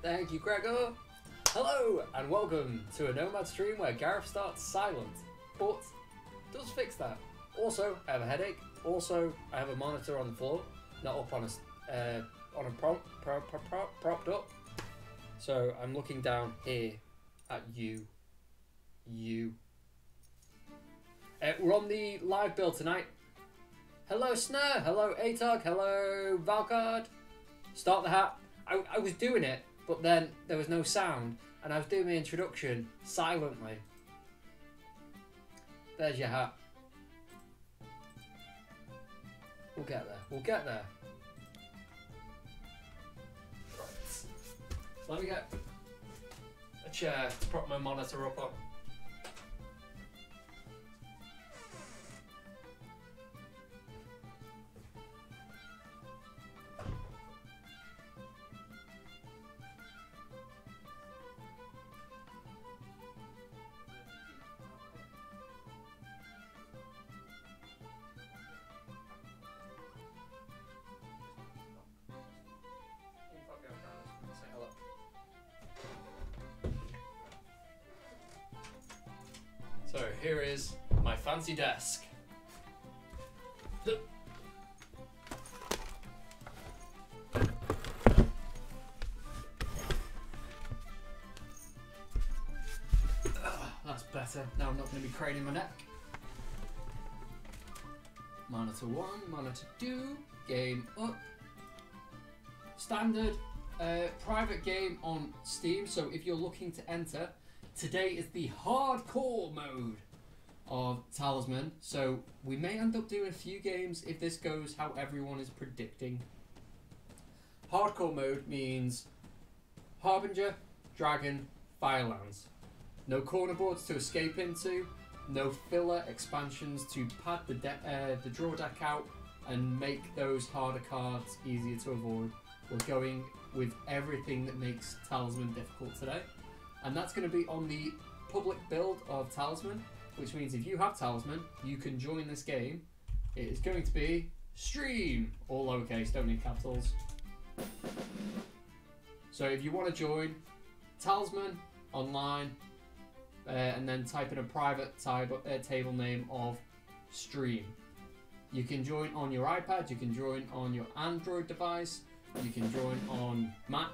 Thank you, Gregor. Hello, and welcome to a Nomad stream where Gareth starts silent, but does fix that. Also, I have a headache. Also, I have a monitor on the floor, not up on a propped up. So I'm looking down here at you. We're on the live build tonight. Hello, Snur. Hello, Atog. Hello, Valgard. Start the hat. I was doing it, but then there was no sound, and I was doing the introduction silently. There's your hat. We'll get there. We'll get there. Right. Let me get a chair to prop my monitor up on. So here is my fancy desk. That's better. Now I'm not going to be craning my neck. Monitor 1, monitor 2, game up. Standard private game on Steam, so if you're looking to enter, today is the hardcore mode of Talisman, so we may end up doing a few games if this goes how everyone is predicting. Hardcore mode means Harbinger, Dragon, Firelands. No corner boards to escape into, no filler expansions to pad the draw deck out and make those harder cards easier to avoid. We're going with everything that makes Talisman difficult today. And that's going to be on the public build of Talisman, which means if you have Talisman, you can join this game. It is going to be stream, all lowercase, don't need capitals. So if you want to join Talisman online, and then type in a private table name of stream. You can join on your iPad, you can join on your Android device, you can join on Mac,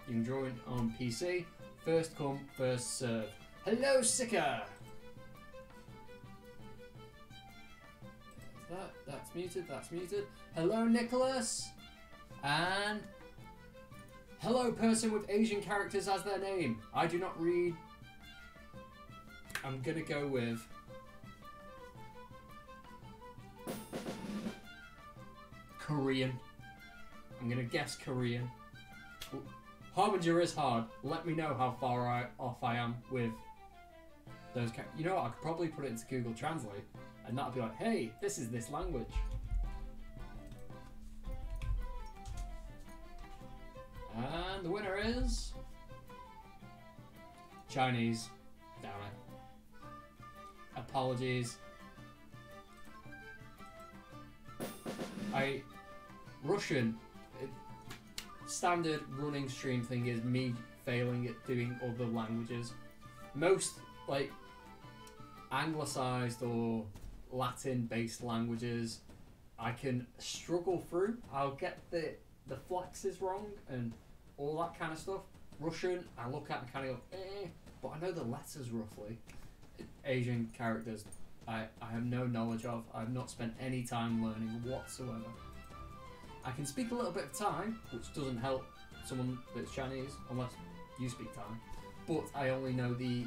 you can join on PC. First come, first serve. Hello, Sika! That's muted, that's muted. Hello, Nicholas! And hello, person with Asian characters as their name. I do not read. I'm gonna go with Korean. I'm gonna guess Korean. Harbinger is hard. Let me know how far off I am with those characters. You know what? I could probably put it into Google Translate, and that'll be like, hey, this is this language. And the winner is Chinese. Damn it. Apologies. Russian. Standard running stream thing is me failing at doing other languages. Most like anglicised or Latin-based languages, I can struggle through. I'll get the flexes wrong and all that kind of stuff. Russian, I look at and kind of go, but I know the letters roughly. Asian characters, I have no knowledge of. I've not spent any time learning whatsoever. I can speak a little bit of Thai, which doesn't help someone that's Chinese, unless you speak Thai. But I only know the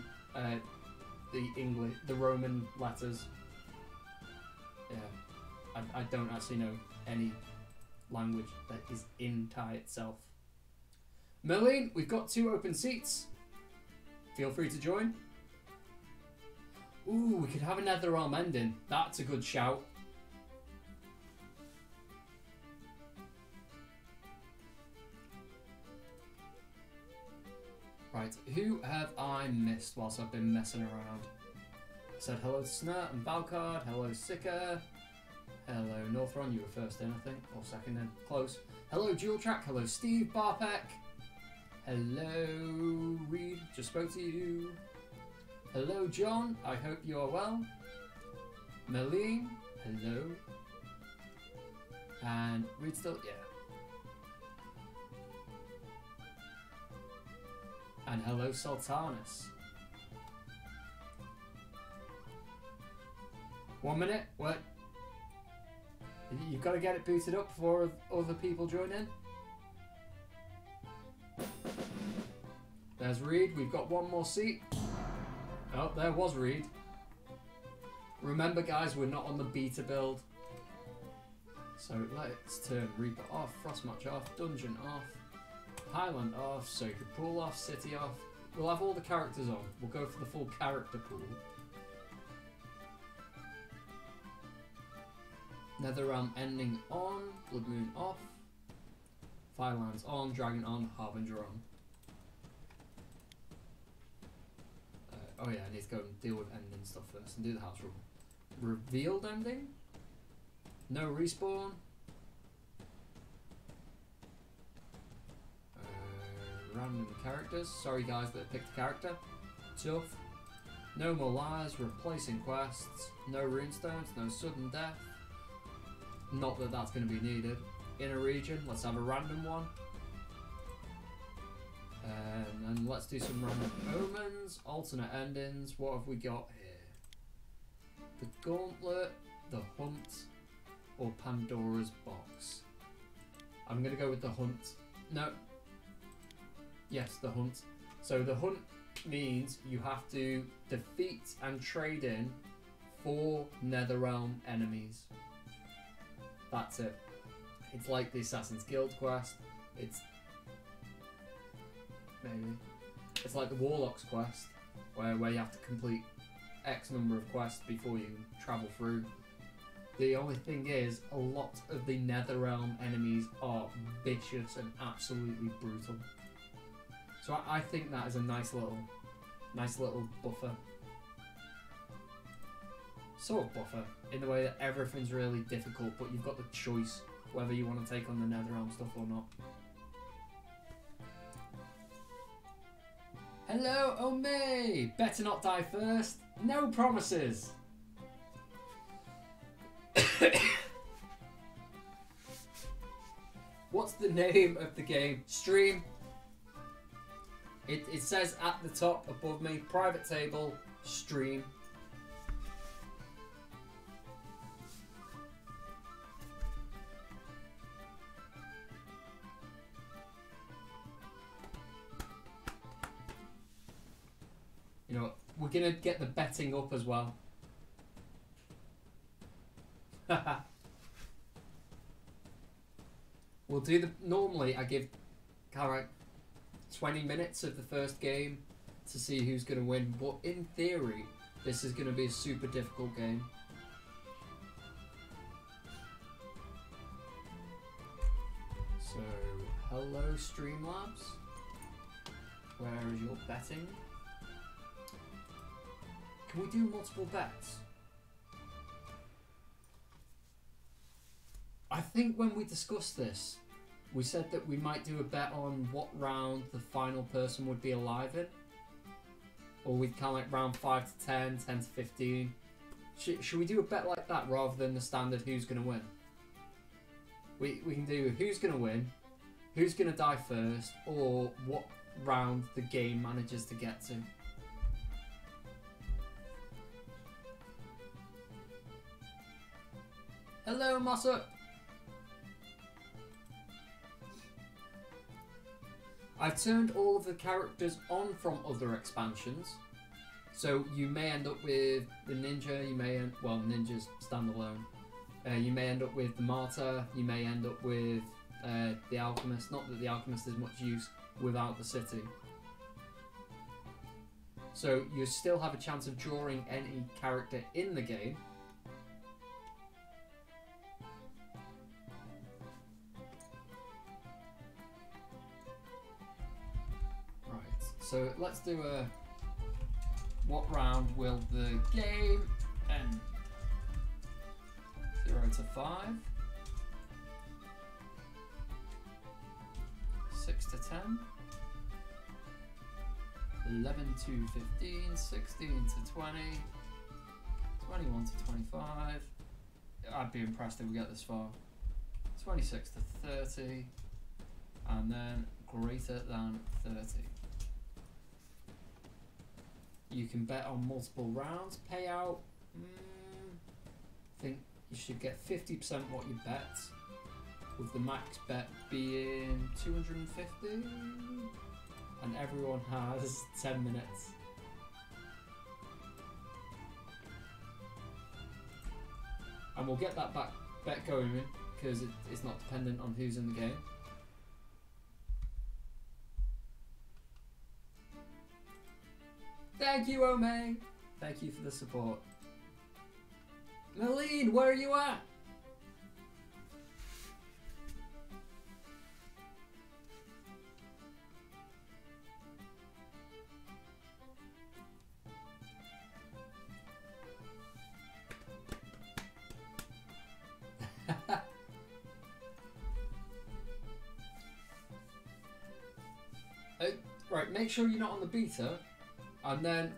English, the Roman letters. Yeah, I don't actually know any language that is in Thai itself. Merlin, we've got 2 open seats. Feel free to join. Ooh, we could have a Netherrealm ending. That's a good shout. Right, who have I missed whilst I've been messing around? I said hello to Snurt and Valcard, hello Sika, hello Northron, you were first in I think, or second in, close. Hello Dual Track, hello Steve Barpek, Hello, Reed. Just spoke to you. Hello, John. I hope you are well. Meline. Hello. And Reed still, yeah. And hello, Sultanis. 1 minute. What? You've got to get it booted up before other people join in. There's Reed. We've got one more seat. Oh, there was Reed. Remember, guys, we're not on the beta build. So let's turn Reaper off, Frostmatch off, Dungeon off, Highland off, Sacred Pool off, City off. We'll have all the characters on. We'll go for the full character pool. Netherrealm ending on, Blood Moon off, Firelands on, Dragon on, Harbinger on. Oh yeah, I need to go and deal with ending stuff first and do the house rule. Revealed ending? No respawn. Random characters. Sorry guys that picked a character. Tough. No more lies, replacing quests. No runestones, no sudden death. Not that that's going to be needed. In a region, let's have a random one. And let's do some random omens, alternate endings. What have we got here? The Gauntlet, the Hunt, or Pandora's Box. I'm going to go with the Hunt. No. Yes, the Hunt. So the Hunt means you have to defeat and trade in 4 Netherrealm enemies. That's it. It's like the Assassin's Guild quest. It's like the Warlock's quest, where you have to complete X number of quests before you travel through. The only thing is, a lot of the Netherrealm enemies are vicious and absolutely brutal. So I think that is a nice little buffer. Sort of buffer, in the way that everything's really difficult, but you've got the choice whether you want to take on the Netherrealm stuff or not. Hello, Ome! Better not die first. No promises. What's the name of the game? Stream. It says at the top above me, private table, stream. You know, we're going to get the betting up as well. We'll do the... Normally, I give Carrot 20 minutes of the first game to see who's going to win. But in theory, this is going to be a super difficult game. So, hello Streamlabs. Where is your betting? Can we do multiple bets? I think when we discussed this, we said that we might do a bet on what round the final person would be alive in. Or we'd kind of like round 5 to 10, 10 to 15. Should we do a bet like that rather than the standard who's going to win? We can do who's going to win, who's going to die first, or what round the game manages to get to. Hello, Massa. I've turned all of the characters on from other expansions, so you may end up with the ninja. You may ninjas standalone. You may end up with the martyr. You may end up with the alchemist. Not that the alchemist is much use without the city. So you still have a chance of drawing any character in the game. So let's do a what round will the game end? 0 to 5, 6 to 10, 11 to 15, 16 to 20, 21 to 25. I'd be impressed if we get this far. 26 to 30, and then greater than 30. You can bet on multiple rounds. Payout, I think you should get 50% what you bet, with the max bet being 250, and everyone has 10 minutes. And we'll get that bet going in, because it's not dependent on who's in the game. Thank you, Ome. Thank you for the support. Malene, where are you at? Right, make sure you're not on the beta, and then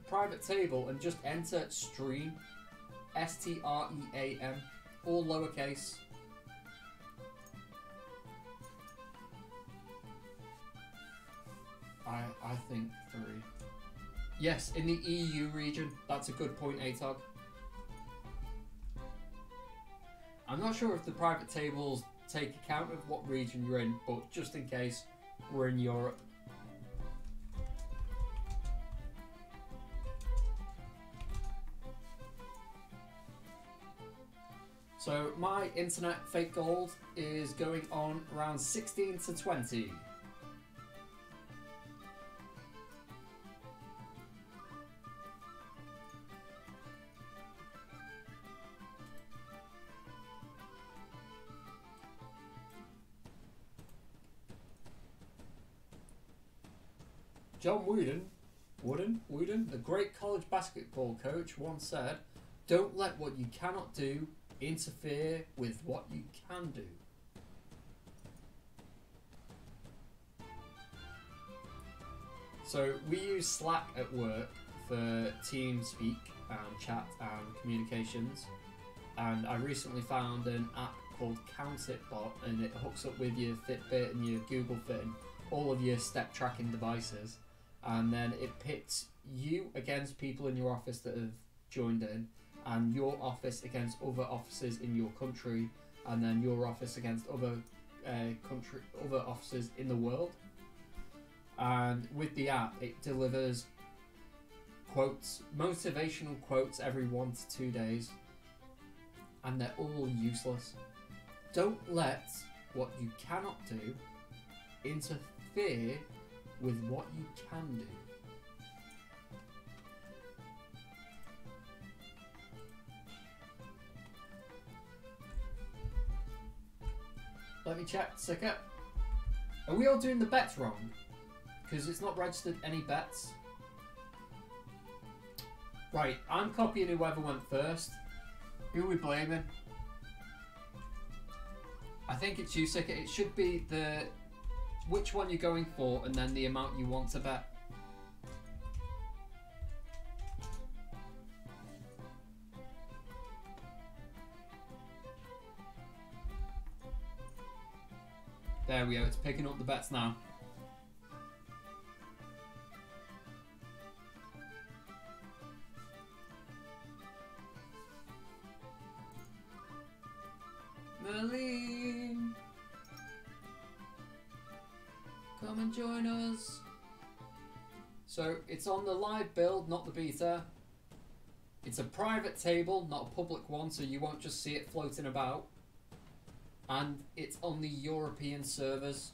private table, and just enter stream, STREAM, all lowercase. I think 3. Yes, in the EU region. That's a good point, ATOG. I'm not sure if the private tables take account of what region you're in, but just in case, we're in Europe. So my internet fake gold is going on around 16 to 20. John Wooden, the great college basketball coach, once said, "Don't let what you cannot do interfere with what you can do." So we use Slack at work for team speak and chat and communications, and I recently found an app called CountItBot, and it hooks up with your Fitbit and your Google Fit and all of your step tracking devices, and then it pits you against people in your office that have joined in, and your office against other offices in your country, and then your office against other other offices in the world. And with the app, it delivers quotes, motivational quotes every 1 to 2 days, and they're all useless. Don't let what you cannot do interfere with what you can do. Let me check, Sika. Are we all doing the bets wrong? Because it's not registered any bets. Right, I'm copying whoever went first. Who are we blaming? I think it's you, Sika. It should be the which one you're going for and then the amount you want to bet. There we go, it's picking up the bets now. Merlin! Come and join us. So it's on the live build, not the beta. It's a private table, not a public one, so you won't just see it floating about. And it's on the European servers.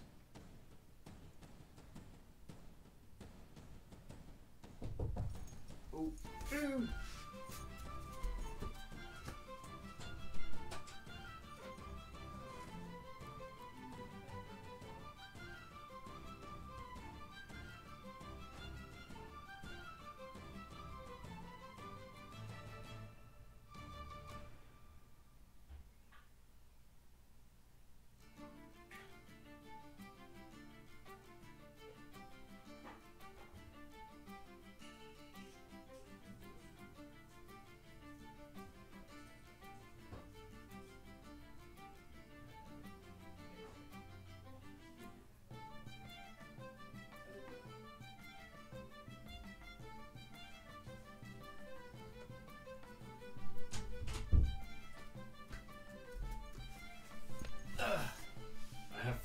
Oh. Ooh.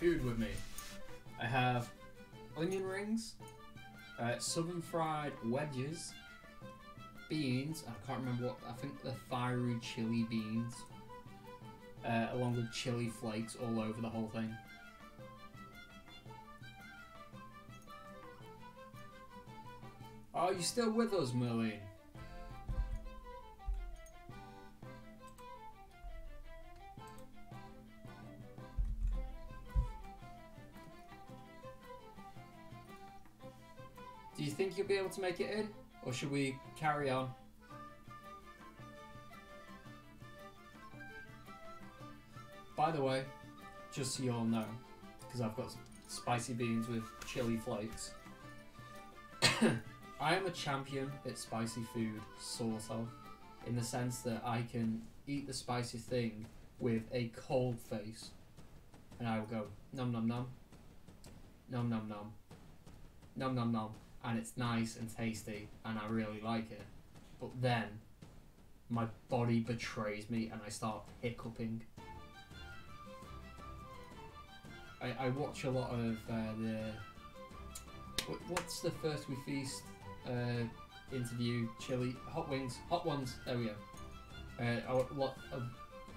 food with me. I have onion rings, southern fried wedges, beans, I can't remember what, I think they're fiery chili beans, along with chili flakes all over the whole thing. Are you still with us, Merlene? Do you think you'll be able to make it in? Or should we carry on? By the way, just so you all know, because I've got spicy beans with chili flakes, I am a champion at spicy food, sort of, in the sense that I can eat the spicy thing with a cold face, and I will go nom nom nom, nom nom nom, nom nom nom, and it's nice and tasty, and I really like it. But then, my body betrays me, and I start hiccuping. I watch a lot of what's the First We Feast interview, hot ones, there we go. I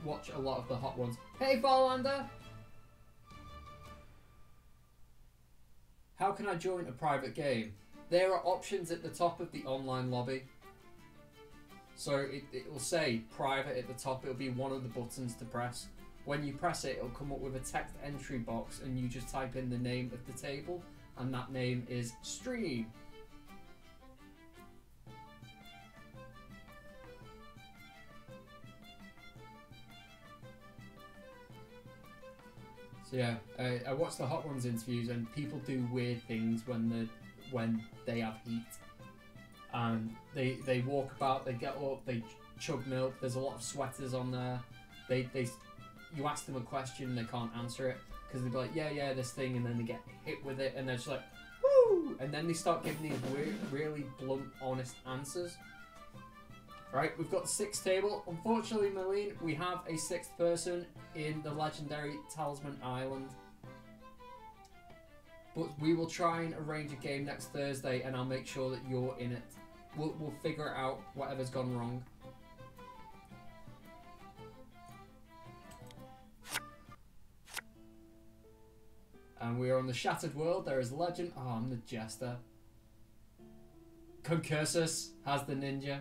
watch a lot of the hot ones. Hey Firelands! How can I join a private game? There are options at the top of the online lobby. So it will say private at the top, it'll be one of the buttons to press. When you press it, it'll come up with a text entry box and you just type in the name of the table, and that name is Stream. So yeah, I watch the Hot Ones interviews, and people do weird things when they have heat. And they walk about, they get up, they chug milk. There's a lot of sweaters on there. You ask them a question, they can't answer it because they'll be like, yeah, this thing, and then they get hit with it, and they're just like, woo! And then they start giving these weird, really blunt, honest answers. Right, we've got the 6th table. Unfortunately, Marlene, we have a 6th person in the legendary Talisman Island. But we will try and arrange a game next Thursday, and I'll make sure that you're in it. We'll figure out whatever's gone wrong. And we are on the Shattered World. There is Legend. Oh, I'm the Jester. Concursus has the Ninja.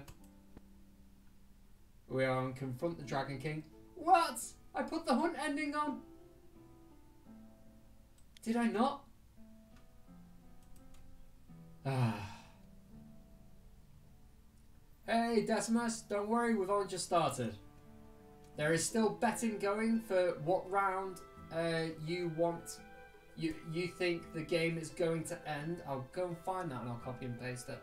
We are on Confront the Dragon King. What? I put the hunt ending on. Did I not? Hey, Decimus, don't worry, we've only just started. There is still betting going for what round you want. You think the game is going to end. I'll go and find that and I'll copy and paste it.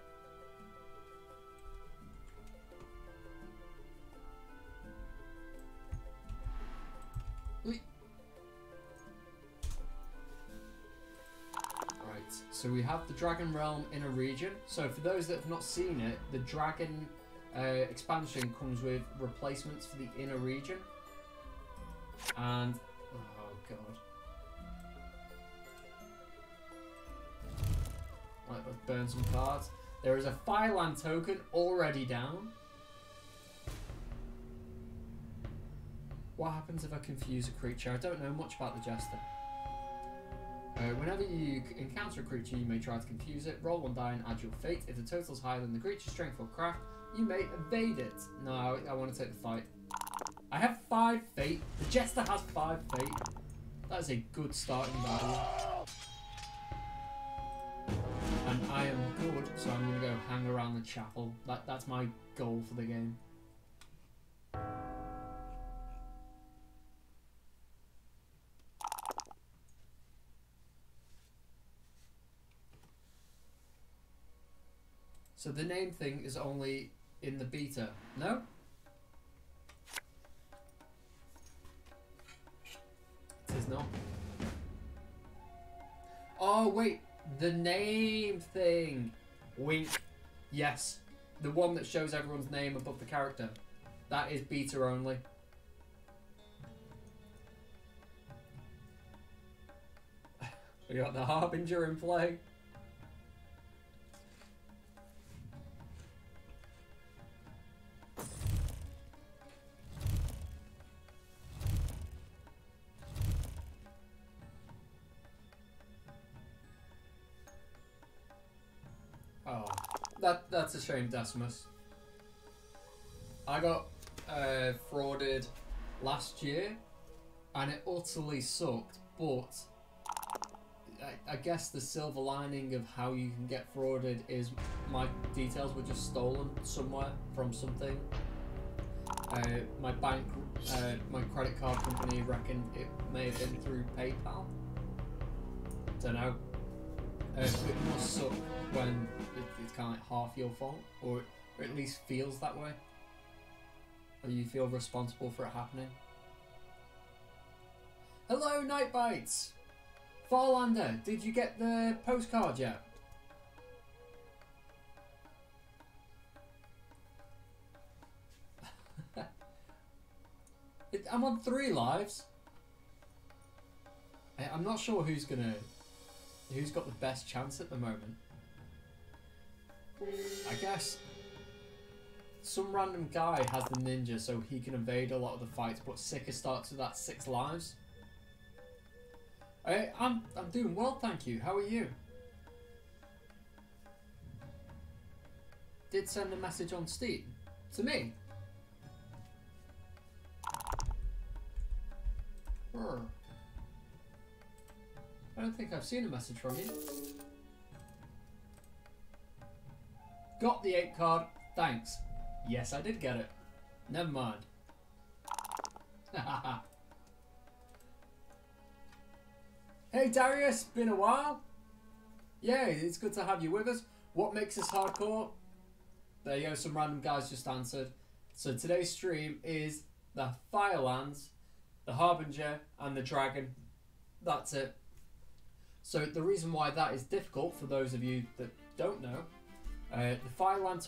Right, so we have the Dragon Realm in a region. So for those that have not seen it, the Dragon expansion comes with replacements for the inner region. And, oh god. Right, let's burn some cards. There is a Fireland token already down. What happens if I confuse a creature? I don't know much about the Jester. Whenever you encounter a creature, you may try to confuse it. Roll one die and add your fate. If the total is higher than the creature's strength or craft, you may evade it. No, I want to take the fight. I have 5 fate. The Jester has 5 fate. That is a good starting value. And I am good, so I'm going to go hang around the chapel. That's my goal for the game. So the name thing is only in the beta. No? It is not. Oh, wait. The name thing. Wink. Yes. The one that shows everyone's name above the character. That is beta only. We got the Harbinger in play. Oh, that's a shame, Decimus. I got frauded last year, and it utterly sucked. But I guess the silver lining of how you can get frauded is my details were just stolen somewhere from something. My bank, my credit card company reckoned it may have been through PayPal. Don't know. It must suck when it's kind of like half your fault, or at least feels that way. Or you feel responsible for it happening. Hello, Nightbites! Farlander, did you get the postcard yet? I'm on 3 lives. I'm not sure who's got the best chance at the moment. I guess some random guy has the ninja so he can evade a lot of the fights, but Sika starts with that 6 lives. I'm doing well, thank you. How are you? Did send a message on Steam to me. I don't think I've seen a message from you. Got the 8 card. Thanks. Yes, I did get it. Never mind. Hey Darius, been a while. Yeah, it's good to have you with us. What makes us hardcore? There you go, some random guys just answered. So today's stream is the Firelands, the Harbinger, and the Dragon. That's it. So the reason why that is difficult, for those of you that don't know, the Fireland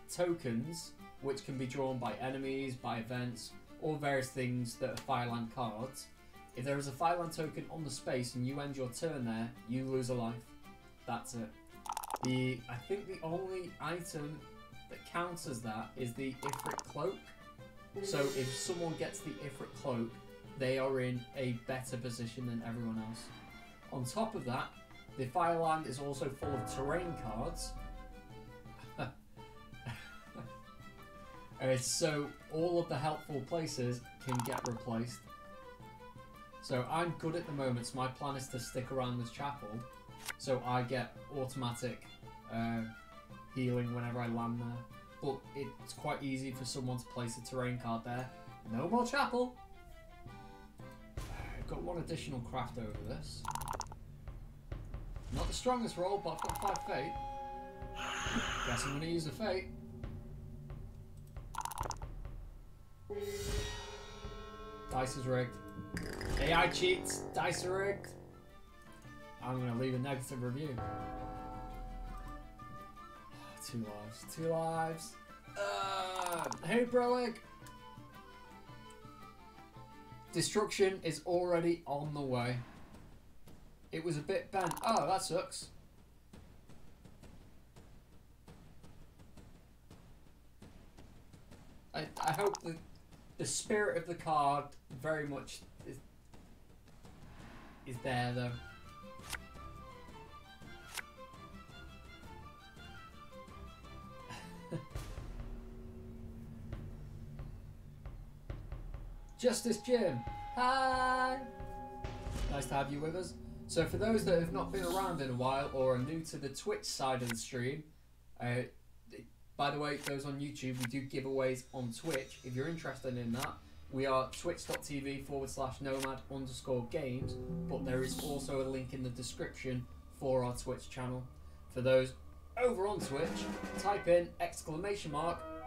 tokens, which can be drawn by enemies, by events, or various things that are Fireland cards. If there is a Fireland token on the space and you end your turn there, you lose a life. That's it. I think the only item that counts as that is the Ifrit cloak. So if someone gets the Ifrit cloak, they are in a better position than everyone else. On top of that, the Fireland is also full of terrain cards. So all of the helpful places can get replaced. So I'm good at the moment, so my plan is to stick around this chapel so I get automatic healing whenever I land there. But it's quite easy for someone to place a terrain card there. No more chapel! I've got 1 additional craft over this. Not the strongest roll, but I've got 5 fate. Guess I'm going to use a fate. Dice is rigged. AI cheats. Dice are rigged. I'm going to leave a negative review. 2 lives. 2 lives. Hey, Brolig. Destruction is already on the way. It was a bit bent. Oh, that sucks. I hope the spirit of the card very much is there though. Justice Jim, hi! Nice to have you with us. So for those that have not been around in a while or are new to the Twitch side of the stream, by the way, those on YouTube, we do giveaways on Twitch. If you're interested in that, we are twitch.tv/nomad_games, but there is also a link in the description for our Twitch channel. For those over on Twitch, type in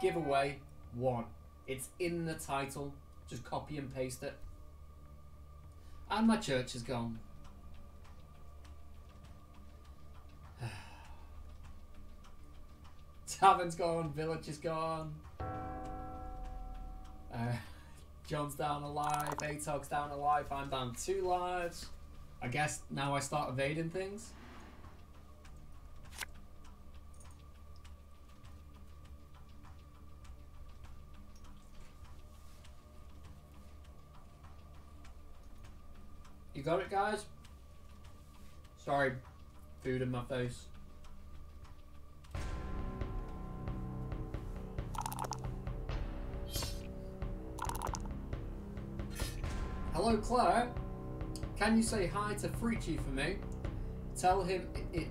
!giveaway 1. It's in the title. Just copy and paste it. And my church is gone. Tavern's gone, village is gone. John's down alive, Atog's down alive, I'm down 2 lives. I guess now I start evading things. You got it, guys? Sorry, food in my face. Hello, Claire. Can you say hi to Freechy for me? Tell him it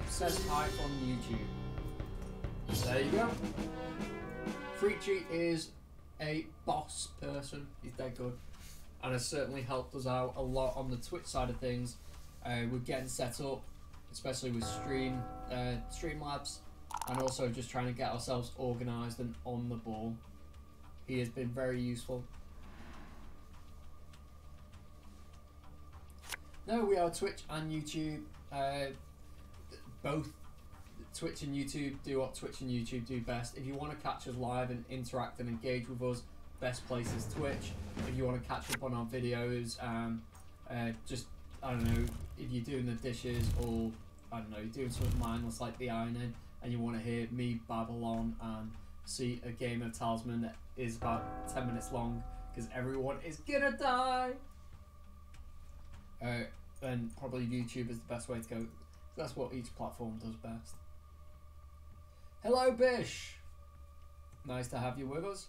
says hi on YouTube. There you go. Freechy is a boss person. He's dead good, and has certainly helped us out a lot on the Twitch side of things. We're getting set up, especially with Streamlabs, and also just trying to get ourselves organised and on the ball. He has been very useful. No, we are Twitch and YouTube. Both Twitch and YouTube do what Twitch and YouTube do best. If you want to catch us live and interact and engage with us, best place is Twitch. If you want to catch up on our videos, just, I don't know, if you're doing the dishes or, I don't know, you're doing something mindless like the ironing and you want to hear me babble on and see a game of Talisman that is about 10 minutes long because everyone is gonna die, then probably YouTube is the best way to go. That's what each platform does best. Hello, Bish! Nice to have you with us.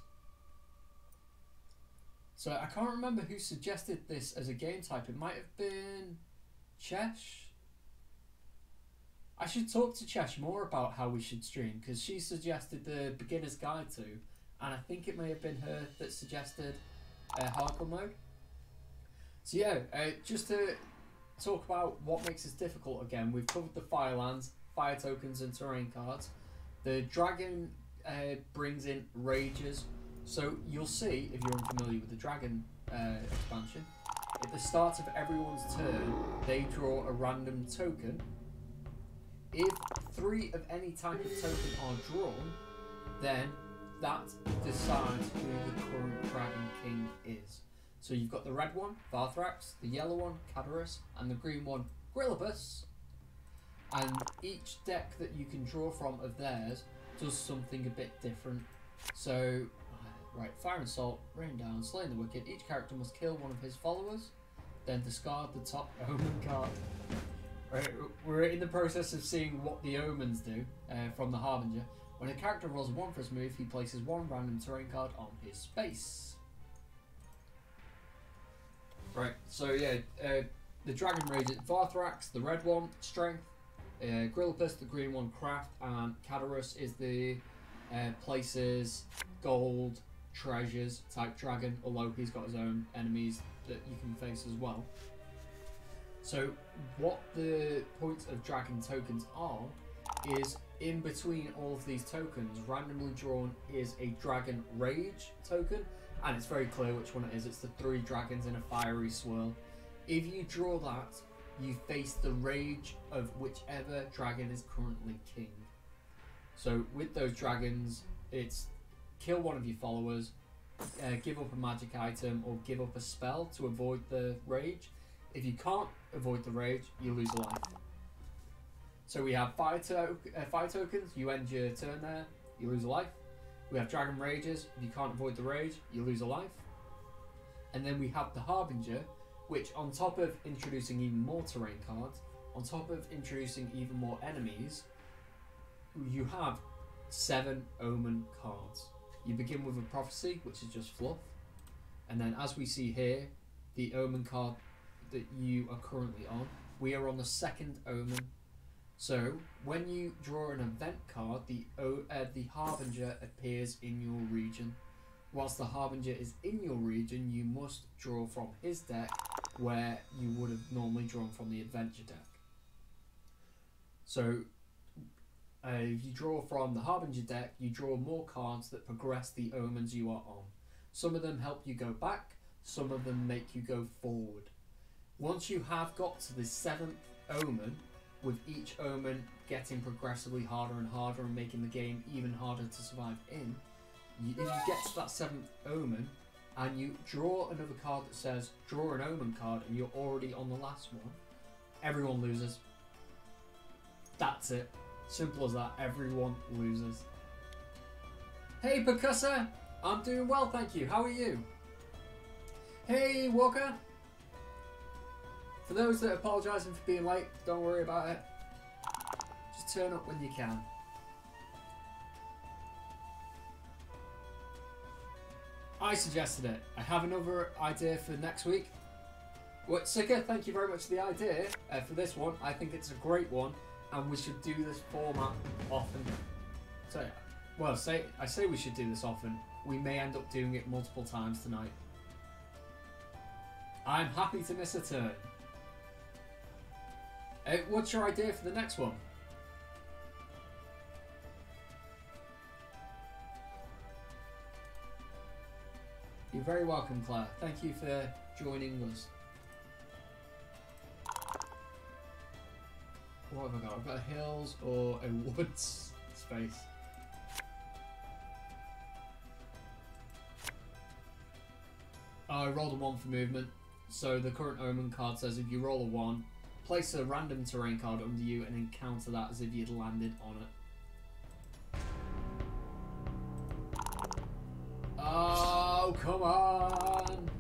So I can't remember who suggested this as a game type. It might have been Chesh. I should talk to Chesh more about how we should stream because she suggested the beginner's guide to, and I think it may have been her that suggested hardcore mode. So yeah, just to talk about what makes this difficult again, we've covered the Firelands, fire tokens and terrain cards. The dragon brings in rages. So you'll see, if you're unfamiliar with the dragon expansion, at the start of everyone's turn, they draw a random token. If 3 of any type of token are drawn, then that decides who the current Dragon King is. So you've got the red one, Varthrax, the yellow one, Cadorus, and the green one, Grillibus. And each deck that you can draw from of theirs does something a bit different. So, right, Fire and Salt, Rain Down, Slaying the Wicked. Each character must kill one of his followers, then discard the top Omen card. Right, we're in the process of seeing what the Omens do from the Harbinger. When a character rolls 1 for his move, he places 1 random terrain card on his space. Right, so yeah, the Dragon Rage is Varthrax, the red one, Strength, Grillipus, the green one, Craft, and Cadorus is the places, gold, treasures type dragon, although he's got his own enemies that you can face as well. So what the points of dragon tokens are is in between all of these tokens, randomly drawn is a Dragon Rage token, and it's very clear which one it is. It's the 3 dragons in a fiery swirl. If you draw that, you face the rage of whichever dragon is currently king. So with those dragons, it's kill one of your followers, give up a magic item, or give up a spell to avoid the rage. If you can't avoid the rage, you lose a life. So we have fire tokens, you end your turn there, you lose a life. We have Dragon Rages, if you can't avoid the rage, you lose a life. And then we have the Harbinger, which on top of introducing even more terrain cards, on top of introducing even more enemies, you have 7 Omen cards. You begin with a Prophecy, which is just fluff. And then as we see here, the Omen card that you are currently on, we are on the 2nd Omen. So when you draw an event card, the Harbinger appears in your region. Whilst the Harbinger is in your region, you must draw from his deck where you would have normally drawn from the adventure deck. So if you draw from the Harbinger deck, you draw more cards that progress the omens you are on. Some of them help you go back, some of them make you go forward. Once you have got to the 7th Omen, with each Omen getting progressively harder and harder and making the game even harder to survive in, if you get to that 7th Omen, and you draw another card that says draw an omen card and you're already on the last one, everyone loses. That's it. Simple as that. Everyone loses. Hey Percussor! I'm doing well, thank you. How are you? Hey Walker! For those that are apologising for being late, don't worry about it. Just turn up when you can. I suggested it. I have another idea for next week. What, Sika, thank you very much for the idea for this one. I think it's a great one, and we should do this format often. So, well, I say we should do this often. We may end up doing it multiple times tonight. I'm happy to miss a turn. What's your idea for the next one? You're very welcome, Claire. Thank you for joining us. What have I got? I've got a hills or a woods space. Oh, I rolled a 1 for movement. So the current omen card says if you roll a 1, place a random terrain card under you and encounter that as if you'd landed on it. Oh, come on!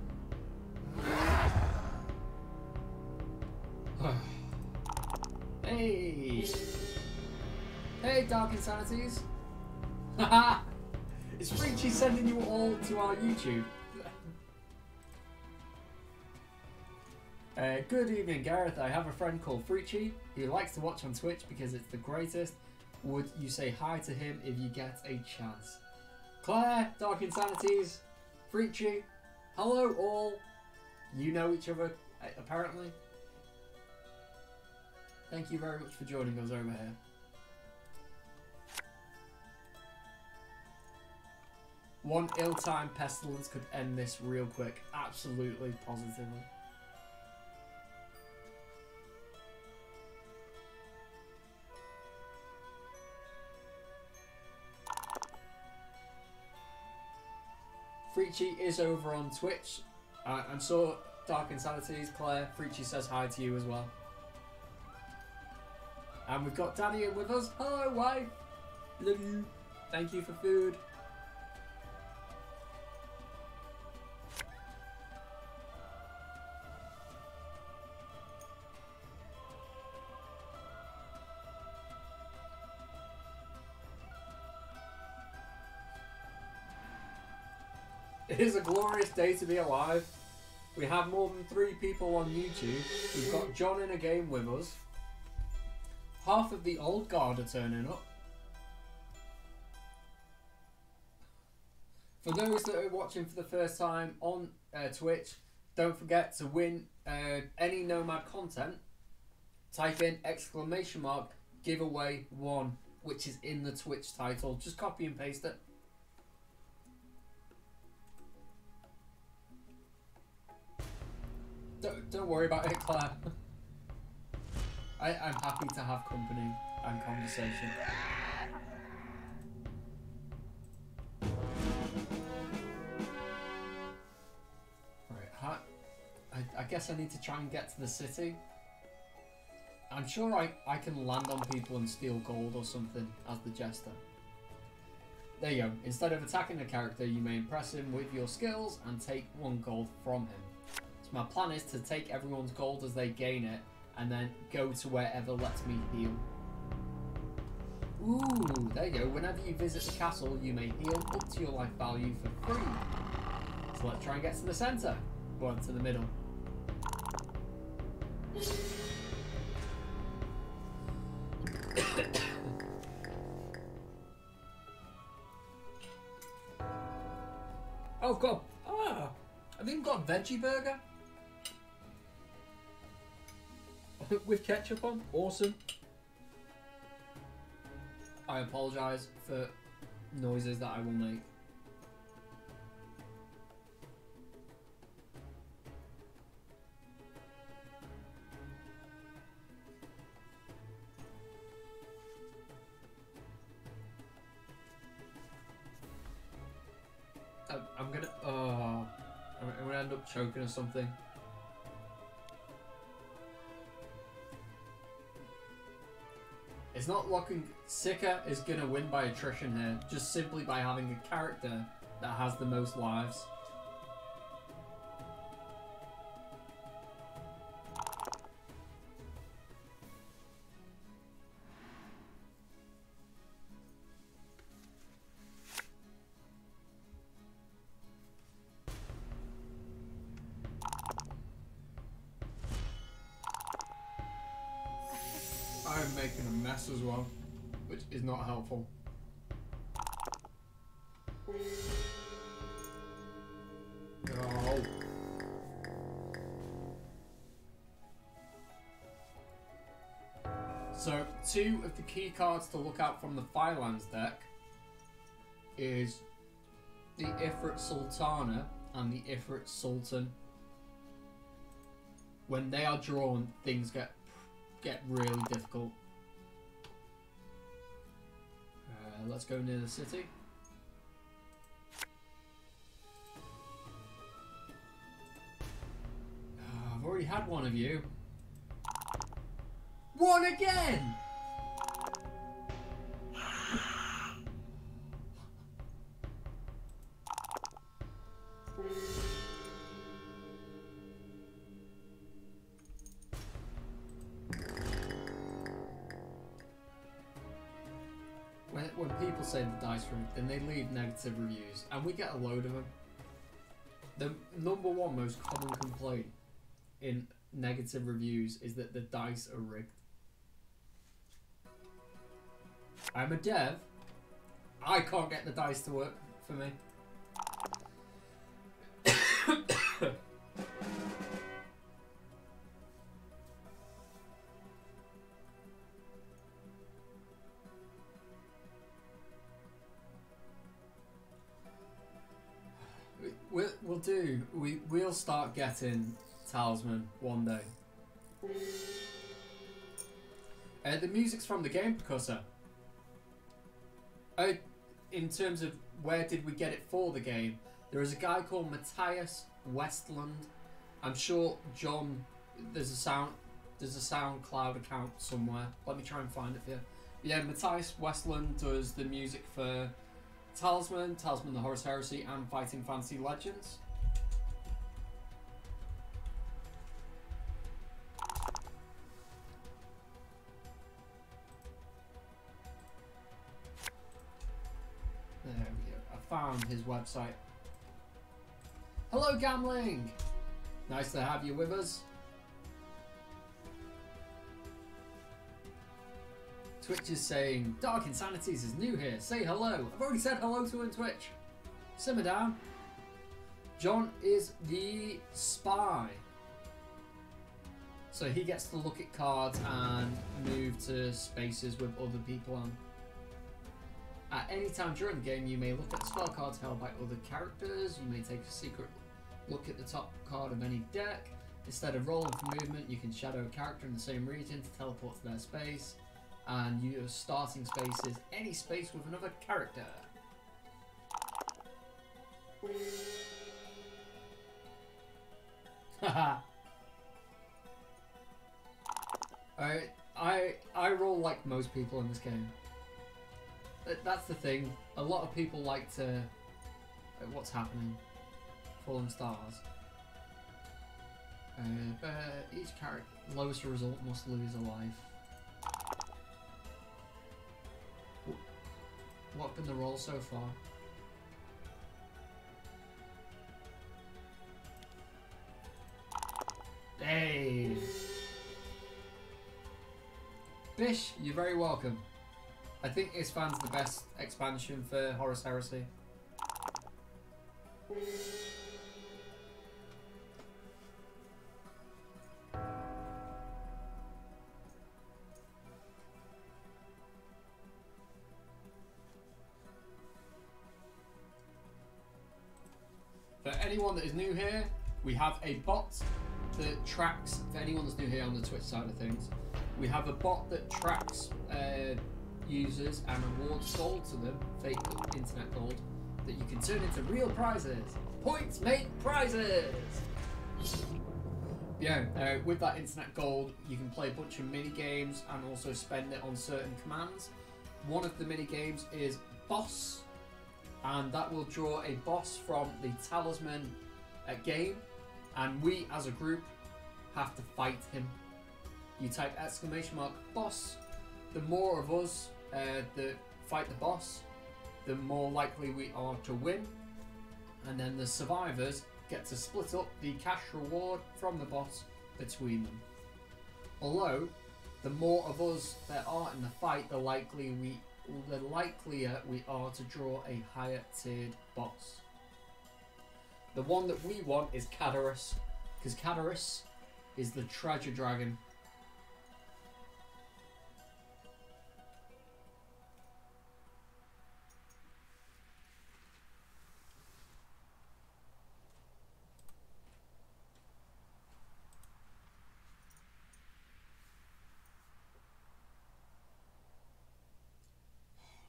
Hey! Hey, Dark Insanities! Haha! Is Frenchy sending you all to our YouTube? Good evening, Gareth. I have a friend called Freechy who likes to watch on Twitch because it's the greatest. Would you say hi to him if you get a chance? Claire, Dark Insanities, Freechy, hello all. You know each other, apparently. Thank you very much for joining us over here. One ill-timed pestilence could end this real quick. Absolutely, positively. Freechy is over on Twitch. I'm sure Dark Insanities, Claire, Freechy says hi to you as well. And we've got Danny in with us. Hello, wife. Love you. Thank you for food. It is a glorious day to be alive. We have more than 3 people on YouTube. We've got John in a game with us. Half of the old guard are turning up. For those that are watching for the first time on Twitch, don't forget to win any Nomad content. Type in !giveaway1, which is in the Twitch title. Just copy and paste it. Don't worry about it, Claire. I'm happy to have company and conversation. Right, I guess I need to try and get to the city. I'm sure I can land on people and steal gold or something as the jester. There you go. Instead of attacking a character, you may impress him with your skills and take 1 gold from him. So my plan is to take everyone's gold as they gain it, and then go to wherever lets me heal. Ooh, there you go. Whenever you visit the castle, you may heal up to your life value for free. So let's try and get to the centre. Well, to the middle. Oh, God. I've even got a veggie burger. With ketchup on. Awesome. I apologise for noises that I will make. I'm gonna... Oh. gonna end up choking or something. It's not looking... Sika is gonna win by attrition here, just simply by having a character that has the most lives. I'm making a mess as well, which is not helpful. Oh. So, 2 of the key cards to look out from the Firelands deck is the Ifrit Sultana and the Ifrit Sultan. When they are drawn, things get really difficult. Let's go near the city. I've already had one of you. One again! When people say the dice room, then they leave negative reviews, and we get a load of them. The #1 most common complaint in negative reviews is that the dice are rigged. I'm a dev. I can't get the dice to work for me. We'll start getting Talisman one day. The music's from the game percussor. In terms of where did we get it for the game, there is a guy called Matthias Westland. I'm sure John, there's a SoundCloud account somewhere. Let me try and find it for you. Yeah, Matthias Westland does the music for Talisman, the Horus Heresy, and Fighting Fantasy Legends. There we go. I found his website. Hello, Gamling! Nice to have you with us. Twitch is saying, Dark Insanities is new here. Say hello. I've already said hello to him, Twitch. Simmer down. John is the spy. So he gets to look at cards and move to spaces with other people on. At any time during the game, you may look at spell cards held by other characters. You may take a secret look at the top card of any deck. Instead of rolling for movement, you can shadow a character in the same region to teleport to their space. And your starting space is any space with another character. Haha. I roll like most people in this game. That's the thing. A lot of people like to... what's happening? Fallen Stars. But each character, lowest result must lose a life. What's been the roll so far? Hey! Bish, you're very welcome. I think Isfan's the best expansion for Horus Heresy. For anyone that is new here, we have a bot that tracks, for anyone that's new here on the Twitch side of things, we have a bot that tracks users and rewards gold to them, fake internet gold, that you can turn into real prizes. Points make prizes! Yeah, with that internet gold, you can play a bunch of mini games and also spend it on certain commands. One of the mini games is Boss, and that will draw a boss from the Talisman game, and we as a group have to fight him. You type !boss. The more of us that fight the boss, the more likely we are to win, and then the survivors get to split up the cash reward from the boss between them. Although, the more of us there are in the fight, the likelier we are to draw a higher tiered boss. The one that we want is Cadarus, because Cadarus is the treasure dragon.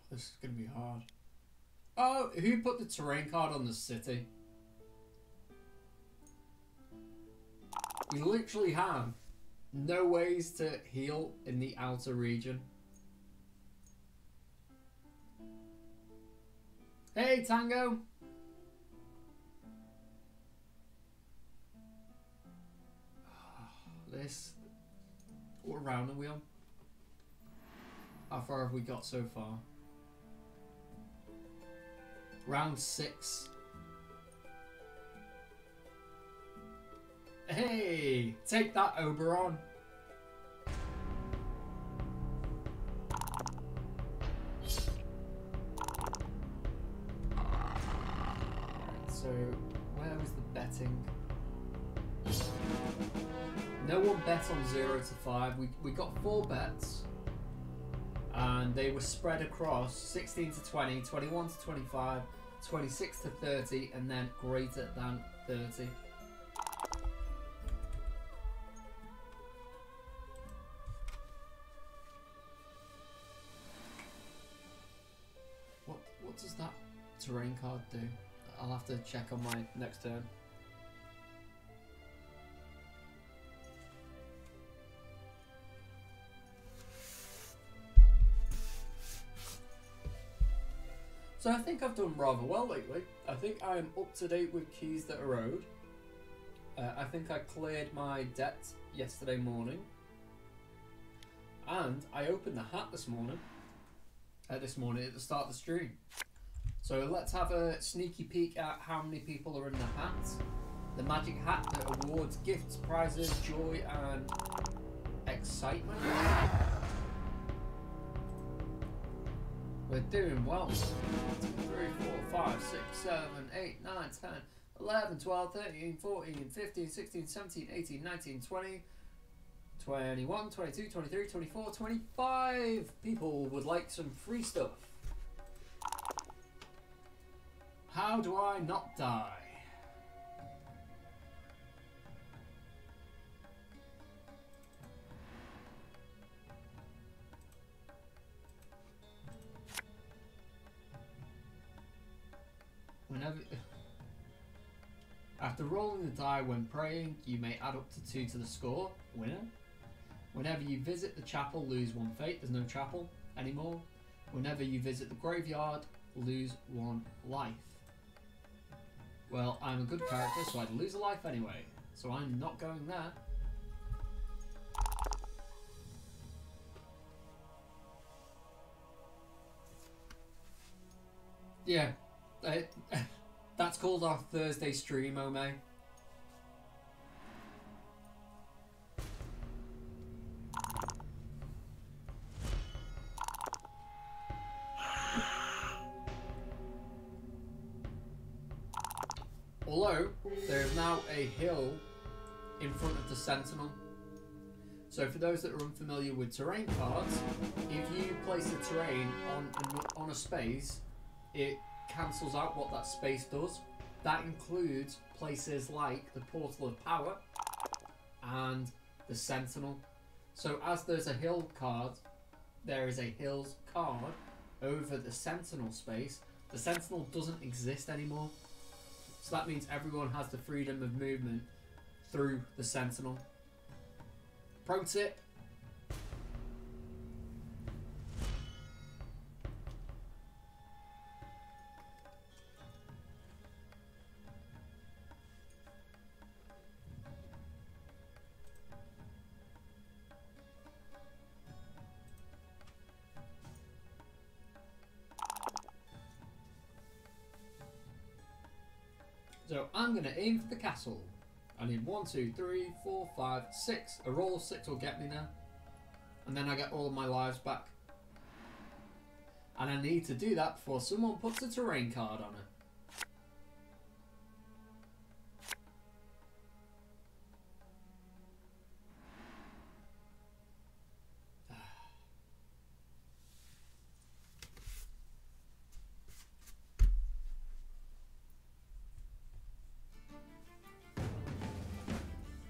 This is going to be hard. Oh, who put the terrain card on the city? We literally have no ways to heal in the outer region. Hey, Tango! This... What round are we on? How far have we got so far? Round 6. Hey! Take that, Oberon! So, where was the betting? No one bet on 0 to 5. We got 4 bets. And they were spread across 16 to 20, 21 to 25, 26 to 30, and then greater than 30. What does that terrain card do? I'll have to check on my next turn. So I think I've done rather well lately. I think I am up to date with keys that are owed. I think I cleared my debt yesterday morning. And I opened the hat this morning. At the start of the stream. So let's have a sneaky peek at how many people are in the hat. The magic hat that awards gifts, prizes, joy and excitement. We're doing well. 1, 2, 3, 4, 5, 6, 7, 8, 9, 10, 11, 12, 13, 14, 15, 16, 17, 18, 19, 20, 21, 22, 23, 24, 25 people would like some free stuff. How do I not die? After rolling the die when praying, you may add up to 2 to the score. Winner. Whenever you visit the chapel, lose 1 fate. There's no chapel anymore. Whenever you visit the graveyard, lose 1 life. Well, I'm a good character, so I'd lose a life anyway. So I'm not going there. Yeah. That's called our Thursday stream, Ome. Although, there is now a hill in front of the Sentinel. So for those that are unfamiliar with terrain cards, if you place the terrain on a space, it cancels out what that space does. That includes places like the Portal of Power and the Sentinel. So as there's a hill card, there is a hills card over the Sentinel space. The Sentinel doesn't exist anymore. So that means everyone has the freedom of movement through the Sentinel. Pro tip. So I'm going to aim for the castle. I need 1, 2, 3, 4, 5, 6. A roll of 6 will get me there. And then I get all of my lives back. And I need to do that before someone puts a terrain card on it.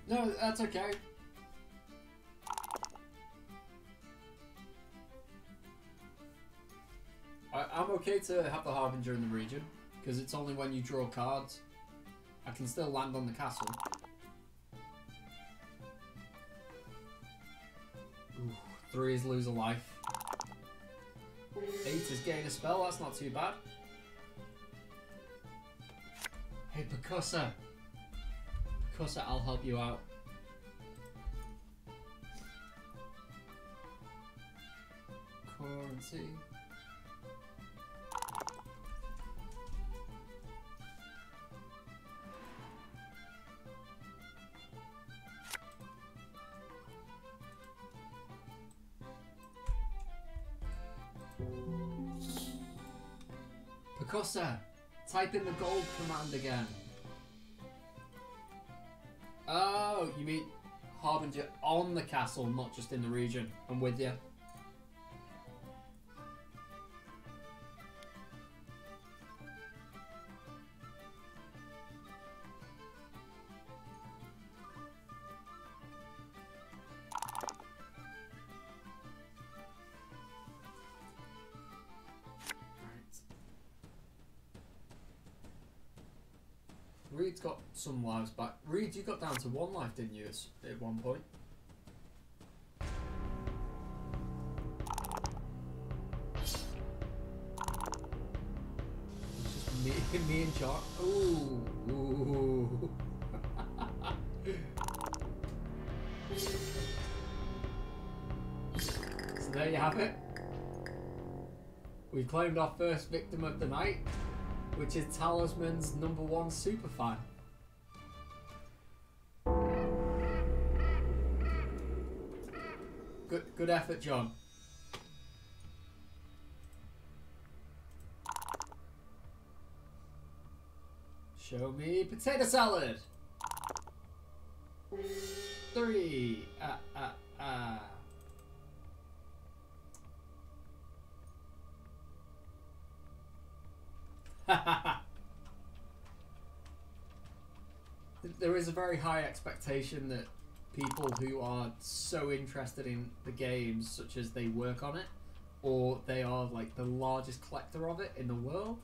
No, that's okay. I'm okay to have the Harbinger in the region, because it's only when you draw cards. I can still land on the castle. Ooh, 3 is lose a life. 8 is gain a spell, that's not too bad. Hey, Percussa. Percussa, I'll help you out. Currency. Percussa, type in the gold command again. Oh, you mean Harbinger on the castle, not just in the region. I'm with you. Reed's got some lives back. Reed, you got down to 1 life, didn't you, at one point? It's just me and Char. Ooh. Ooh. So there you have it. We've claimed our first victim of the night, which is Talisman's #1 superfan. Good effort, John. Show me potato salad. 3. There is a very high expectation that people who are so interested in the games, such as they work on it, or they are like the largest collector of it in the world.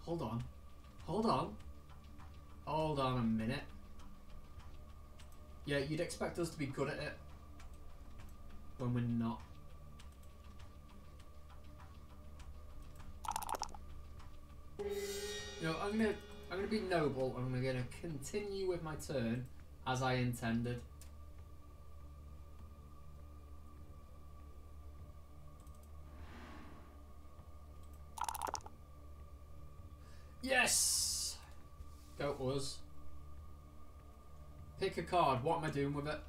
Hold on. Hold on a minute. Yeah, you'd expect us to be good at it when we're not. You know, I'm gonna be noble. I'm gonna continue with my turn as I intended. Yes! Go us. Pick a card. What am I doing with it?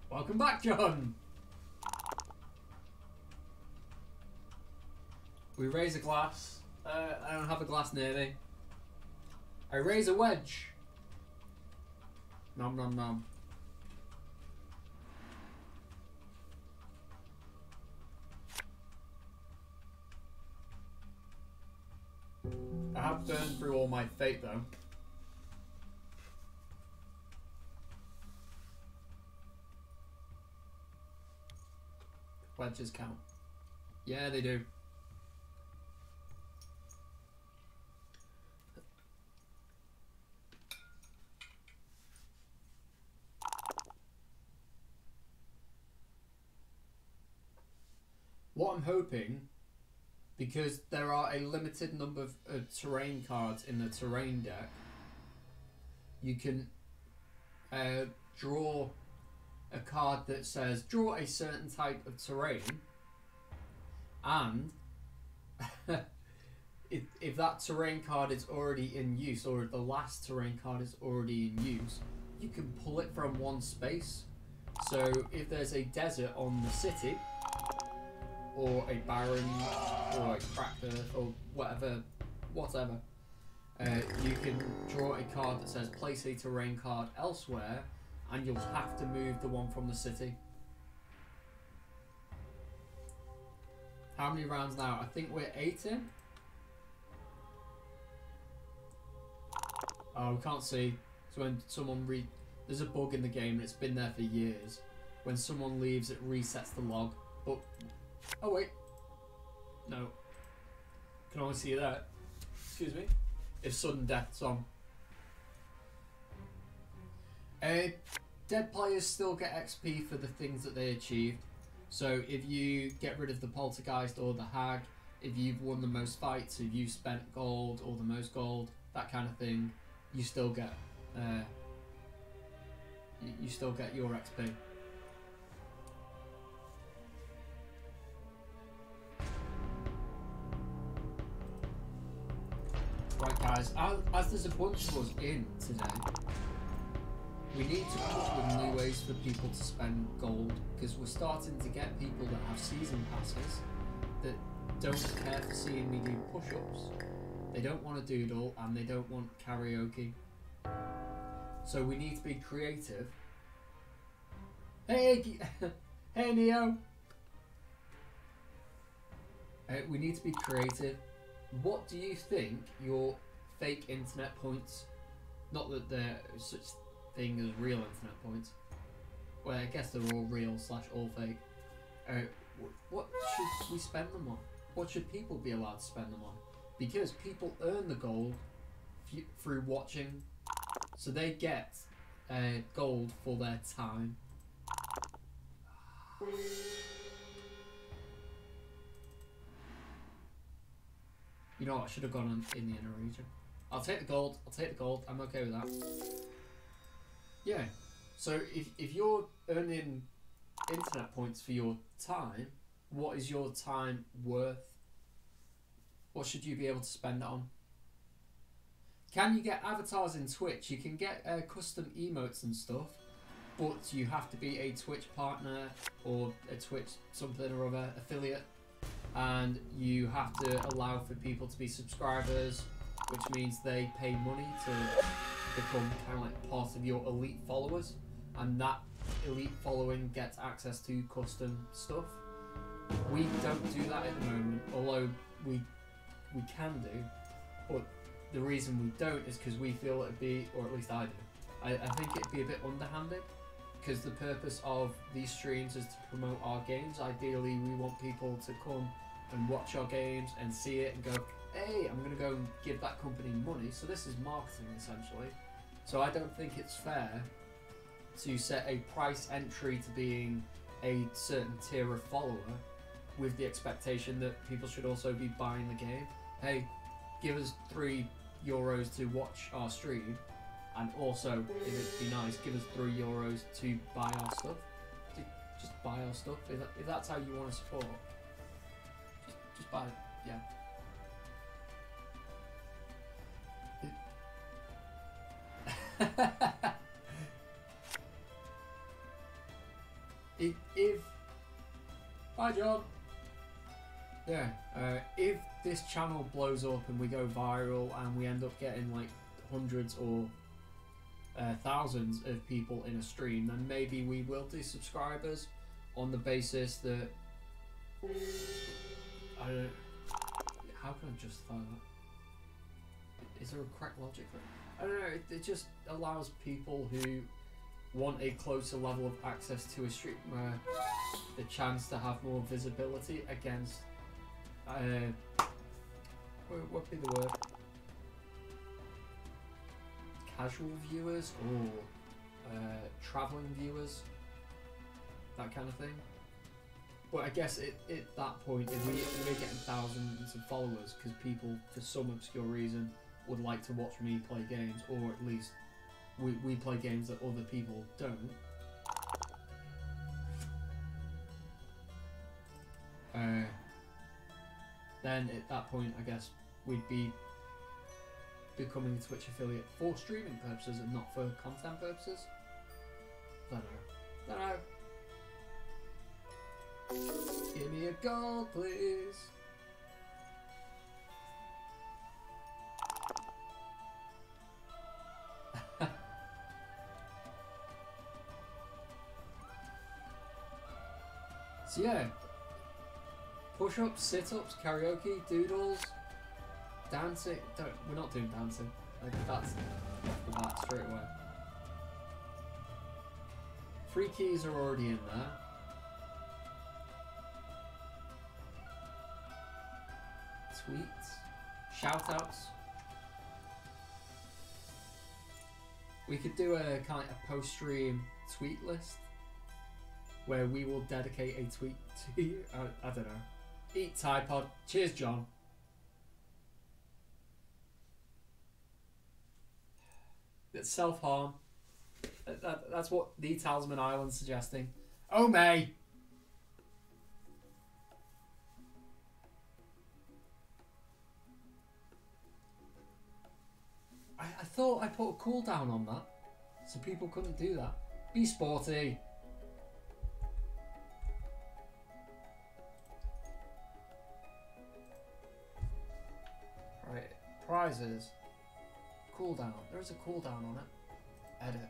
Welcome back, John! We raise a glass. I don't have a glass near me. I raise a wedge. Nom nom nom. I've burned through all my fate though. Wedges count. Yeah, they do. What I'm hoping, because there are a limited number of terrain cards in the terrain deck, you can draw a card that says draw a certain type of terrain, and if that terrain card is already in use, or if the last terrain card is already in use, you can pull it from one space. So if there's a desert on the city, or a barren, or a cracked earth, or whatever, you can draw a card that says place a terrain card elsewhere, and you'll have to move the one from the city. How many rounds now? I think we're 8 in. Oh, we can't see. So when someone there's a bug in the game, and it's been there for years. When someone leaves, it resets the log. But oh wait, no. Can only see that. Excuse me. If sudden death's on. Dead players still get XP for the things that they achieved. So if you get rid of the poltergeist or the hag, if you've won the most fights, if you've spent gold or the most gold, that kind of thing, you still get your XP. Right guys, as there's a bunch of us in today, we need to come up with new ways for people to spend gold, because we're starting to get people that have season passes that don't care for seeing me do push-ups. They don't want to doodle, and they don't want karaoke. So we need to be creative. Hey, hey Neo! We need to be creative. What do you think your fake internet points, not that there's such thing as real internet points, well I guess they're all real / all fake, what should we spend them on? What should people be allowed to spend them on? Because people earn the gold through watching, so they get gold for their time. You know what, I should have gone in the inner region. I'll take the gold, I'm okay with that. Yeah, so if you're earning internet points for your time, what is your time worth? What should you be able to spend it on? Can you get avatars in Twitch? You can get custom emotes and stuff, but you have to be a Twitch partner or a Twitch something or other affiliate. And you have to allow for people to be subscribers, which means they pay money to become kind of like part of your elite followers, and that elite following gets access to custom stuff. We don't do that at the moment, although we can do, but the reason we don't is because we feel it'd be, or at least I do, I think it'd be a bit underhanded, because the purpose of these streams is to promote our games. Ideally we want people to come and watch our games and see it and go, hey, I'm going to go and give that company money. So this is marketing essentially. So I don't think it's fair to set a price entry to being a certain tier of follower with the expectation that people should also be buying the game. Hey, give us €3 to watch our stream, and also, if it'd be nice, give us €3 to buy our stuff. Just buy our stuff. If that's how you want to support, just buy it. Yeah. if Hi John. Yeah, if this channel blows up and we go viral and we end up getting like hundreds or thousands of people in a stream, then maybe we will do subscribers on the basis that I don't. How can I justify that? Is there a crack logic? I don't know. It just allows people who want a closer level of access to a streamer the chance to have more visibility against what would be the word? Casual viewers or traveling viewers, that kind of thing. But I guess at that point, if we're getting thousands of followers because people, for some obscure reason, would like to watch me play games, or at least we play games that other people don't. Then at that point, I guess we'd be becoming a Twitch affiliate for streaming purposes and not for content purposes. Don't know. Give me a goal, please. So yeah, push-ups, sit-ups, karaoke, doodles, dancing. We're not doing dancing. Like, that's off the bat straight away. Free keys are already in there. Tweets, shout-outs. We could do a kind of a post-stream tweet list where we will dedicate a tweet to you. I don't know. Eat Tide Pod. Cheers, John. It's self-harm. That's what the Talisman Island's suggesting. Oh, May! I thought I put a cooldown on that, so people couldn't do that. Be sporty. Right, prizes. Cooldown. There is a cooldown on it. Edit.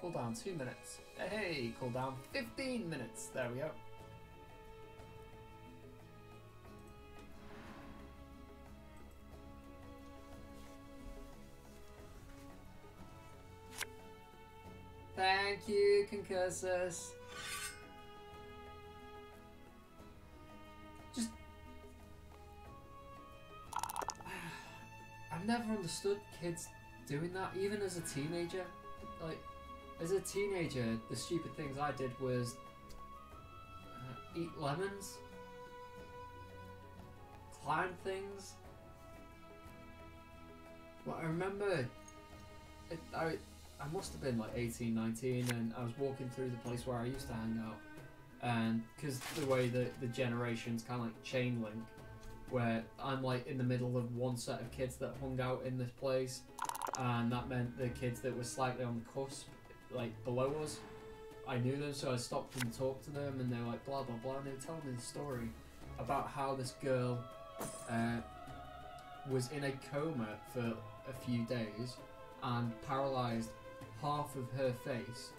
Cooldown 2 minutes. Hey, cooldown 15 minutes. There we go. Thank you, Concursus. Just... I've never understood kids doing that, even as a teenager. Like, as a teenager, the stupid things I did was eat lemons, climb things. Well, I remember... I must have been like 18, 19, and I was walking through the place where I used to hang out, and because the way that the generations kind of like chain link, where I'm like in the middle of one set of kids that hung out in this place, and that meant the kids that were slightly on the cusp, like below us, I knew them, so I stopped and talked to them, and they were like blah blah blah, and they were telling me the story about how this girl was in a coma for a few days and paralysed half of her face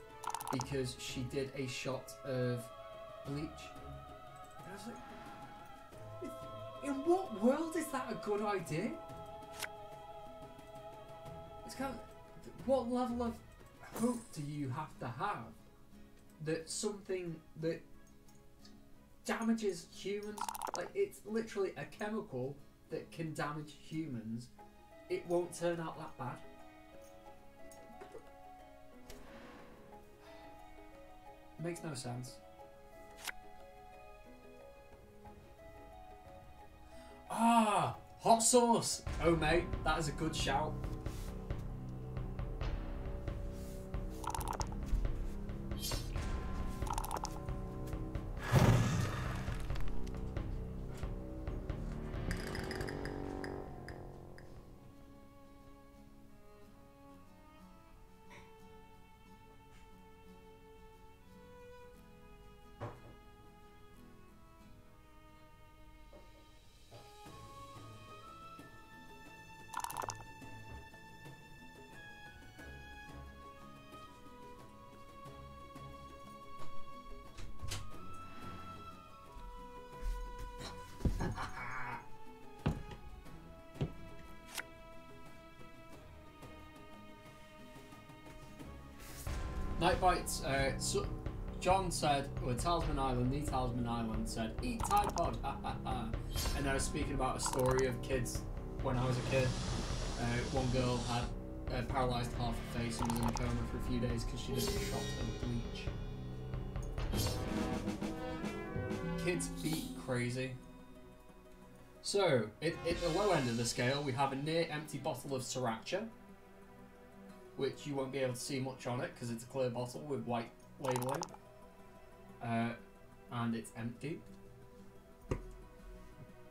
because she did a shot of bleach. And I was like, in what world is that a good idea? It's kind of, what level of hope do you have to have that something that damages humans, like it's literally a chemical that can damage humans, it won't turn out that bad? Makes no sense. Ah, hot sauce. Oh mate, that is a good shout. Bites. So John said, well, Talisman Island, the Talisman Island said, eat Tide Pod, ha ha ha. And I was speaking about a story of kids when I was a kid. One girl had paralysed half her face and was in a coma for a few days because she didn't shot of bleach. Kids beat crazy. So, at the low end of the scale, we have a near empty bottle of Sriracha, which you won't be able to see much on it because it's a clear bottle with white labelling. And it's empty.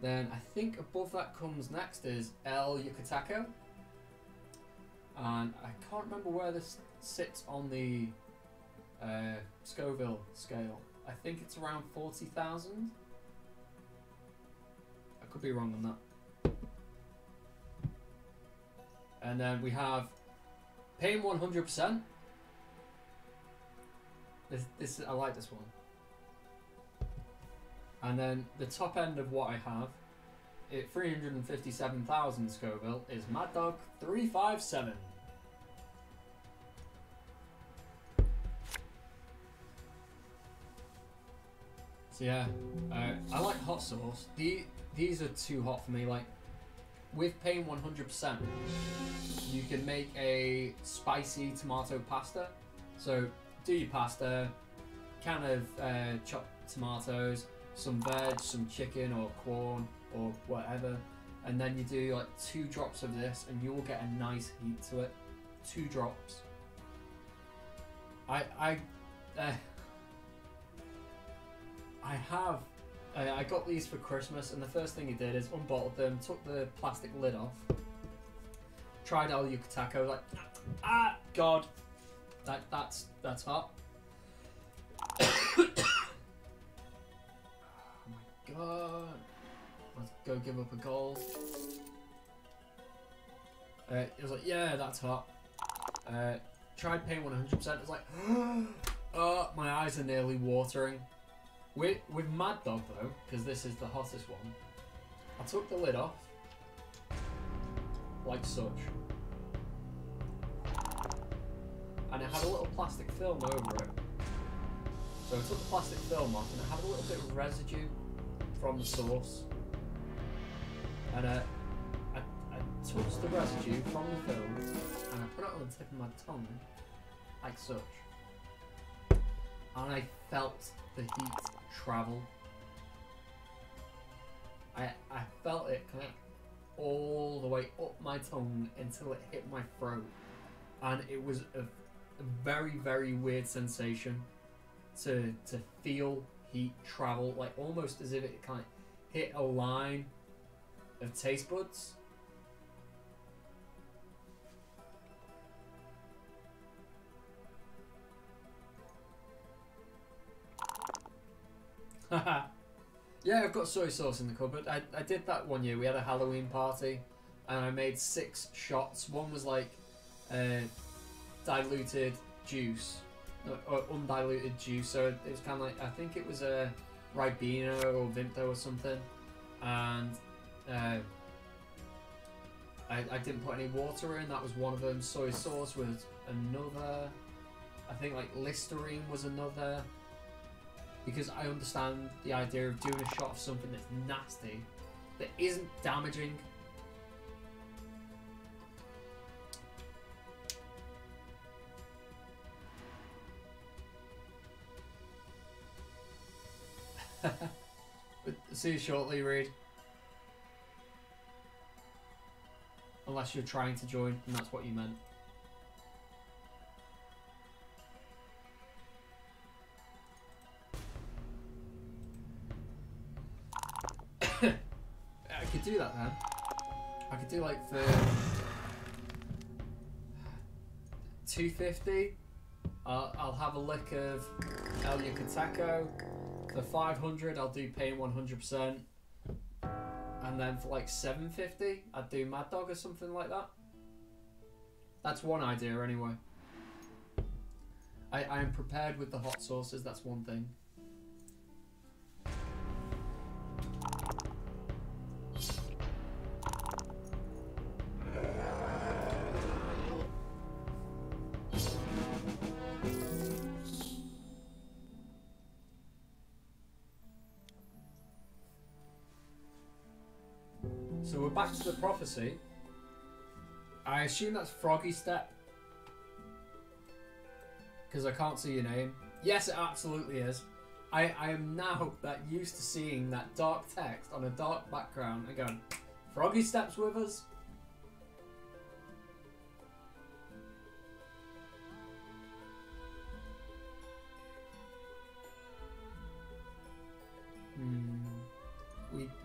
Then I think above that comes next is El Yucateco. And I can't remember where this sits on the Scoville scale. I think it's around 40,000. I could be wrong on that. And then we have Pain 100%. This I like this one. And then the top end of what I have, at 357,000 Scoville, is Mad Dog 357. So yeah, I like hot sauce. These are too hot for me. Like, with Pain 100%, you can make a spicy tomato pasta. So do your pasta, can of chopped tomatoes, some veg, some chicken or corn or whatever, and then you do like 2 drops of this and you will get a nice heat to it. 2 drops. I got these for Christmas, and the first thing he did is unbottled them, took the plastic lid off, tried El Yucateco, like, ah, God, that's hot. Oh my God, let's go give up a goal. It was like, yeah, that's hot. Tried Pain 100%. It was like, oh, my eyes are nearly watering. With Mad Dog though, because this is the hottest one, I took the lid off, like such, and it had a little plastic film over it. So I took the plastic film off, and it had a little bit of residue from the sauce, and I touched the residue from the film, and I put it on the tip of my tongue, like such, and I felt the heat travel. I felt it kind of all the way up my tongue until it hit my throat, and it was a very, very weird sensation to feel heat travel, like almost as if it kind of hit a line of taste buds. Yeah, I've got soy sauce in the cupboard. I did that one year. We had a Halloween party and I made 6 shots. One was like diluted juice, or undiluted juice. So it was kind of like, I think it was a Ribena or Vimto or something. And I didn't put any water in. That was one of them. Soy sauce was another. I think like Listerine was another. Because I understand the idea of doing a shot of something that's nasty, that isn't damaging. But see you shortly, Reed. Unless you're trying to join, and that's what you meant. I could do that then. I could do like for 250. I'll have a lick of El Yucateco. For 500, I'll do Pain 100%. And then for like 750, I'd do Mad Dog or something like that. That's one idea anyway. I am prepared with the hot sauces, that's one thing. So we're back to the prophecy. I assume that's Froggy Step. Because I can't see your name. Yes, it absolutely is. I am now that used to seeing that dark text on a dark background and going, Froggy Step's with us.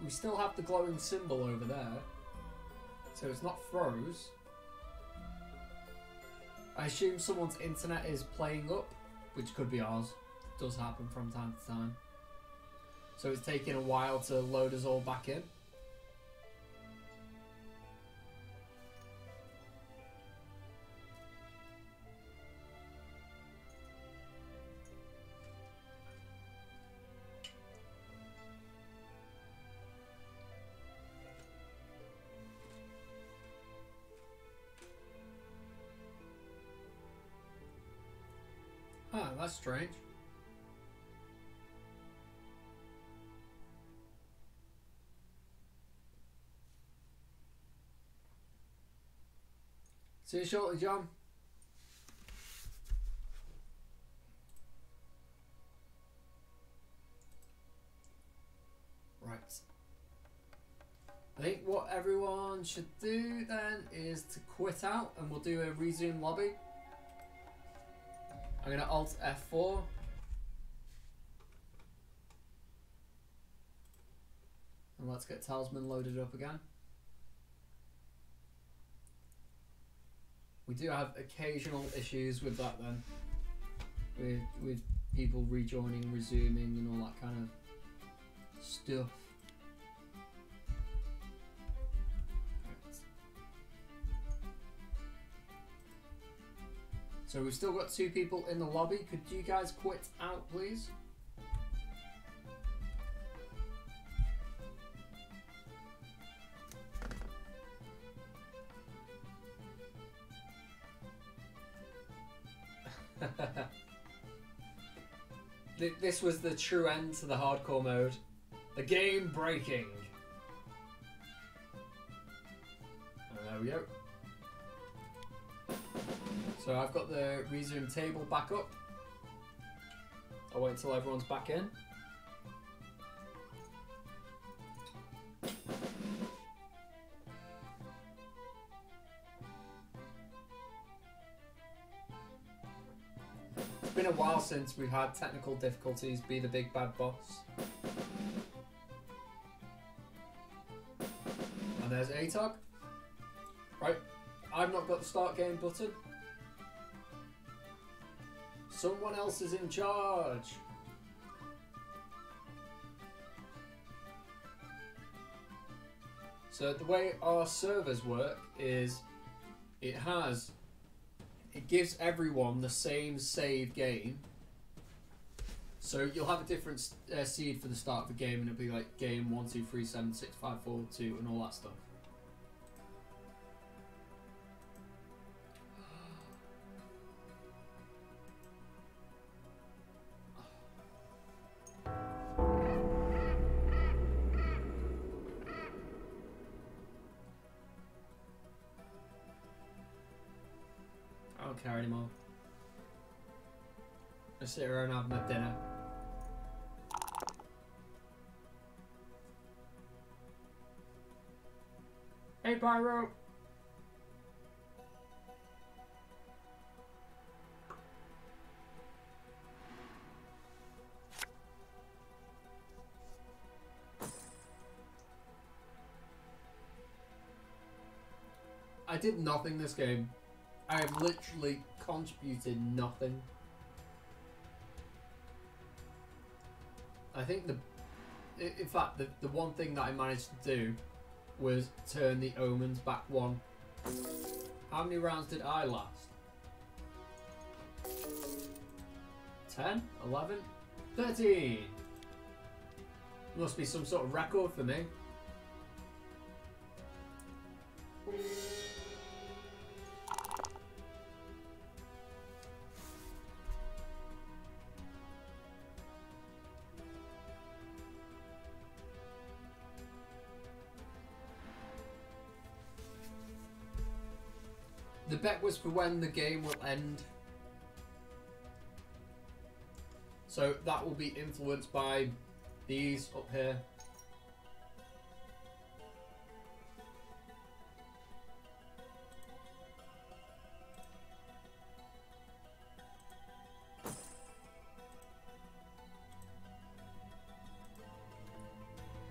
We still have the glowing symbol over there. So it's not froze. I assume someone's internet is playing up, which could be ours. It does happen from time to time. So it's taking a while to load us all back in. Ah, that's strange. See you shortly, John. Right. I think what everyone should do then is to quit out and we'll do a resume lobby. I'm going to Alt F4. And let's get Talisman loaded up again. We do have occasional issues with that then. With people rejoining, resuming and all that kind of stuff. So we've still got 2 people in the lobby. Could you guys quit out, please? This was the true end to the hardcore mode. The game breaking. And there we go. So I've got the resume table back up. I'll wait until everyone's back in. It's been a while since we've had technical difficulties be the big bad boss. And there's ATOG. Right, I've not got the start game button. Someone else is in charge. So the way our servers work is it gives everyone the same save game. So you'll have a different seed for the start of the game and it'll be like game 1, 2, 3, 7, 6, 5, 4, 2 and all that stuff. I don't care anymore. I sit here and have my dinner. Hey, Pyro! I did nothing this game. I have literally contributed nothing. I think in fact, the one thing that I managed to do was turn the omens back 1. How many rounds did I last? 10? 11? 13? Must be some sort of record for me. The bet was for when the game will end. So that will be influenced by these up here.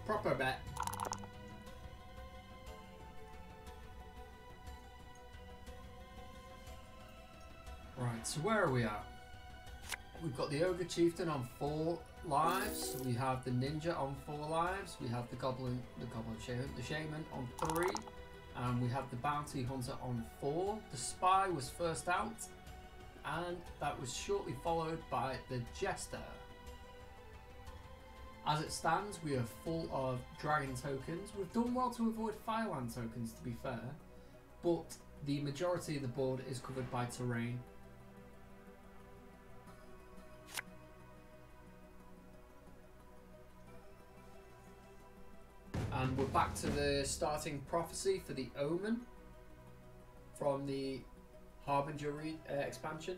Proper bet. Right, so where are we at? We've got the Ogre Chieftain on 4 lives. We have the Ninja on 4 lives. We have the Goblin Shaman, the Shaman on 3. And we have the Bounty Hunter on 4. The Spy was first out. And that was shortly followed by the Jester. As it stands, we are full of Dragon tokens. We've done well to avoid Fireland tokens, to be fair. But the majority of the board is covered by terrain. And we're back to the starting prophecy for the Omen from the Harbinger expansion.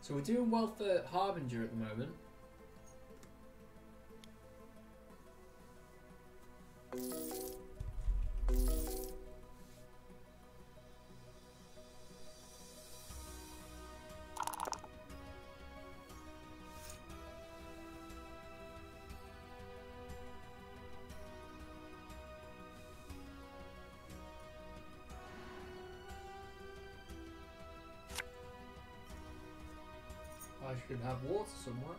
So we're doing well for Harbinger at the moment. I should have water somewhere.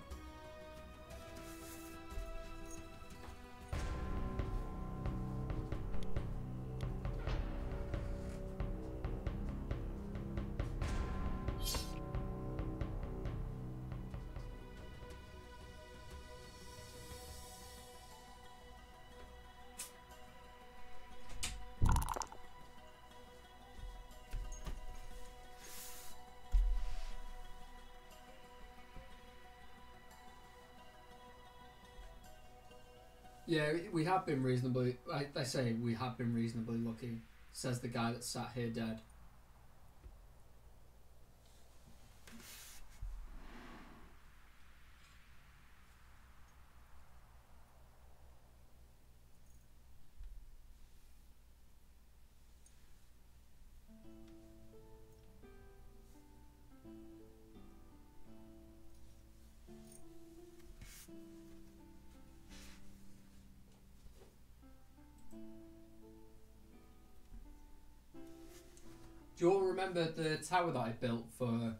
Yeah, we have been reasonably. I say we have been reasonably lucky, says the guy that sat here dead. Do you all remember the tower that I built for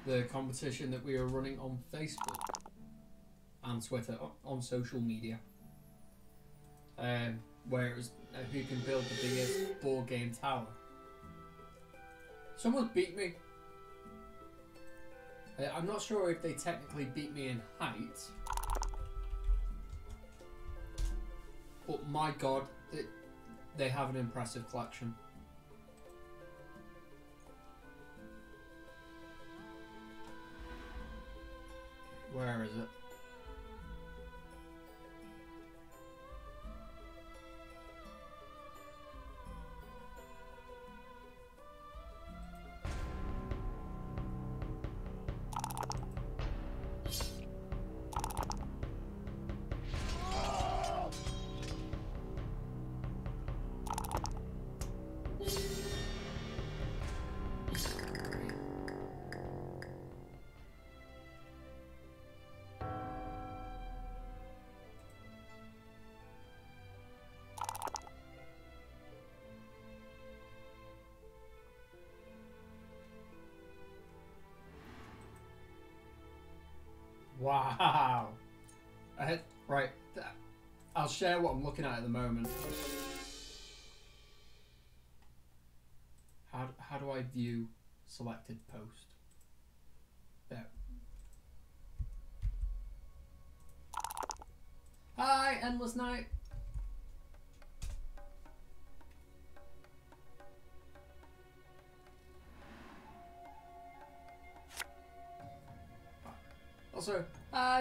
the competition that we were running on Facebook and Twitter, on social media? Where it was who can build the biggest board game tower. Someone beat me. I'm not sure if they technically beat me in height, but my god, they have an impressive collection. Where is it? Wow. Right. I'll share what I'm looking at the moment. How do I view selected post? There. Hi, Endless Night. Also,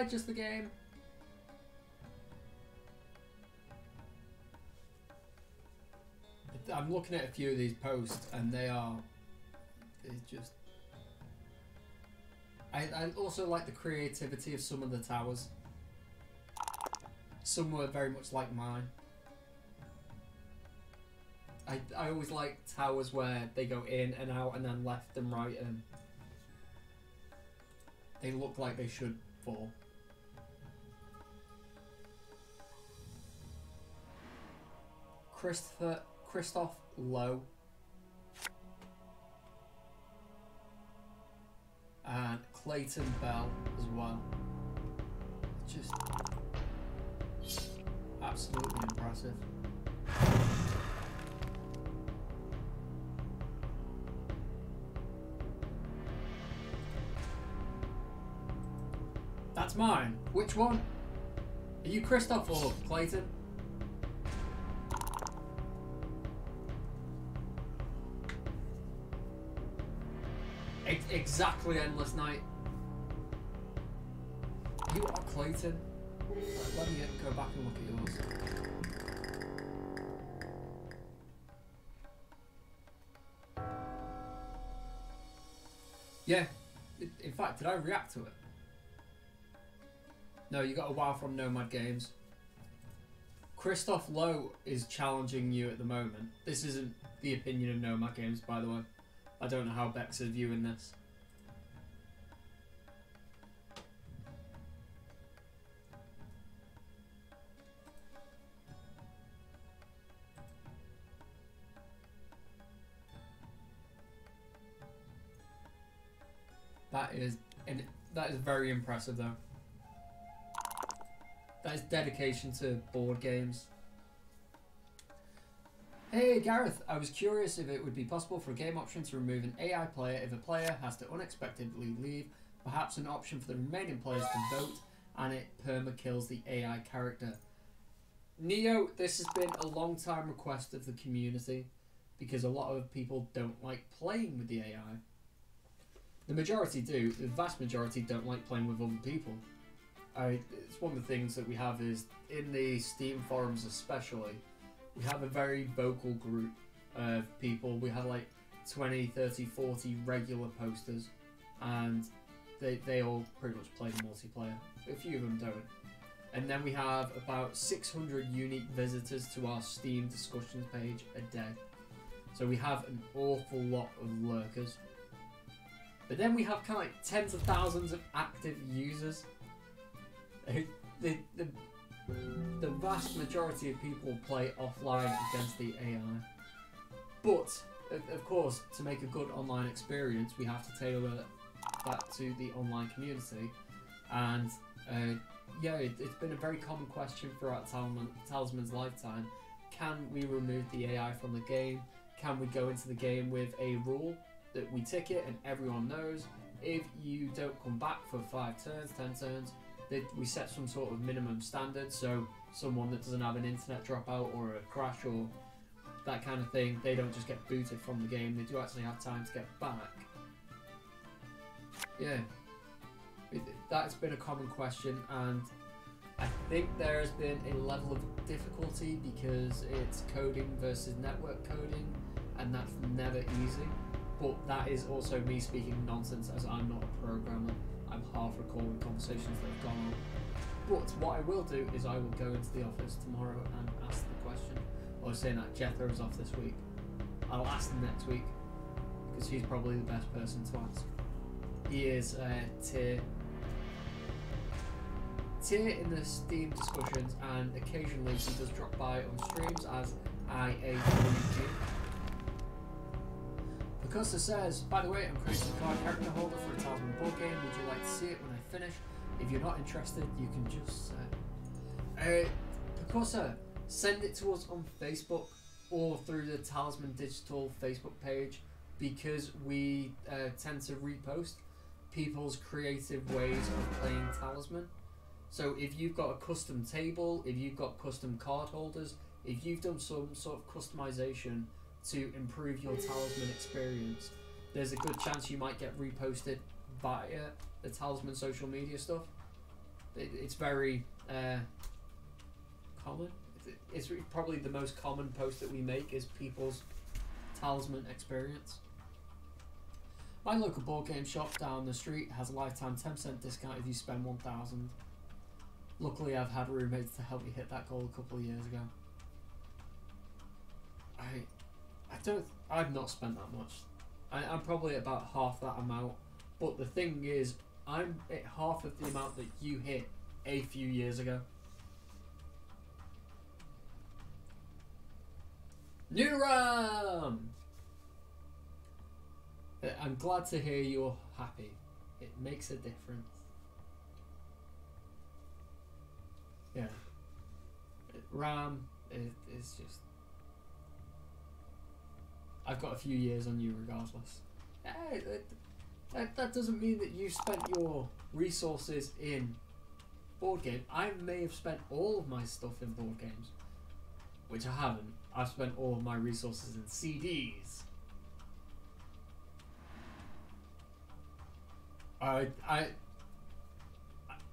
just the game. The I'm looking at a few of these posts, and they are. It's just. I also like the creativity of some of the towers. Some were very much like mine. I always like towers where they go in and out and then left and right and they look like they should fall. Christoph Lowe and Clayton Bell as well. Just absolutely impressive. That's mine. Which one? Are you Christoph or Clayton? Exactly Endless Night. You are Clayton. Let me go back and look at yours. Yeah. In fact, did I react to it? No, you got a wow from Nomad Games. Christoph Lowe is challenging you at the moment. This isn't the opinion of Nomad Games, by the way. I don't know how Bex is viewing this. That is very impressive, though. That is dedication to board games. Hey Gareth, I was curious if it would be possible for a game option to remove an AI player if a player has to unexpectedly leave. Perhaps an option for the remaining players to vote and it perma kills the AI character. Neo, this has been a long time request of the community because a lot of people don't like playing with the AI. The majority do, the vast majority don't like playing with other people. It's one of the things that we have is, in the Steam forums especially, we have a very vocal group of people. We have like 20, 30, 40 regular posters and they all pretty much play the multiplayer. A few of them don't. And then we have about 600 unique visitors to our Steam discussions page a day. So we have an awful lot of lurkers. But then we have kind of like tens of thousands of active users. The vast majority of people play offline against the AI. But, of course, to make a good online experience, we have to tailor that to the online community. And, yeah, it's been a very common question throughout Talisman's lifetime. Can we remove the AI from the game? Can we go into the game with a rule that we ticket and everyone knows if you don't come back for 5 turns, 10 turns, that we set some sort of minimum standard, so someone that doesn't have an internet dropout or a crash or that kind of thing, they don't just get booted from the game, they do actually have time to get back. Yeah, that's been a common question, and I think there has been a level of difficulty because it's coding versus network coding, and that's never easy. But that is also me speaking nonsense as I'm not a programmer. I'm half recording conversations that have gone on. But what I will do is I will go into the office tomorrow and ask the question. I was saying that Jethro is off this week. I'll ask him next week because he's probably the best person to ask. He is tier in the Steam discussions, and occasionally he does drop by on streams as IAWG. Picasso says, by the way, I'm creating a card character holder for a Talisman board game. Would you like to see it when I finish? If you're not interested, you can just Picasso, send it to us on Facebook or through the Talisman Digital Facebook page, because we tend to repost people's creative ways of playing Talisman. So if you've got a custom table, if you've got custom card holders, if you've done some sort of customization to improve your Talisman experience, there's a good chance you might get reposted via the Talisman social media stuff. It's very common, it's probably the most common post that we make is people's Talisman experience. My local board game shop down the street has a lifetime 10% discount if you spend 1,000. Luckily, I've had roommates to help me hit that goal a couple of years ago. I've not spent that much. I'm probably about half that amount. But the thing is, I'm at half of the amount that you hit a few years ago. New Ram! I'm glad to hear you're happy. It makes a difference. Yeah. Ram is just... I've got a few years on you regardless. That doesn't mean that you spent your resources in board game. I may have spent all of my stuff in board games, which I haven't. I've spent all of my resources in CDs.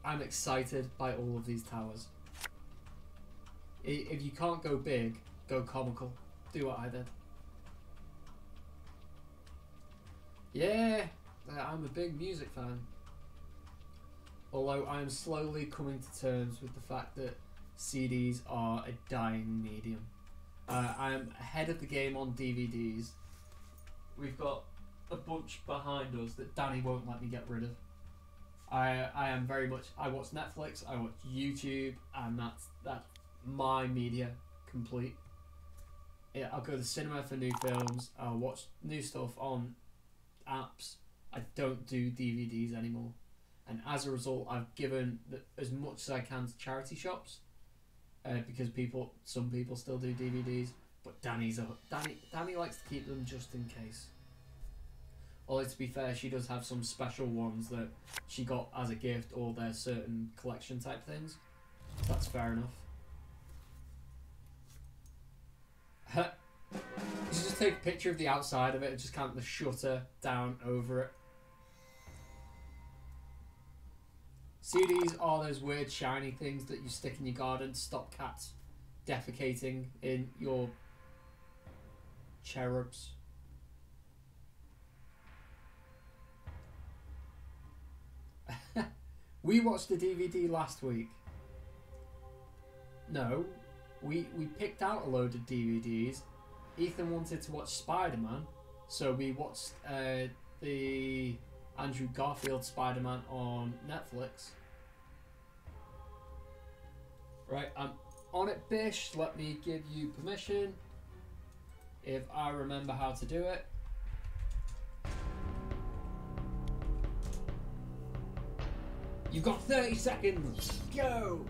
I'm excited by all of these towers. If you can't go big, go comical. Do what I did. Yeah, I'm a big music fan. Although I'm slowly coming to terms with the fact that CDs are a dying medium. I'm ahead of the game on DVDs. We've got a bunch behind us that Danny won't let me get rid of. I am very much... I watch Netflix, I watch YouTube, and that's my media complete. Yeah, I'll go to the cinema for new films, I'll watch new stuff on apps. I don't do DVDs anymore. And as a result, I've given as much as I can to charity shops. Because some people still do DVDs, but Danny likes to keep them just in case. Although to be fair, she does have some special ones that she got as a gift, or they're certain collection type things. That's fair enough. You just take a picture of the outside of it and just count the shutter down over it. CDs are those weird shiny things that you stick in your garden to stop cats defecating in your cherubs. We watched the DVD last week. No, we picked out a load of DVDs. Ethan wanted to watch Spider-Man, so we watched the Andrew Garfield Spider-Man on Netflix. Right, I'm on it, Bish. Let me give you permission if I remember how to do it. You've got 30 seconds. Go!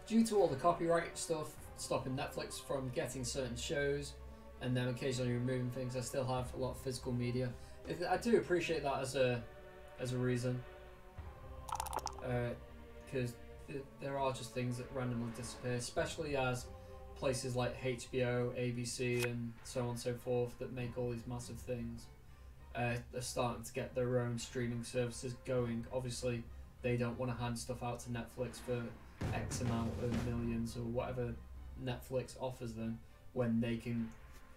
Due to all the copyright stuff stopping Netflix from getting certain shows and then occasionally removing things, I still have a lot of physical media. I do appreciate that as a reason, because there are just things that randomly disappear, especially as places like HBO, ABC and so on and so forth that make all these massive things are starting to get their own streaming services going. Obviously they don't want to hand stuff out to Netflix for X amount of millions or whatever Netflix offers them, when they can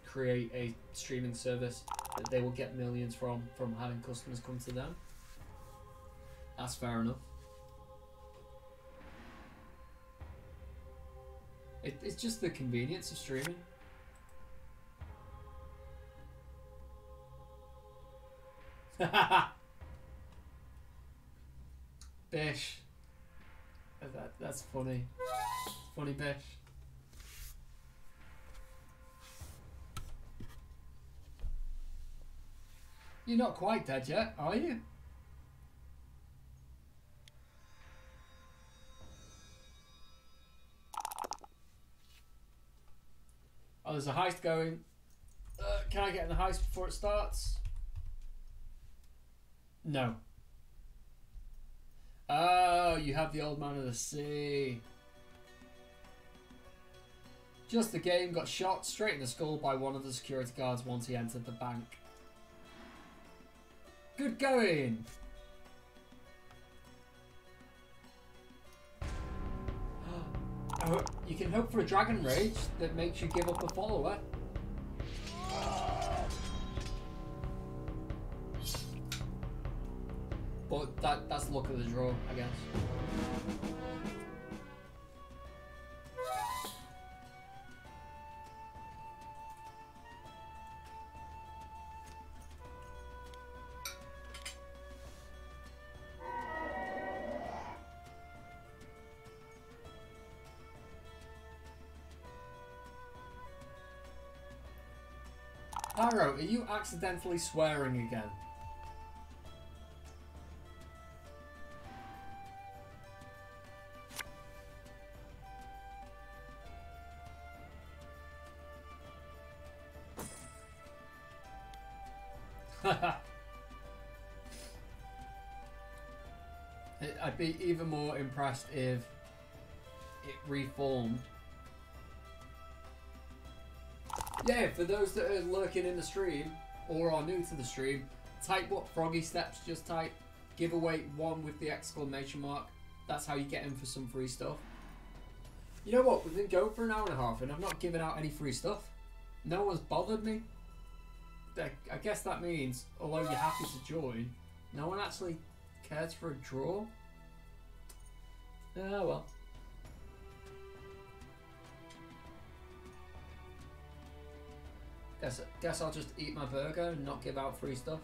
create a streaming service that they will get millions from having customers come to them. That's fair enough. It's just the convenience of streaming. Bish. That's funny. Funny Bish. You're not quite dead yet, are you? Oh, there's a heist going. Can I get in the heist before it starts? No. Oh, you have the Old Man of the Sea. Just the game, got shot straight in the skull by one of the security guards once he entered the bank. Good going! Oh, you can hope for a dragon rage that makes you give up a follower. But that's the luck of the draw, I guess. Pyro, are you accidentally swearing again? I'd be even more impressed if it reformed. Yeah, for those that are lurking in the stream or are new to the stream, type what Froggy Steps just type. Giveaway 1 with the exclamation mark. That's how you get in for some free stuff. You know what? We've been going for an hour and a half and I've not given out any free stuff. No one's bothered me. I guess that means, although you're happy to join, no one actually cares for a draw. Oh well. Guess I'll just eat my burger and not give out free stuff.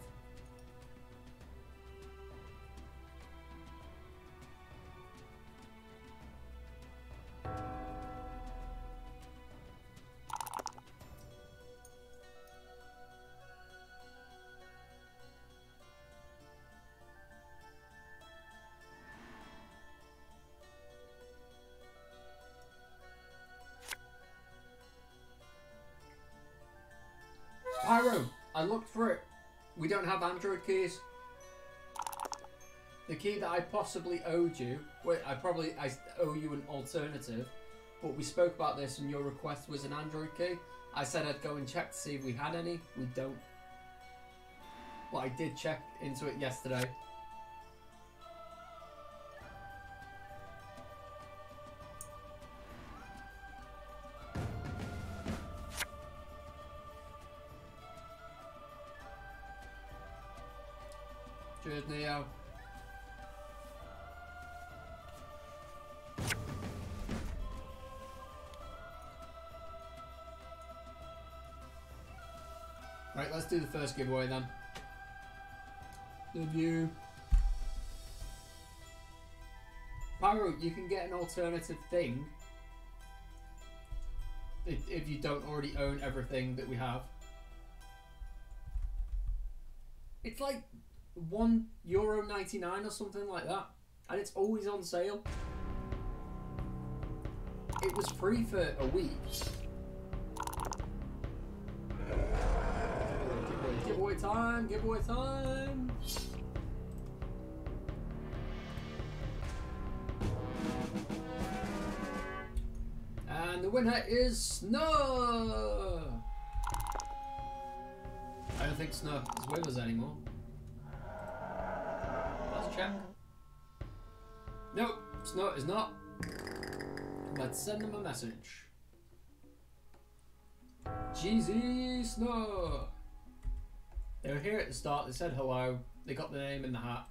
Pyro, I looked for it. We don't have Android keys. The key that I possibly owed you, wait, I owe you an alternative, but we spoke about this and your request was an Android key. I said I'd go and check to see if we had any. We don't. Well, I did check into it yesterday. Cheers, Neo. Right, let's do the first giveaway then. Love you. Pyro, you can get an alternative thing if you don't already own everything that we have. It's like €1.99 or something like that, and it's always on sale. It was free for a week. Giveaway time, giveaway time. And the winner is Snow. I don't think Snow is with us anymore. Let's check. Nope, Snow is not. Let's send them a message. GZ Snow. They were here at the start, they said hello, they got the name in the hat,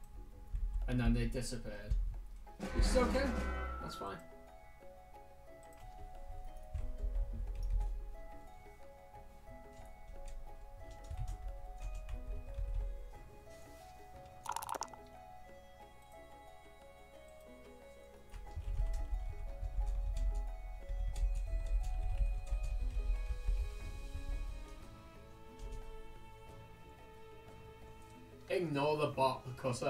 and then they disappeared. Which is okay, that's fine. Ignore the bot because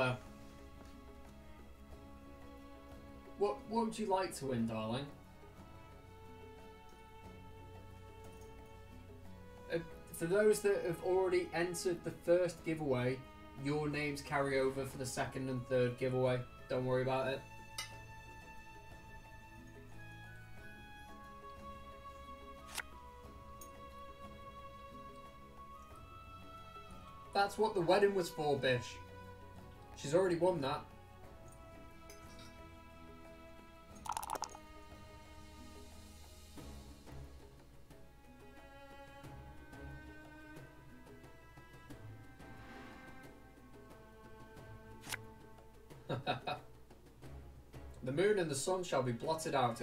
what would you like to win, darling? For those that have already entered the first giveaway, your names carry over for the second and third giveaway. Don't worry about it. That's what the wedding was for, Bish. She's already won that. The moon and the sun shall be blotted out,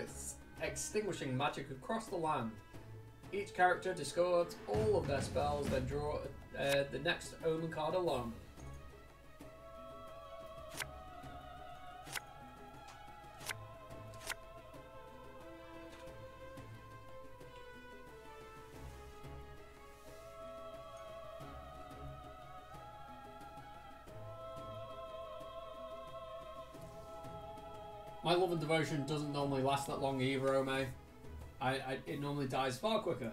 extinguishing magic across the land. Each character discards all of their spells, then draw the next omen card along. My love and devotion doesn't normally last that long either, Ome. It normally dies far quicker.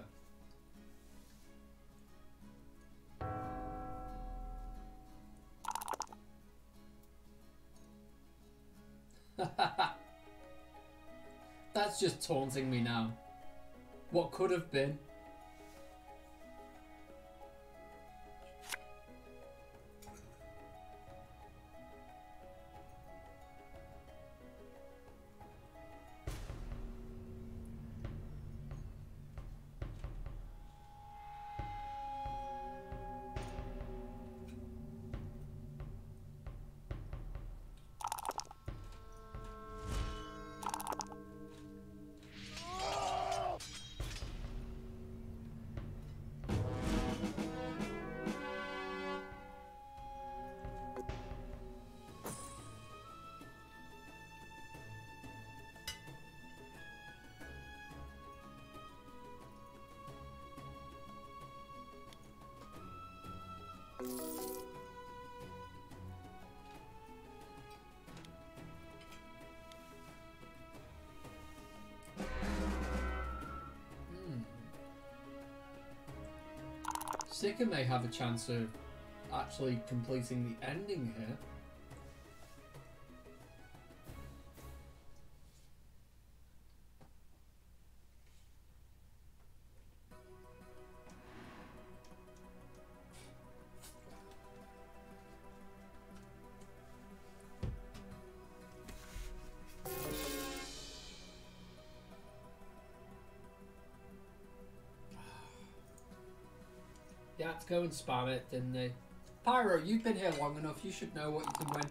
That's just taunting me now. What could have been? Sika may have a chance of actually completing the ending here. Yeah, let's go and spam it, didn't they? Pyro, you've been here long enough, you should know what you can win.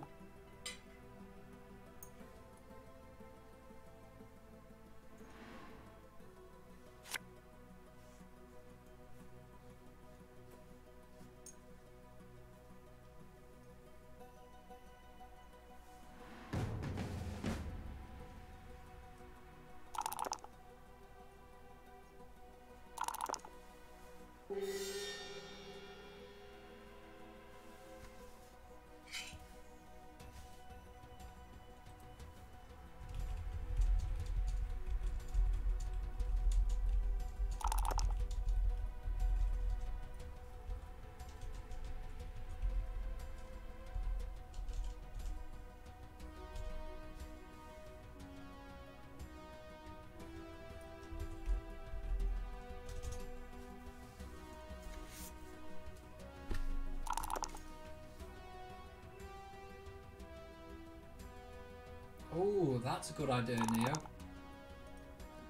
Oh, that's a good idea, Neo.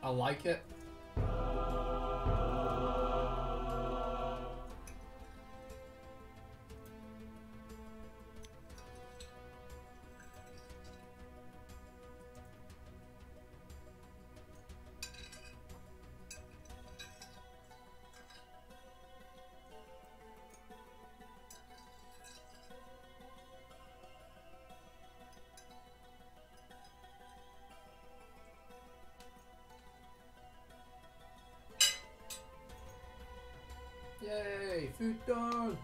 I like it. Yay, food done!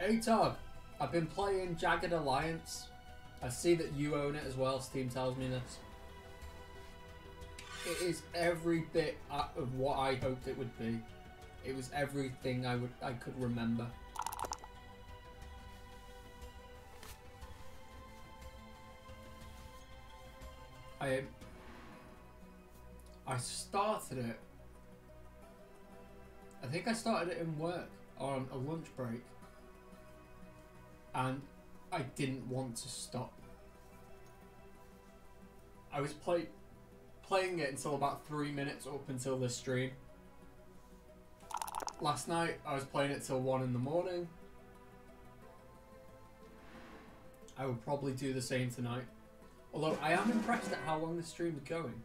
Hey Tog, I've been playing Jagged Alliance. I see that you own it as well, Steam tells me this. It is every bit of what I hoped it would be. It was everything I could remember. I started it. I think I started it in work on a lunch break, and I didn't want to stop. I was playing it until about 3 minutes up until this stream. Last night I was playing it till 1 in the morning. I will probably do the same tonight. Although I am impressed at how long this stream is going.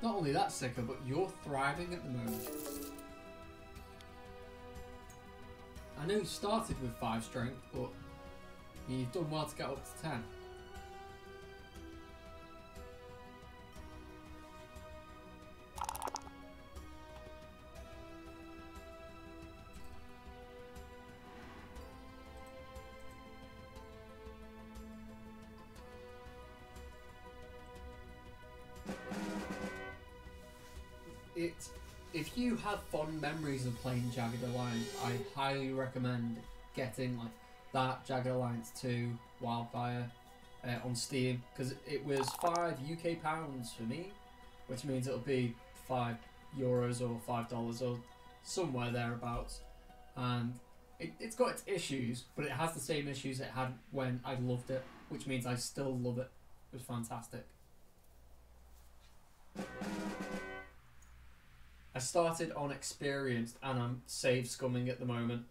Not only that, Sicker, but you're thriving at the moment. I know you started with 5 strength, but you've done well to get up to 10. If you have fond memories of playing Jagged Alliance, I highly recommend getting like that Jagged Alliance 2 Wildfire on Steam, because it was £5 UK for me, which means it'll be €5 or $5 or somewhere thereabouts. And it's got its issues, but it has the same issues it had when I loved it, which means I still love it. It was fantastic. I started on Experienced and I'm save scumming at the moment,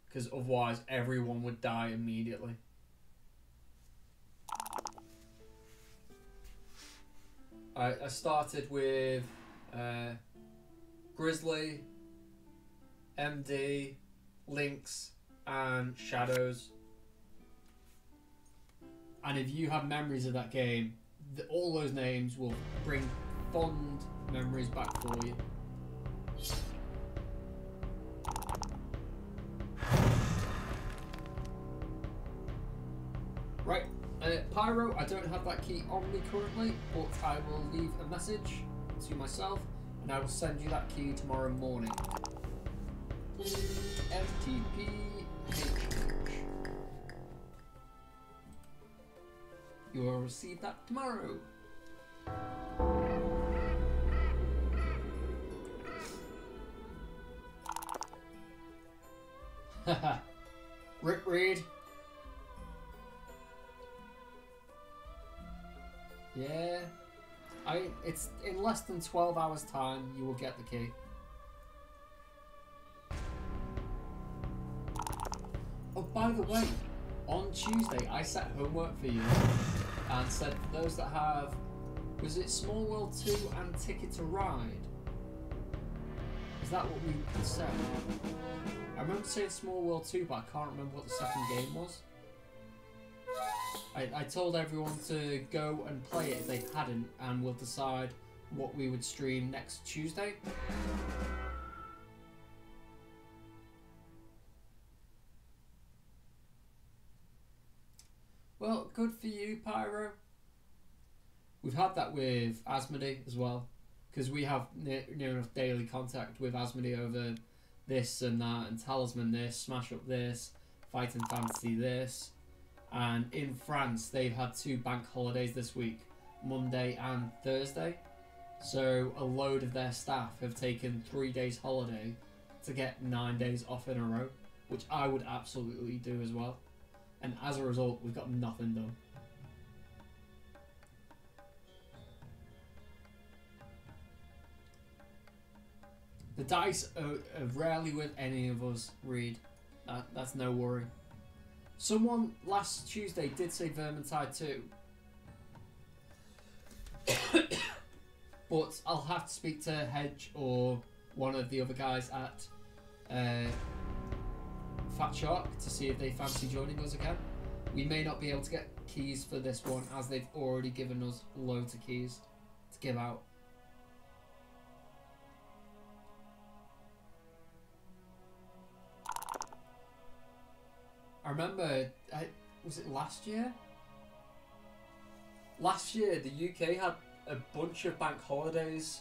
because otherwise everyone would die immediately. I started with Grizzly, MD, Lynx and Shadows. And if you have memories of that game, all those names will bring fond memories back for you. Right, Pyro, I don't have that key on me currently, but I will leave a message to myself and I will send you that key tomorrow morning. FTP You will receive that tomorrow. Haha. Rip Reed. Yeah. It's in less than 12 hours time you will get the key. Oh, by the way, on Tuesday I set homework for you and said for those that have, was it Small World 2 and Ticket to Ride? Is that what we said? I remember saying Small World 2, but I can't remember what the second game was. I told everyone to go and play it if they hadn't, and we'll decide what we would stream next Tuesday. Well, good for you, Pyro. We've had that with Asmodee as well, because we have near enough daily contact with Asmodee over this and that, and Talisman this, Smash Up this, Fighting Fantasy this. And in France, they've had 2 bank holidays this week, Monday and Thursday. So a load of their staff have taken 3 days holiday to get 9 days off in a row, which I would absolutely do as well. And as a result, we've got nothing done. The dice are rarely with any of us, Reed. That's no worry. Someone last Tuesday did say Vermintide 2. But I'll have to speak to Hedge or one of the other guys at Fat Shark to see if they fancy joining us again. We may not be able to get keys for this one, as they've already given us loads of keys to give out. I remember, was it last year? Last year, the UK had a bunch of bank holidays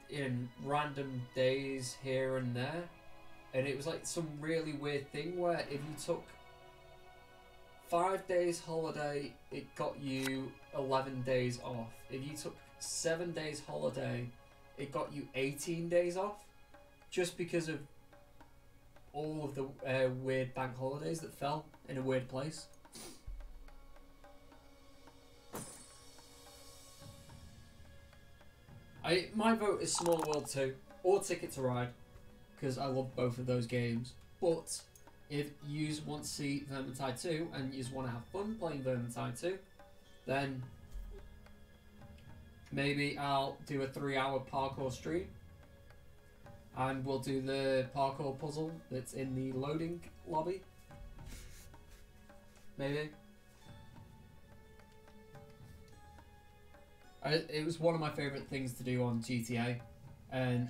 in random days here and there. And it was like some really weird thing where if you took 5 days holiday, it got you 11 days off. If you took 7 days holiday, it got you 18 days off. Just because of all of the weird bank holidays that fell in a weird place. My vote is Small World 2 or Ticket to Ride, because I love both of those games. But if you want to see Vermintide 2 and you just want to have fun playing Vermintide 2, then maybe I'll do a 3-hour parkour stream. And we'll do the parkour puzzle that's in the loading lobby. Maybe. It was one of my favourite things to do on GTA. And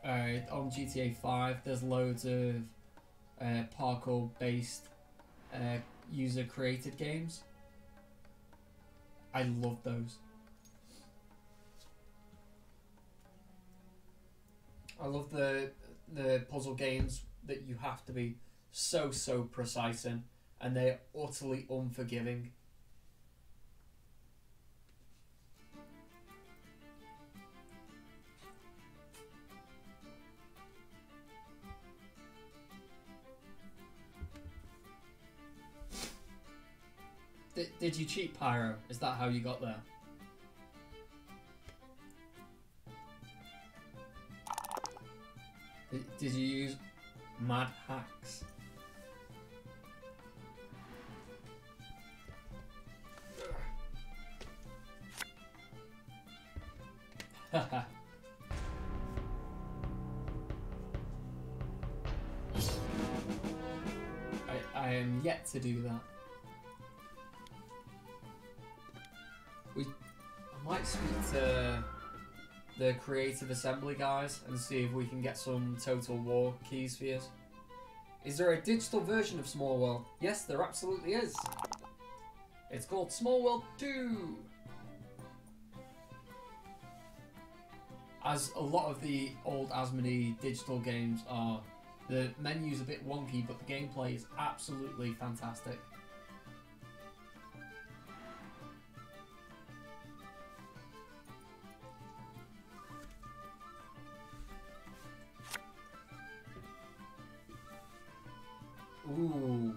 on GTA 5, there's loads of parkour-based user-created games. I love those. I love the puzzle games that you have to be so precise in, and they're utterly unforgiving. Did you cheat, Pyro? Is that how you got there? Did you use mad hacks? I am yet to do that. I might speak to the Creative Assembly guys and see if we can get some Total War keys for you. Is there a digital version of Small World? Yes, there absolutely is. It's called Small World 2. As a lot of the old Asmodee digital games are, the menu's a bit wonky, but the gameplay is absolutely fantastic. Ooh.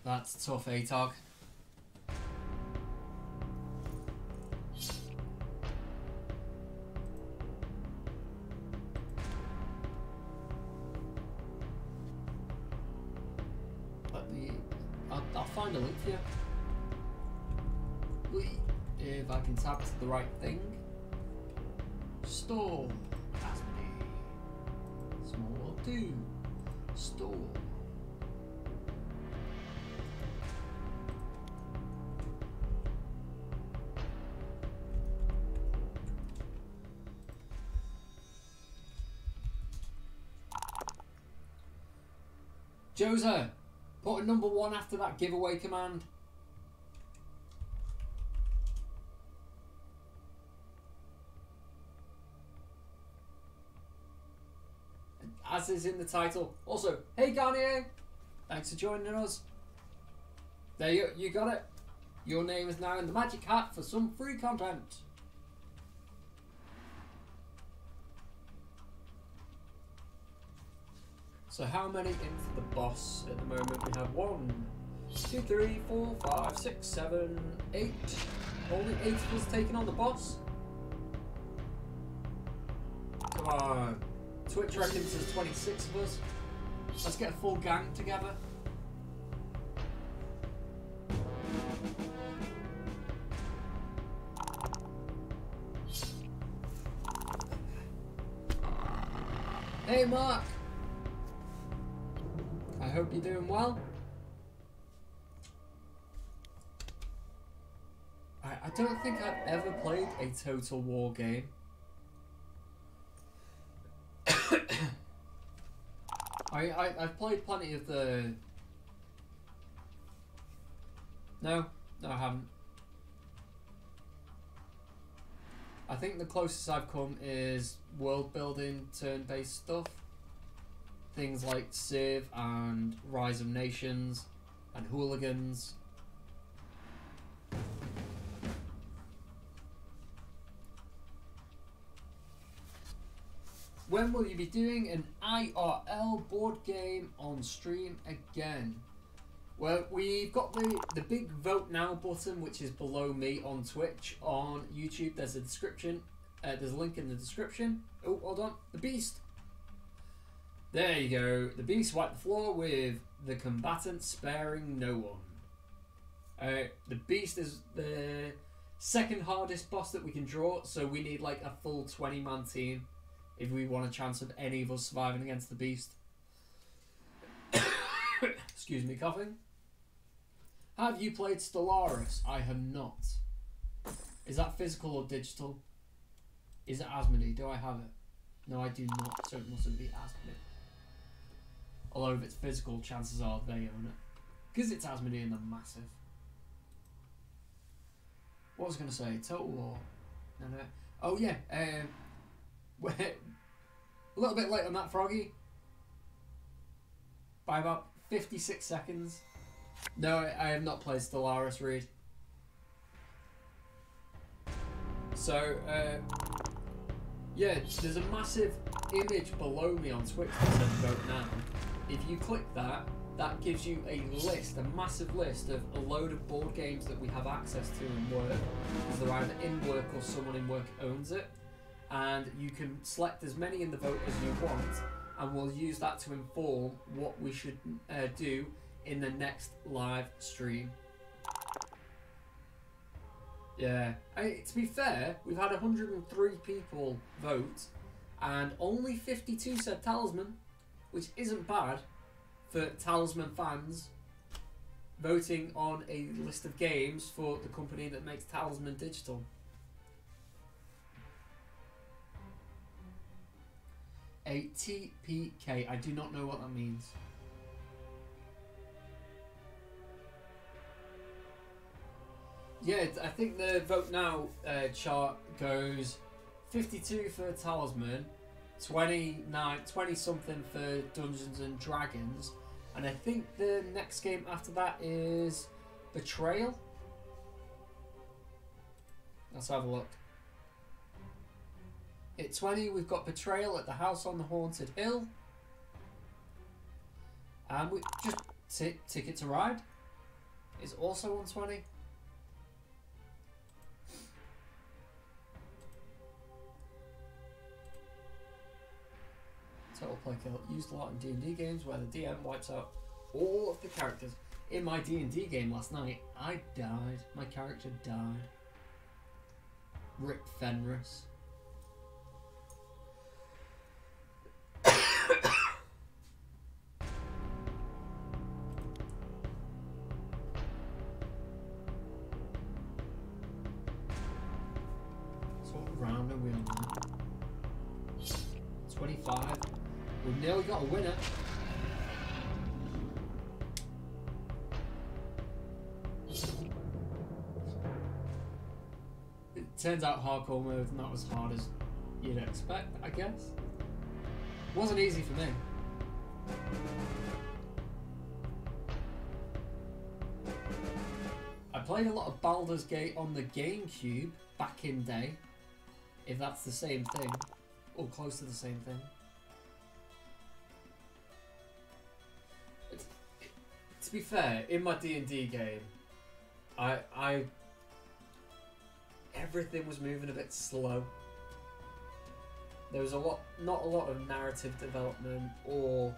That's tough, ATOG. I'll find a link for you. If I can tap to the right thing. Store. Asmodee. Small World 2. Store. Joser, put a number 1 after that giveaway command. As is in the title. Also, hey Garnier, thanks for joining us. There you got it. Your name is now in the magic hat for some free content. So how many in for the boss at the moment? We have 1, 2, 3, 4, 5, 6, 7, 8. Only 8 of us taking on the boss. Come on. Twitch reckons there's 26 of us. Let's get a full gang together. Hey Mark! I hope you're doing well. I don't think I've ever played a Total War game. I've played plenty of the... No, I haven't. I think the closest I've come is world building turn-based stuff. Things like Civ and Rise of Nations and Hooligans. When will you be doing an IRL board game on stream again? Well, we've got the big vote now button, which is below me on Twitch. On YouTube, there's a description. There's a link in the description. Oh, hold on. The Beast. There you go. The Beast wiped the floor with the combatant sparing no one. The Beast is the second hardest boss that we can draw, so we need like a full 20-man team if we want a chance of any of us surviving against the Beast. Excuse me, coughing. Have you played Stellaris? I have not. Is that physical or digital? Is it Asmodee? Do I have it? No, I do not, so it mustn't be Asmodee. Although if it's physical, chances are they own it. Because it's Asmodee and they're massive. What was I going to say? Total War? No. Oh yeah, a little bit late on that, Froggy. By about 56 seconds. No, I have not played Stellaris, Reed. So, yeah, there's a massive image below me on Twitch that says vote now. If you click that, that gives you a list, a massive list of a load of board games that we have access to in work. Because they're either in work or someone in work owns it. And you can select as many in the vote as you want, and we'll use that to inform what we should do in the next live stream. Yeah, to be fair, we've had 103 people vote, and only 52 said Talisman, which isn't bad for Talisman fans voting on a list of games for the company that makes Talisman digital. A TPK. I do not know what that means. Yeah, I think the vote now chart goes 52 for Talisman, 20 something for Dungeons and Dragons, and I think the next game after that is Betrayal. Let's have a look. At 20, we've got Betrayal at the House on the Haunted Hill. And we just Ticket to Ride is also on 20. Total play kill. Used a lot in D&D games where the DM wipes out all of the characters. In my D&D game last night, I died. My character died. Rip Fenris. So what round are we on now? 25. We've nearly got a winner. It turns out hardcore mode not as hard as you'd expect, I guess. Wasn't easy for me. I played a lot of Baldur's Gate on the GameCube back in day, if that's the same thing, or close to the same thing. To be fair, in my D&D game, everything was moving a bit slow. There was not a lot of narrative development or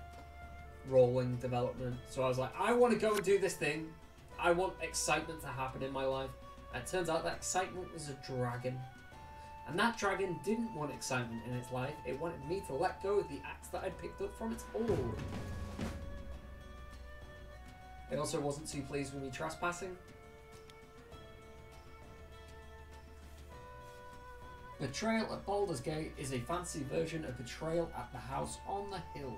rolling development. So I was like, I want to go and do this thing. I want excitement to happen in my life. And it turns out that excitement was a dragon. And that dragon didn't want excitement in its life. It wanted me to let go of the axe that I'd picked up from its hoard. It also wasn't too pleased with me trespassing. Betrayal at Baldur's Gate is a fancy version of Betrayal at the House on the Hill.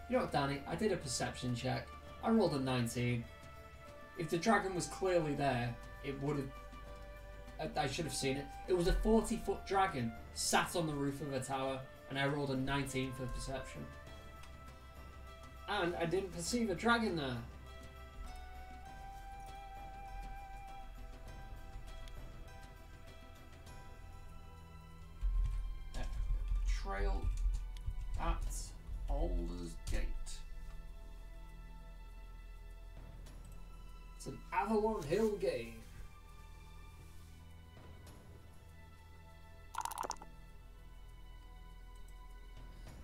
You know what, Danny? I did a perception check. I rolled a 19. If the dragon was clearly there, it would have... I should have seen it. It was a 40-foot dragon sat on the roof of a tower, and I rolled a 19 for perception. And I didn't perceive a dragon there. Trail at Alder's Gate. It's an Avalon Hill game.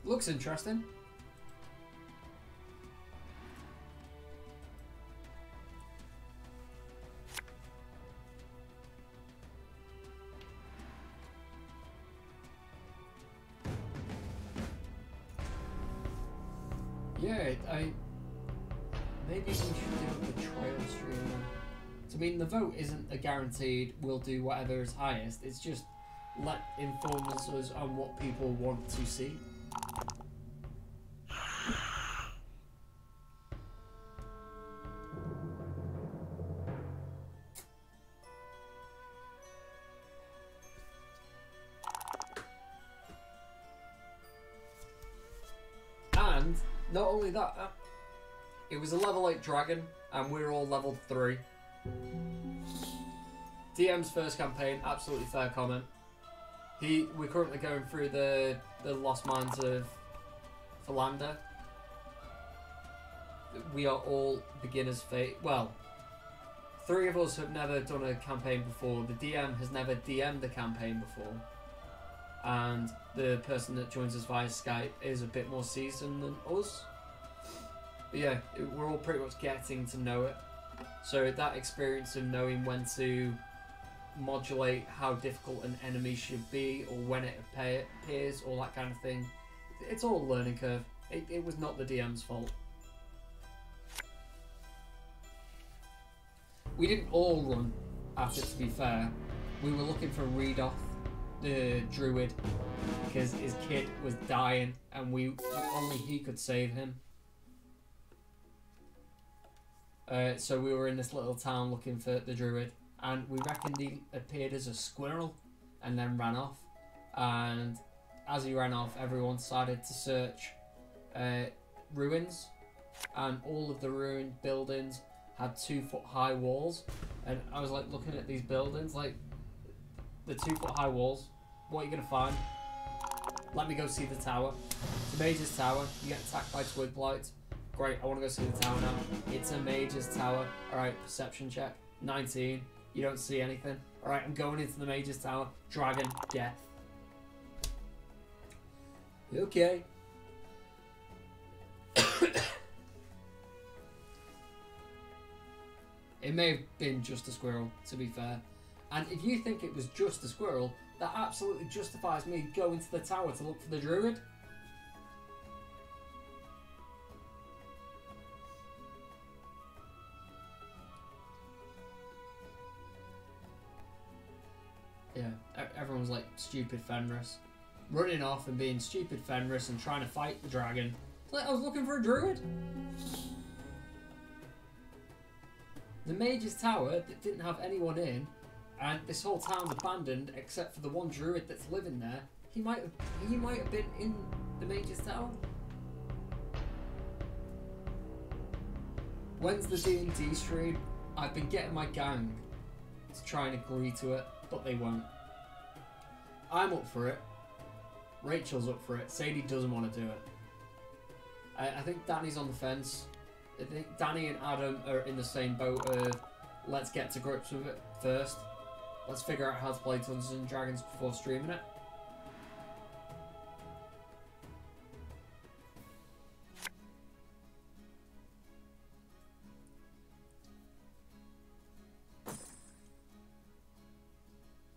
Looks interesting. Yeah, maybe we should do a trail stream. So, I mean, the vote isn't a guaranteed we'll do whatever is highest. It's just inform us on what people want to see. And not only that, it was a level 8 dragon, and we're all level 3. DM's first campaign, absolutely fair comment. We're currently going through the Lost Mines of Philander. We are all beginners fate. Well, 3 of us have never done a campaign before. The DM has never DM'd a campaign before. And the person that joins us via Skype is a bit more seasoned than us. But yeah, we're all pretty much getting to know it. So that experience of knowing when to modulate how difficult an enemy should be, or when it appears, all that kind of thing, it's all a learning curve. It was not the DM's fault. We didn't all run at it, to be fair. We were looking for Redoth, the druid, because his kid was dying and only he could save him. So we were in this little town looking for the druid, and we reckoned he appeared as a squirrel and then ran off. And as he ran off, everyone decided to search ruins, and all of the ruined buildings had 2-foot-high walls. And I was like looking at these buildings, like, the 2-foot-high walls, what are you going to find? Let me go see the tower. The Mage's Tower. You get attacked by twig blights. Great, I want to go see the tower now. It's a Mage's Tower. Alright, perception check. 19. You don't see anything. Alright, I'm going into the Mage's Tower. Dragon, death. Okay. It may have been just a squirrel, to be fair. And if you think it was just a squirrel, that absolutely justifies me going to the tower to look for the druid. Yeah, everyone was like stupid Fenris. Running off and being stupid Fenris and trying to fight the dragon. It's like I was looking for a druid. The Mage's Tower that didn't have anyone in, and this whole town's abandoned except for the one druid that's living there. He might have been in the Mage's Tower. When's the D&D stream? I've been getting my gang to try and agree to it, but they won't. I'm up for it. Rachel's up for it. Sadie doesn't want to do it. I think Danny's on the fence. I think Danny and Adam are in the same boat of let's get to grips with it first. Let's figure out how to play Dungeons and Dragons before streaming it.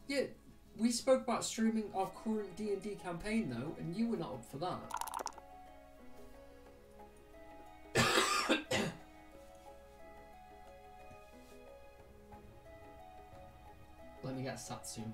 Yeah, we spoke about streaming our current D&D campaign though, and you were not up for that. Let me get Satsuma.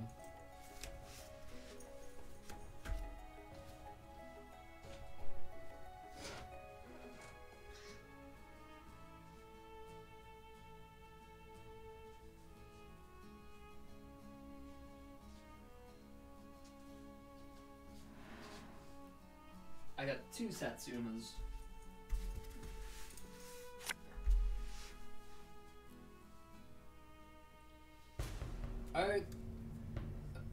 2 Satsumas.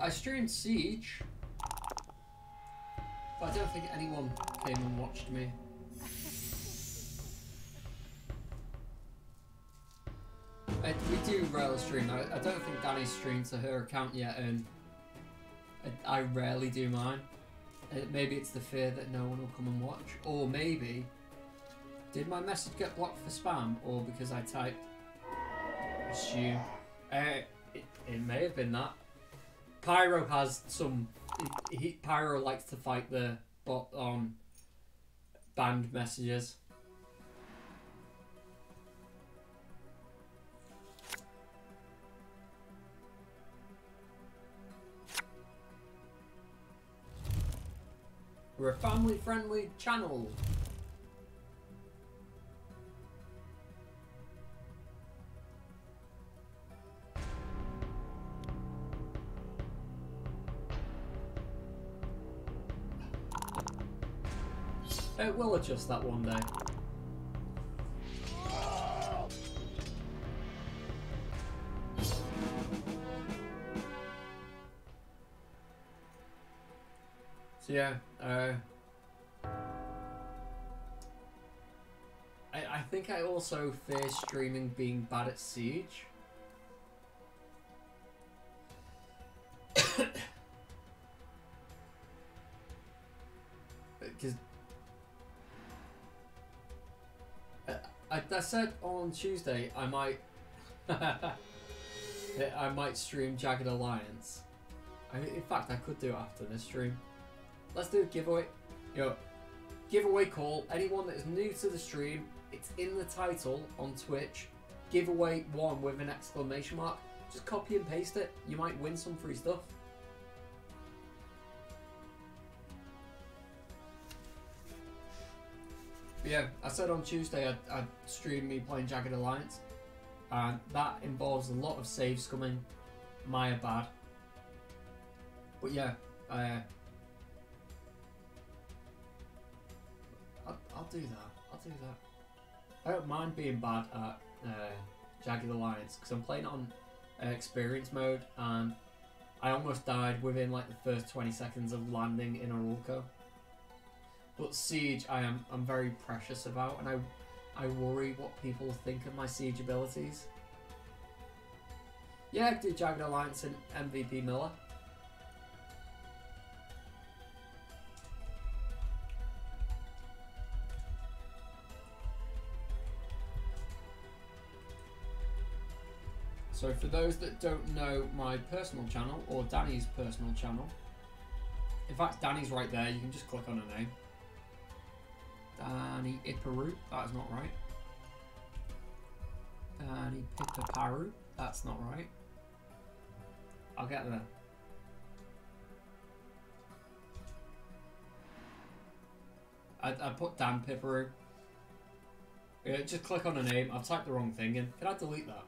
I streamed Siege, but I don't think anyone came and watched me. We do rarely stream. I don't think Danny's streamed to her account yet, and I rarely do mine. Maybe it's the fear that no one will come and watch, or maybe did my message get blocked for spam, or because I typed assume. It may have been that. Pyro has some. Pyro likes to fight the bot on banned messages. We're a family-friendly channel. It will adjust that one day. So yeah, I think I also fear streaming being bad at Siege. Because I said on Tuesday I might I might stream Jagged Alliance. In fact, I could do it after this stream. Let's do a giveaway. Giveaway call. Anyone that is new to the stream, it's in the title on Twitch. Giveaway 1 with an exclamation mark. Just copy and paste it. You might win some free stuff. But yeah, I said on Tuesday I'd stream me playing Jagged Alliance, and that involves a lot of save scumming. Maya bad. But yeah, I'll do that. I'll do that. I don't mind being bad at Jagged Alliance because I'm playing it on experience mode, and I almost died within like the first 20 seconds of landing in Arulco. But Siege, I'm very precious about, and I worry what people think of my Siege abilities. Yeah, I could do Jagged Alliance and MVP Miller. So for those that don't know my personal channel, or Danny's personal channel, in fact Danny's right there, you can just click on her name. Danny Iparu, that is not right. Danny Pipaparu, that's not right. I'll get there. I put Dan Piparu. Just click on her name, I've typed the wrong thing in. Can I delete that?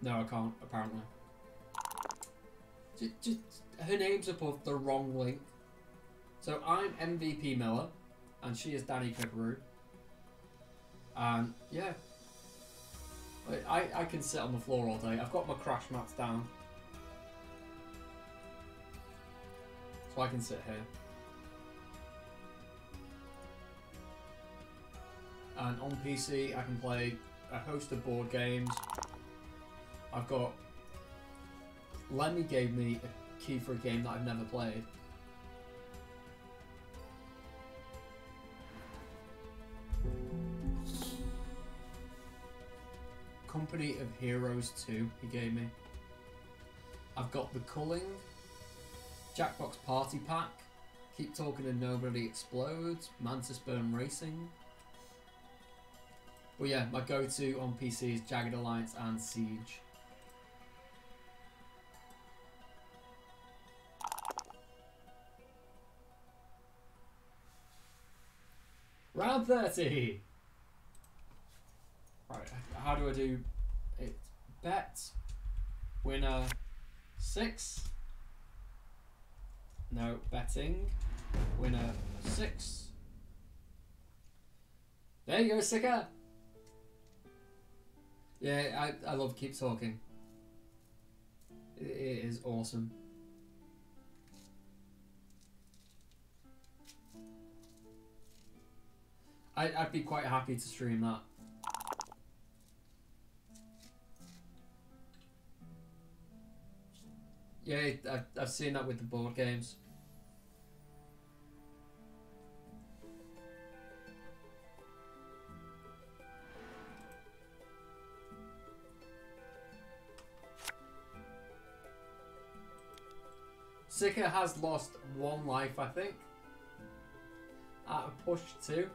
No, I can't, apparently. Just her name's above the wrong link. So I'm MVP Miller, and she is Danny Piparu. And yeah, I can sit on the floor all day. I've got my crash mats down, so I can sit here. And on PC, I can play a host of board games. I've got... Lemmy gave me a key for a game that I've never played. Company of Heroes 2 he gave me. I've got The Culling, Jackbox Party Pack, Keep Talking and Nobody Explodes, Mantis Burn Racing. Well yeah, my go-to on PC is Jagged Alliance and Siege. Round 30! Right, how do I do it? Bet, winner, 6. No, betting. Winner 6. There you go, Sika. Yeah, I love Keep Talking. It is awesome. I'd be quite happy to stream that. Yeah, I've seen that with the board games. Sika has lost 1 life, I think. At a push 2.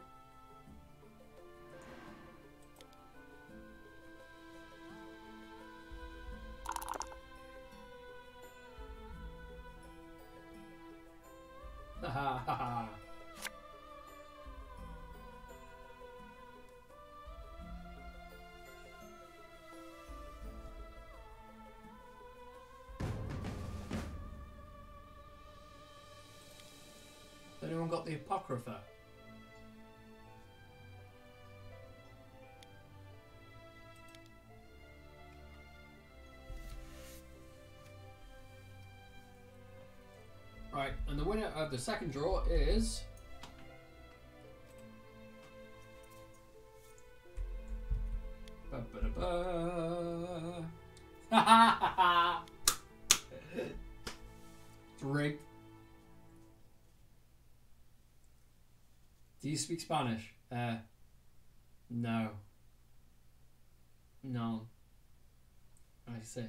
Ha ha ha. Anyone got the Apocrypha? Right, and the winner of the second draw is... Ba-ba-da-ba. Ha ha ha ha! It's rigged. Do you speak Spanish? No. No. I say,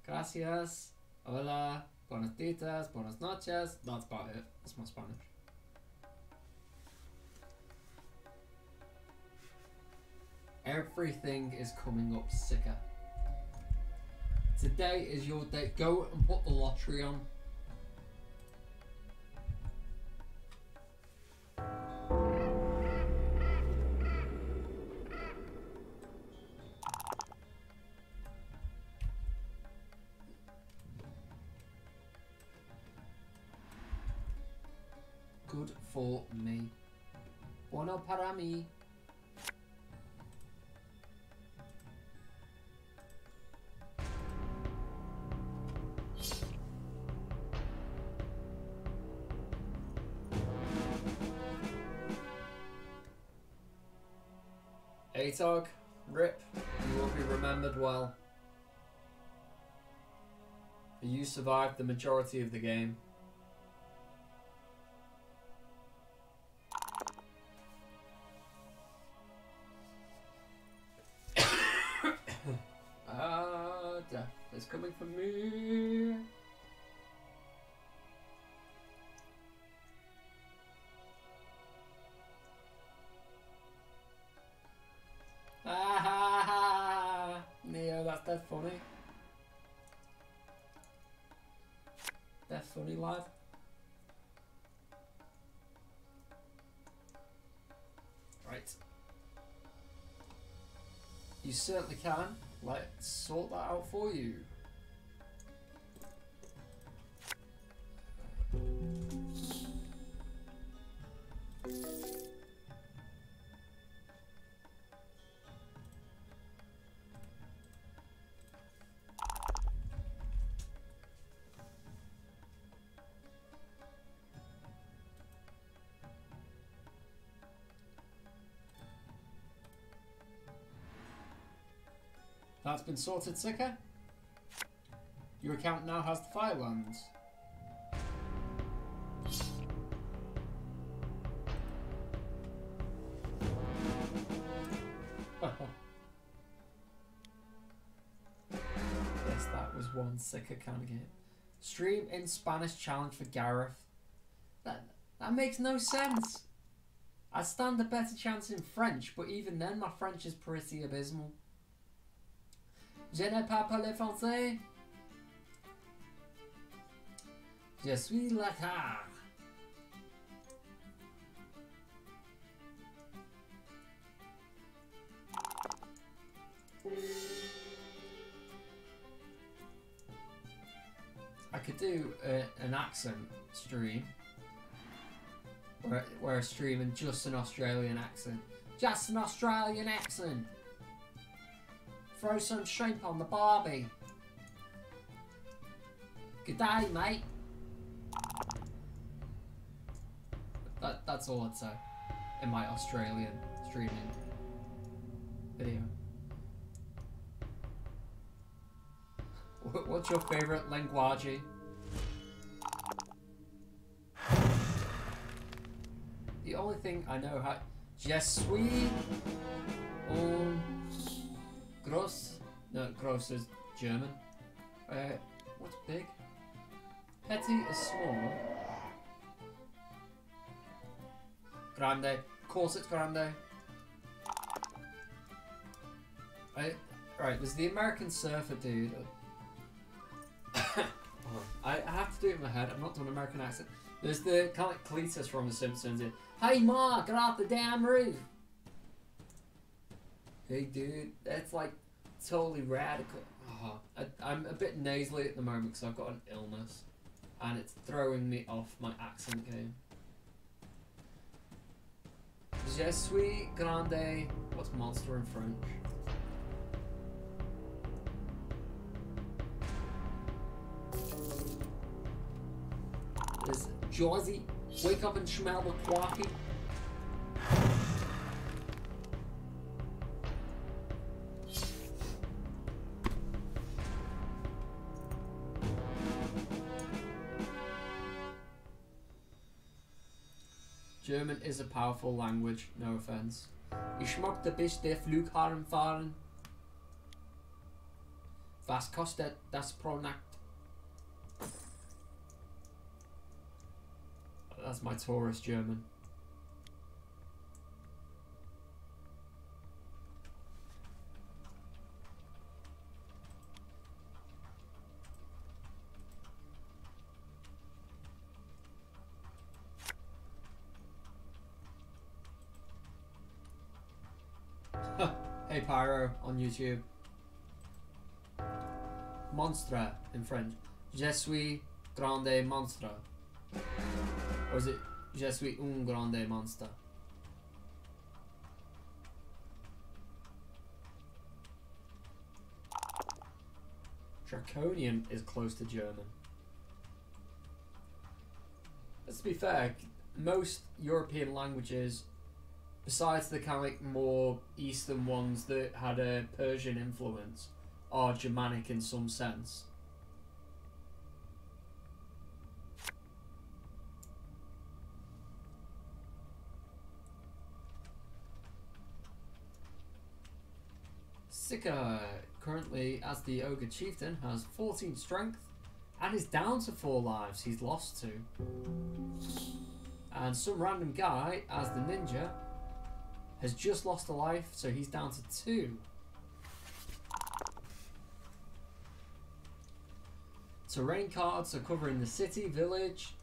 gracias, hola, buenas ditas, buenas noches. That's about it. That's my Spanish. Everything is coming up, Sika. Today is your day. Go and put the lottery on. Good for me. Bueno para mí. ATOG, rip, you will be remembered well. You survived the majority of the game. Death is coming for me. Neo, that's dead funny. Dead funny, lad. Right. You certainly can. Let's sort that out for you. That's been sorted, Sika. Your account now has the Firelands. Yes, that was one Sika kind of game. Stream in Spanish challenge for Gareth. That makes no sense. I stand a better chance in French, but even then my French is pretty abysmal. Je n'ai pas parlé français. Je suis la car. I could do an accent stream where I stream in just an Australian accent. Just an Australian accent. Throw some shrimp on the barbie. Good day, mate. That's all I'd say in my Australian streaming video. What's your favourite linguage? The only thing I know how... Je suis un gros... No, gros is German. What's big? Petit is small. Grande. Of course it's grande. Right, there's the American Surfer dude. I have to do it in my head. I've not done an American accent. There's the kind of like Cletus from The Simpsons. Hey Ma, get off the damn roof. Hey dude, that's like totally radical. Oh, I'm a bit nasally at the moment because I've got an illness, and it's throwing me off my accent game. Je suis grande. What's monster in French? There's Josie. Wake up and smell the coffee. German is a powerful language, no offense. Ich möchte bis der Flughafen fahren. Was kostet das pro Nacht? That's my tourist German. Hey Pyro on YouTube. Monstre in French. Je suis grande monstre. Or is it Je suis un grande monster? Draconian is close to German. Let's be fair, most European languages, besides the kind of like more Eastern ones that had a Persian influence, are Germanic in some sense. Sika, currently as the Ogre Chieftain, has 14 strength and is down to 4 lives. He's lost 2. And some random guy as the Ninja has just lost a life, so he's down to 2. Terrain cards are covering the city, village,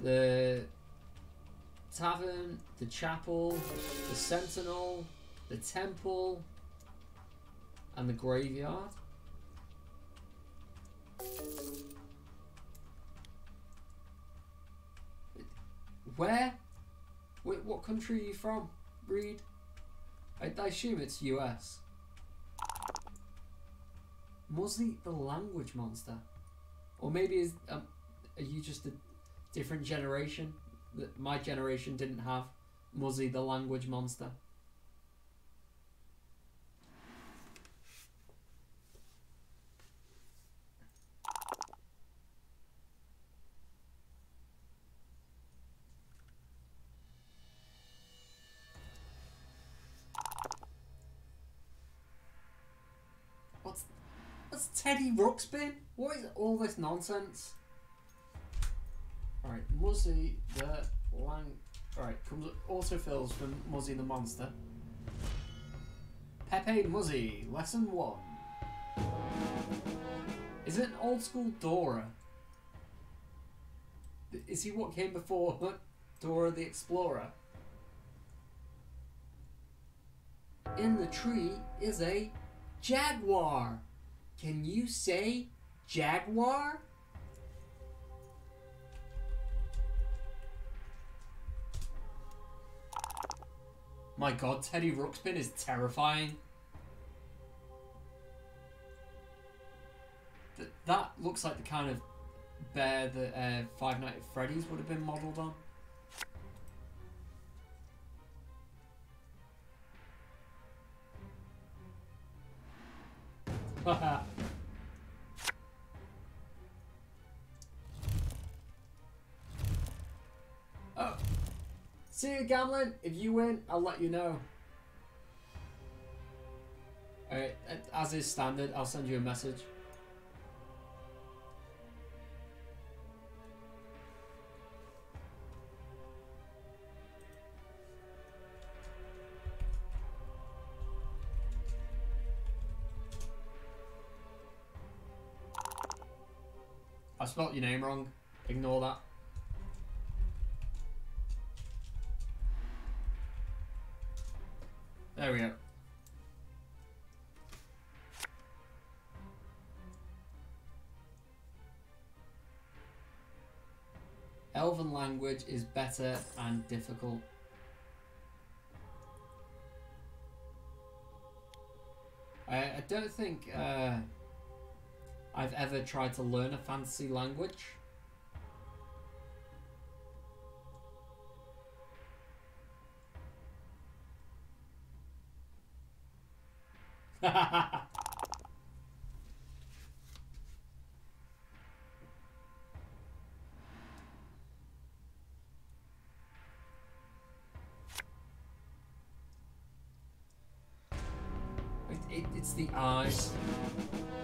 the tavern, the chapel, the sentinel, the temple, and the graveyard. Where? Wait, what country are you from, Reed? I assume it's US. Muzzy the language monster. Or maybe is are you just a different generation? That my generation didn't have Muzzy the language monster. What's Teddy Ruxpin? What is all this nonsense? Alright, Muzzy the Alright, comes autofills from Muzzy the monster. Pepe Muzzy, lesson 1. Is it an old school Dora? Is he what came before Dora the Explorer? In the tree is a jaguar. Can you say jaguar? My god, Teddy Ruxpin is terrifying. That looks like the kind of bear that Five Nights at Freddy's would have been modelled on. Oh, see you, Gamlin. If you win, I'll let you know. Alright, as is standard, I'll send you a message. I spelt your name wrong. Ignore that. There we go. Elven language is better and difficult. I don't think I've ever tried to learn a fantasy language. It's the eyes.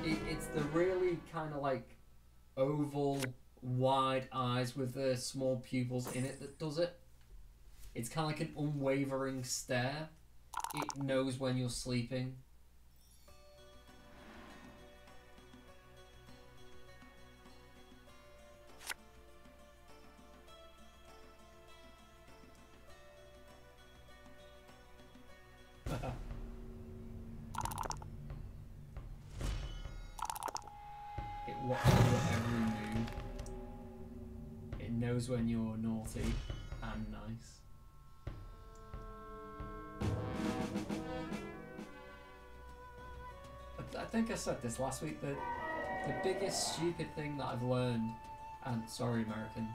It's the really kind of like oval, wide eyes with the small pupils in it that does it. It's kind of like an unwavering stare. It knows when you're sleeping. It watches your every move. It knows when you're naughty and nice. I think I said this last week, the biggest stupid thing that I've learned, and sorry Americans,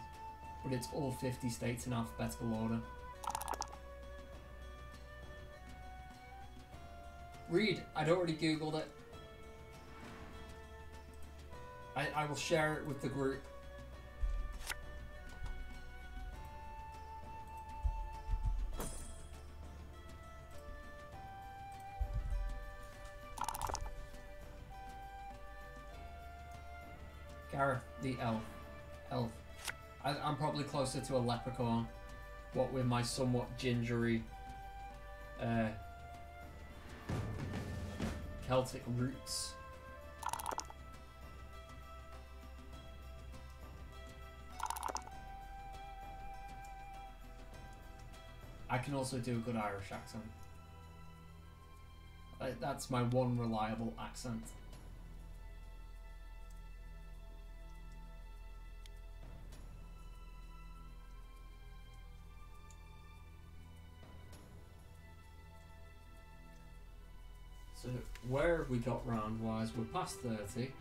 but it's all 50 states in alphabetical order. Read, I'd already googled it. I will share it with the group. Gareth, the elf. I'm probably closer to a leprechaun, what with my somewhat gingery Celtic roots. I can also do a good Irish accent. That's my one reliable accent. So where have we got round wise? We're past 30.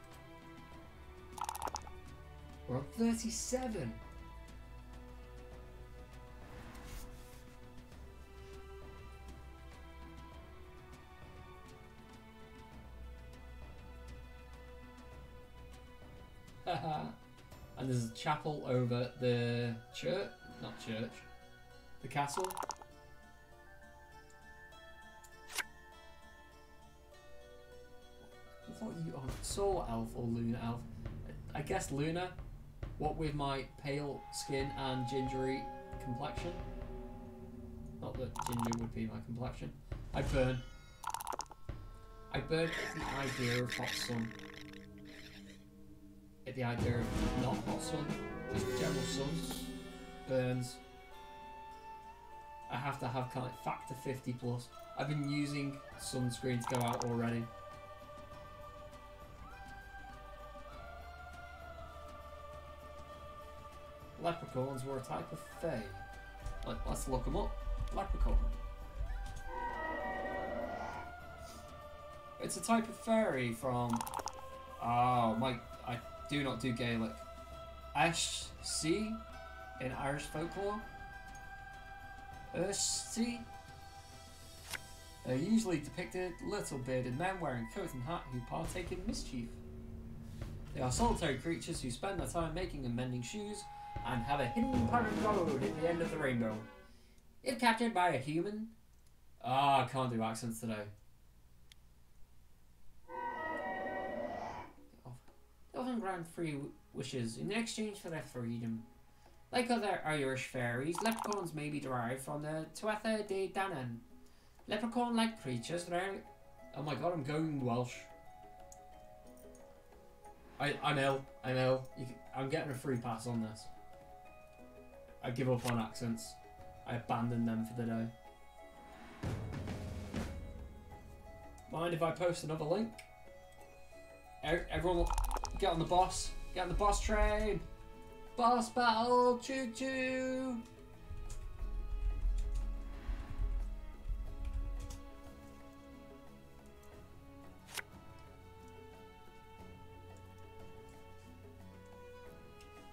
We're on 37. And there's a chapel over the church, not church, the castle. I thought you are solar elf or lunar elf. I guess lunar, what with my pale skin and gingery complexion. Not that ginger would be my complexion. I burn. I burn at the idea of hot sun. At the idea of not hot sun, just general sun. Burns. I have to have kind of factor 50 plus. I've been using sunscreen to go out already. Leprechauns were a type of fae. Let's look them up. Leprechaun. It's a type of fairy from... Oh, I do not do Gaelic. Sea in Irish folklore. Sea. They're usually depicted little bearded men wearing coat and hat who partake in mischief. They are solitary creatures who spend their time making and mending shoes and have a hidden pot of gold at the end of the rainbow. If captured by a human... Ah, I can't do accents today. They often grant free wishes in exchange for their freedom. Like other Irish fairies, leprechauns may be derived from the Tuatha De Danann. Leprechaun-like creatures rarely... Oh my god, I'm going Welsh. I'm ill. I'm getting a free pass on this. I give up on accents. I abandon them for the day. Mind if I post another link? Everyone get on the boss. Get on the boss train. Boss battle. Choo choo.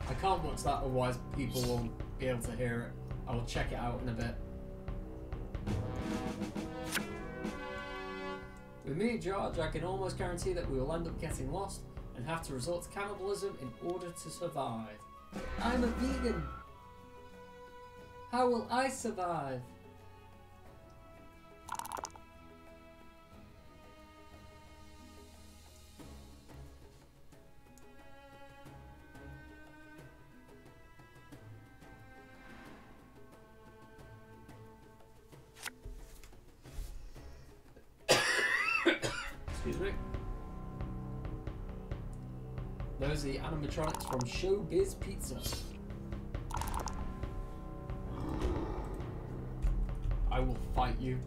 I can't watch that, otherwise people won't be able to hear it. I will check it out in a bit. With me in charge, I can almost guarantee that we will end up getting lost and have to resort to cannibalism in order to survive. I'm a vegan. How will I survive? Excuse me. Those are the animatronics from Showbiz Pizza. I will fight you.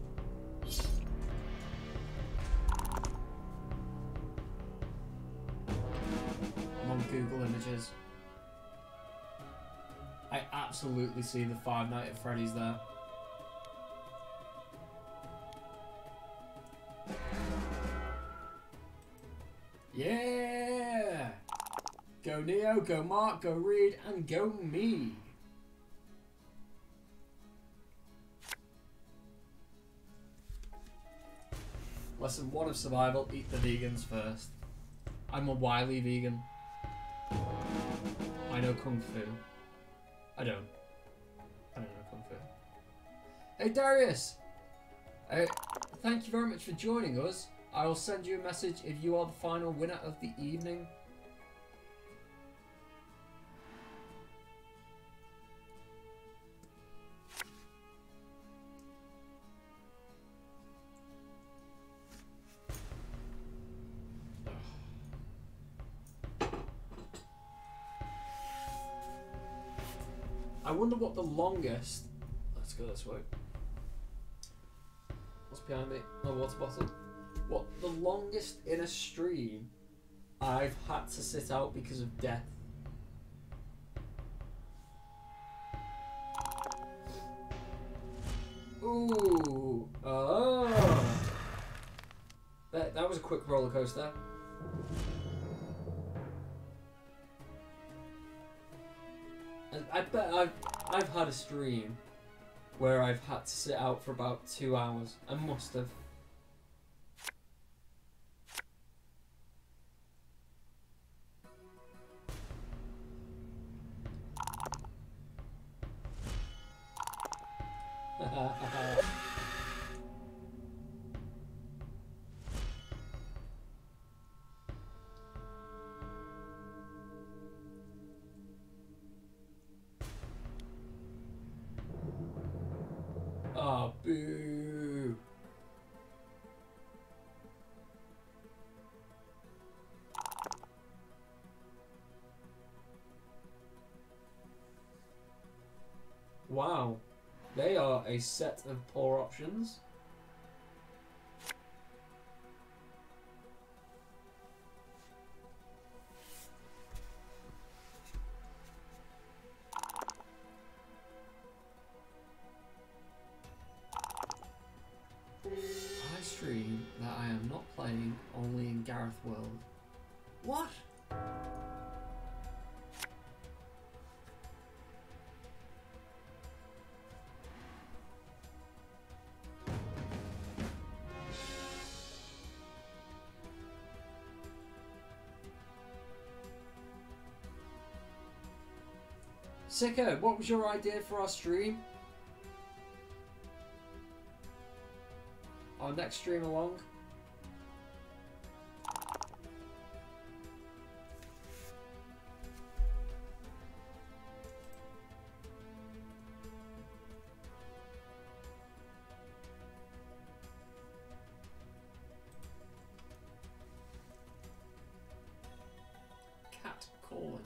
I'm on Google Images. I absolutely see the Five Nights at Freddy's there. Yeah! Go Neo, go Mark, go Reed, and go me! Lesson 1 of survival, eat the vegans first. I'm a wily vegan. I know Kung Fu. I don't know Kung Fu. Hey Darius! Thank you very much for joining us. I will send you a message if you are the final winner of the evening. I wonder what the longest... Let's go this way. What's behind me? My water bottle. What the longest in a stream I've had to sit out because of death. Ooh. Oh. That was a quick roller coaster. I bet I've had a stream where I've had to sit out for about 2 hours. I must have. Oh, boo. Wow. They are a set of poor options. I stream that I am not playing world. What? Sicko, what was your idea for our stream? Our next stream along? Cat calling.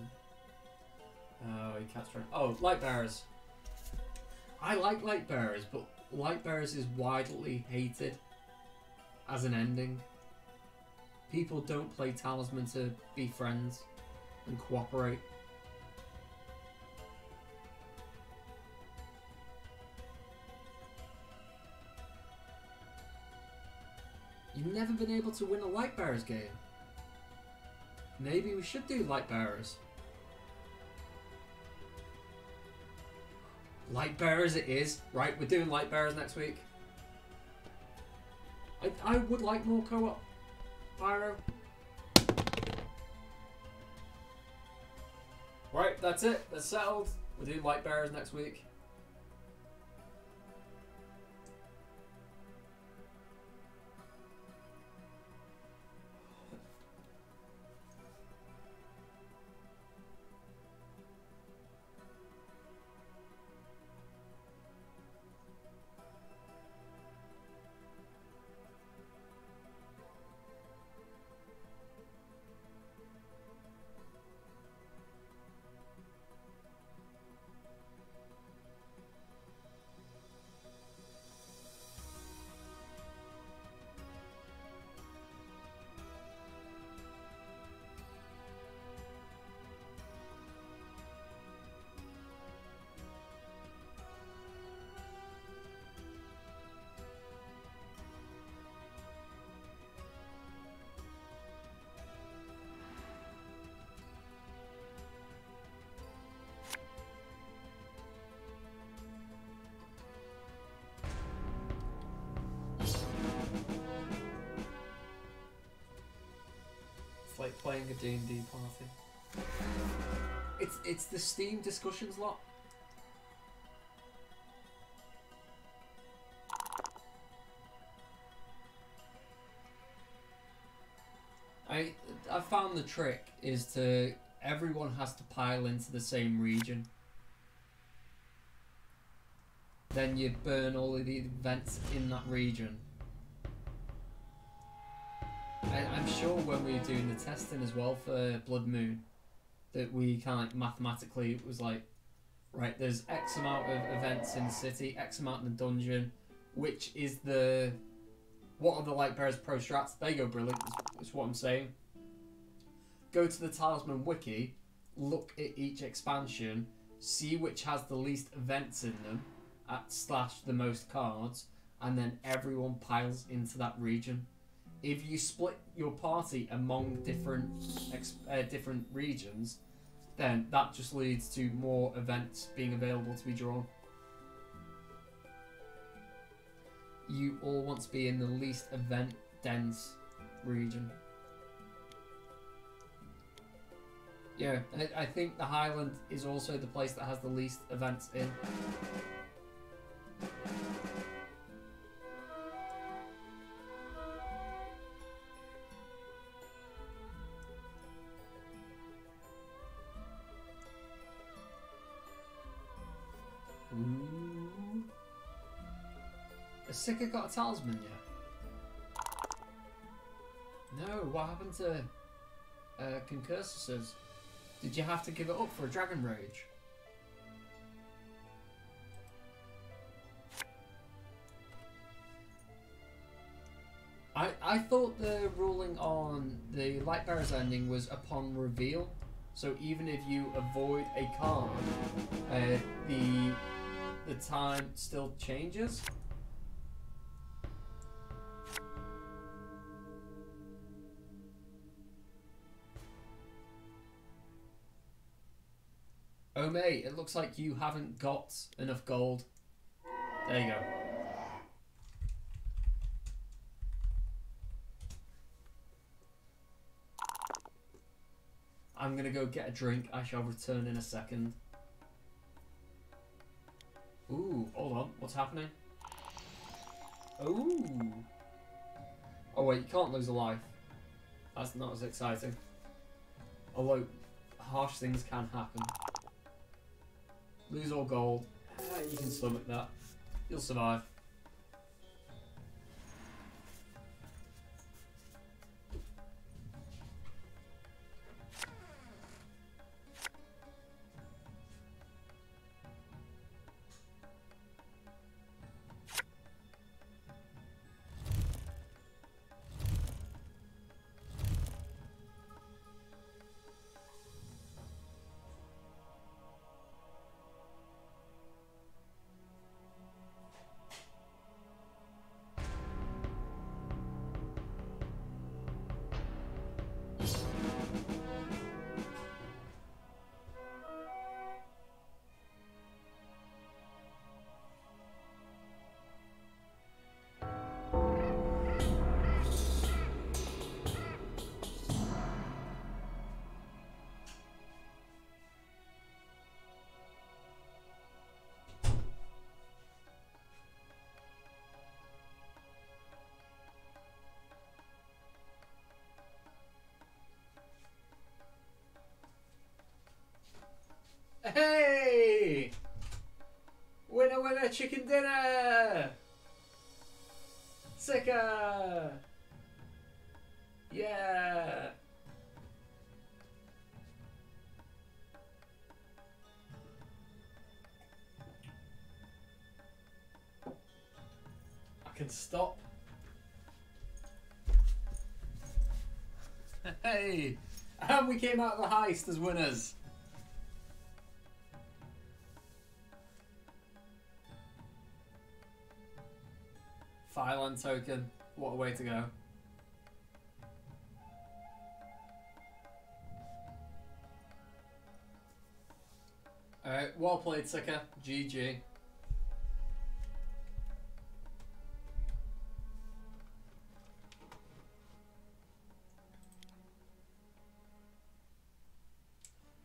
Oh, cat's trying. Oh, light bearers. I like light bearers, but light bearers is widely hated as an ending. People don't play Talisman to be friends and cooperate. You've never been able to win a light bearers game. Maybe we should do light bearers. Light bearers it is. Right, we're doing light bearers next week. I would like more co-op. Pyro. Right, that's it. That's settled. We're doing light bearers next week. Like playing a D&D party. It's the Steam discussions lot. I found the trick is to everyone has to pile into the same region. Then you burn all of the events in that region. I'm sure when we were doing the testing as well for Blood Moon, that we kind of mathematically it was like, right, there's X amount of events in the city, X amount in the dungeon, which is the, what are the Light Bearers pro strats? There you go, brilliant, that's what I'm saying. Go to the Talisman wiki, look at each expansion, see which has the least events in them, at / the most cards, and then everyone piles into that region. If you split your party among different regions, then that just leads to more events being available to be drawn. You all want to be in the least event dense region. Yeah, I think the Highland is also the place that has the least events in. Ooh. Has Sika got a talisman yet? No, what happened to Concursuses? Did you have to give it up for a Dragon Rage? I thought the ruling on the Lightbearer's ending was upon reveal. So even if you avoid a card, the time still changes. Oh mate, it looks like you haven't got enough gold. There you go. I'm gonna go get a drink. I shall return in a second. Ooh, hold on. What's happening? Ooh. Oh wait, you can't lose a life. That's not as exciting. Although, harsh things can happen. Lose all gold. You can stomach that. You'll survive. Hey! Winner, winner, chicken dinner! Sicker! Yeah! I can stop. Hey! And we came out of the heist as winners. Fireland token. What a way to go. Alright, well played, Sicker. GG.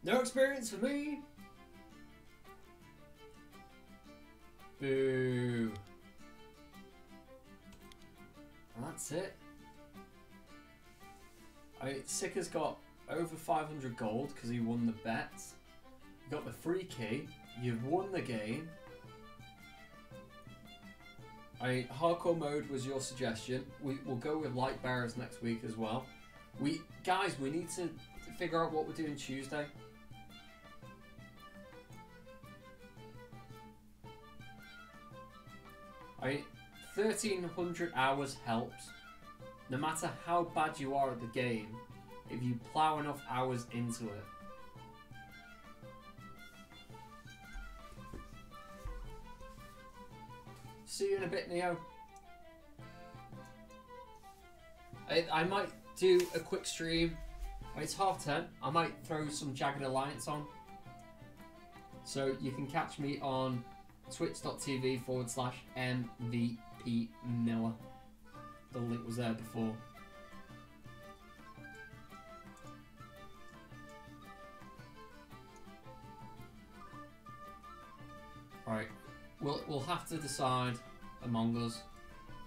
No experience for me. Boo. And that's it. Sicker's got over 500 gold because he won the bet. You got the free key. You've won the game. Hardcore mode was your suggestion. We'll go with light bearers next week as well. Guys, we need to figure out what we're doing Tuesday. 1,300 hours helps. No matter how bad you are at the game, if you plow enough hours into it. See you in a bit, Neo. I might do a quick stream. It's 10:30. I might throw some Jagged Alliance on. So you can catch me on twitch.tv/MVP Miller. The link was there before. Right, we'll have to decide among us.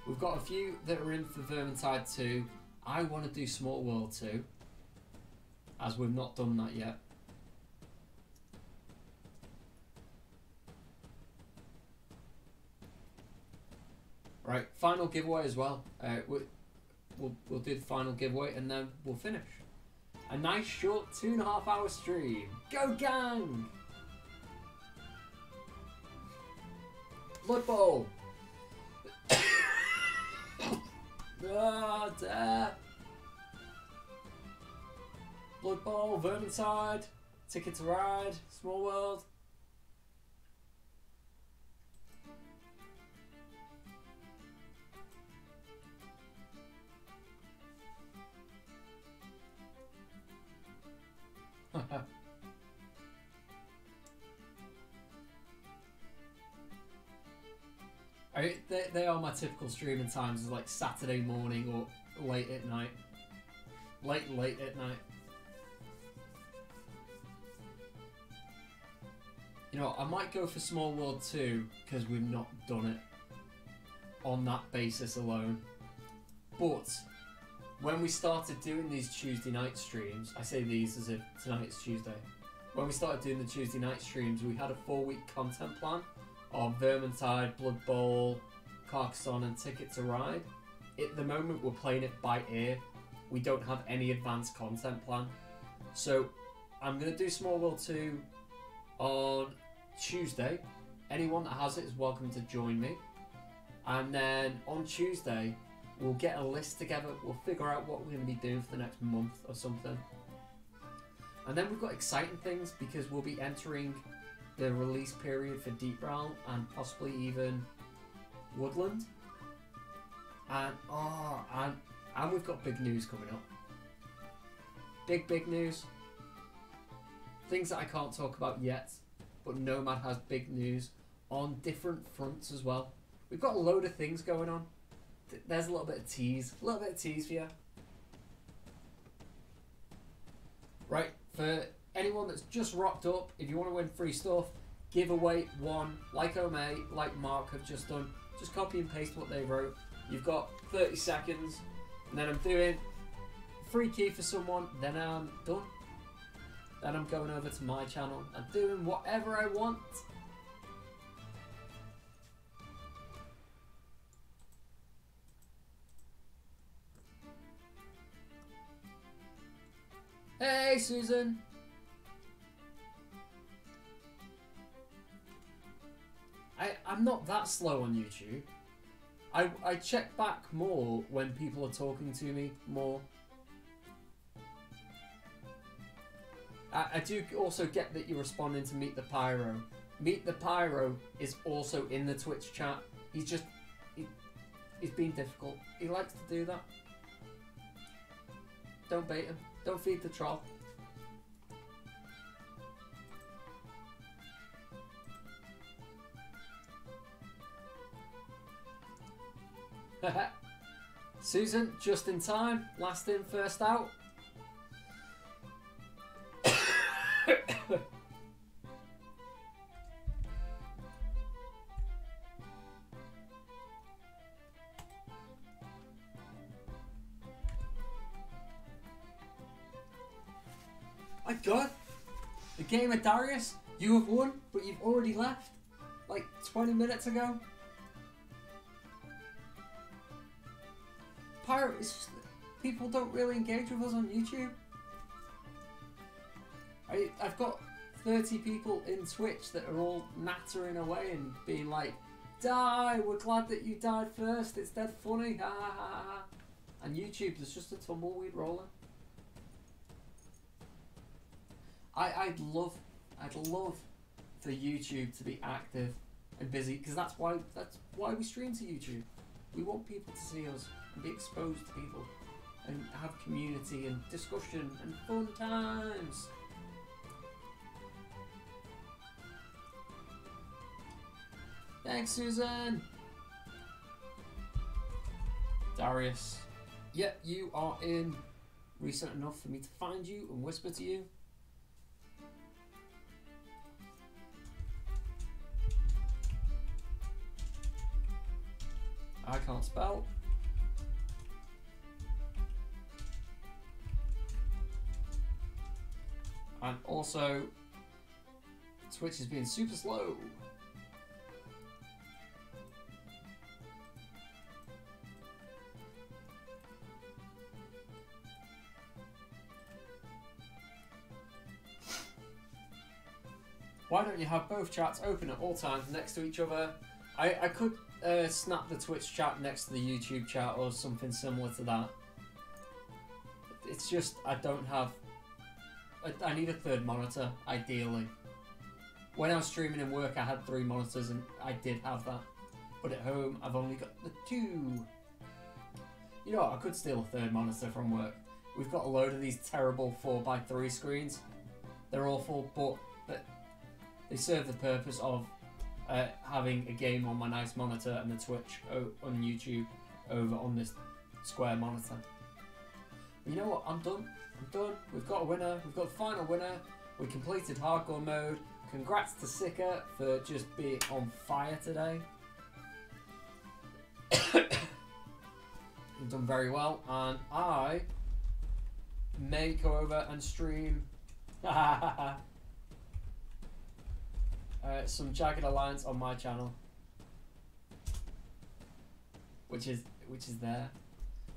We've got a few that are in for Vermintide 2. I want to do Small World 2, as we've not done that yet. Right, final giveaway as well. We'll do the final giveaway and then we'll finish. A nice short 2.5 hour stream. Go gang! Blood Bowl! Ah, dare! Blood Bowl, Vermintide, Ticket to Ride, Small World. They are my typical streaming times, is like Saturday morning or late at night. Late at night. You know, I might go for Small World 2 because we've not done it on that basis alone. But when we started doing these Tuesday night streams, I say these as if tonight's Tuesday. When we started doing the Tuesday night streams, we had a 4-week content plan of Vermintide, Blood Bowl, Carcassonne and Ticket to Ride. At the moment we're playing it by ear. We don't have any advanced content plan. So I'm going to do Small World 2 on Tuesday. Anyone that has it is welcome to join me. And then on Tuesday we'll get a list together. We'll figure out what we're going to be doing for the next month or something. And then we've got exciting things because we'll be entering the release period for Deep Realm and possibly even Woodland. And and we've got big news coming up. Big news. Things that I can't talk about yet, but Nomad has big news on different fronts as well. We've got a load of things going on. There's a little bit of tease. A little bit of tease for you. Right, for anyone that's just rocked up, if you want to win free stuff, giveaway 1, like Ome, like Mark have just done. Just copy and paste what they wrote. You've got 30 seconds, and then I'm doing free key for someone, then I'm done. Then I'm going over to my channel and doing whatever I want. Hey, Susan. I'm not that slow on YouTube. I check back more when people are talking to me more. I do also get that you're responding to Meet the Pyro. Meet the Pyro is also in the Twitch chat. He's being difficult. He likes to do that. Don't bait him. Don't feed the troll. Susan, just in time. Last in, first out. My God, the game of Darius, you have won, but you've already left, like 20 minutes ago. Pirate, it's just, people don't really engage with us on YouTube. I've got 30 people in Twitch that are all nattering away and being like, "Die, we're glad that you died first, it's dead funny, ha ha ha ha." And YouTube, there's just a tumbleweed rolling. I'd love for YouTube to be active and busy, because that's why we stream to YouTube. We want people to see us and be exposed to people and have community and discussion and fun times. Thanks, Susan. Darius. Yep, you are in recent enough for me to find you and whisper to you. I can't spell. And also, Twitch is being super slow. Why don't you have both chats open at all times next to each other? I could snap the Twitch chat next to the YouTube chat or something similar to that. It's just I don't have... I need a third monitor, ideally. When I was streaming in work I had 3 monitors and I did have that. But at home I've only got the 2. You know what, I could steal a third monitor from work. We've got a load of these terrible 4x3 screens. They're awful, but they serve the purpose of having a game on my nice monitor and the Twitch on YouTube over on this square monitor. But you know what? I'm done. I'm done. We've got a winner. We've got the final winner. We completed hardcore mode. Congrats to Sika for just being on fire today. You've done very well, and I may go over and stream some Jagged Alliance on my channel, which is there.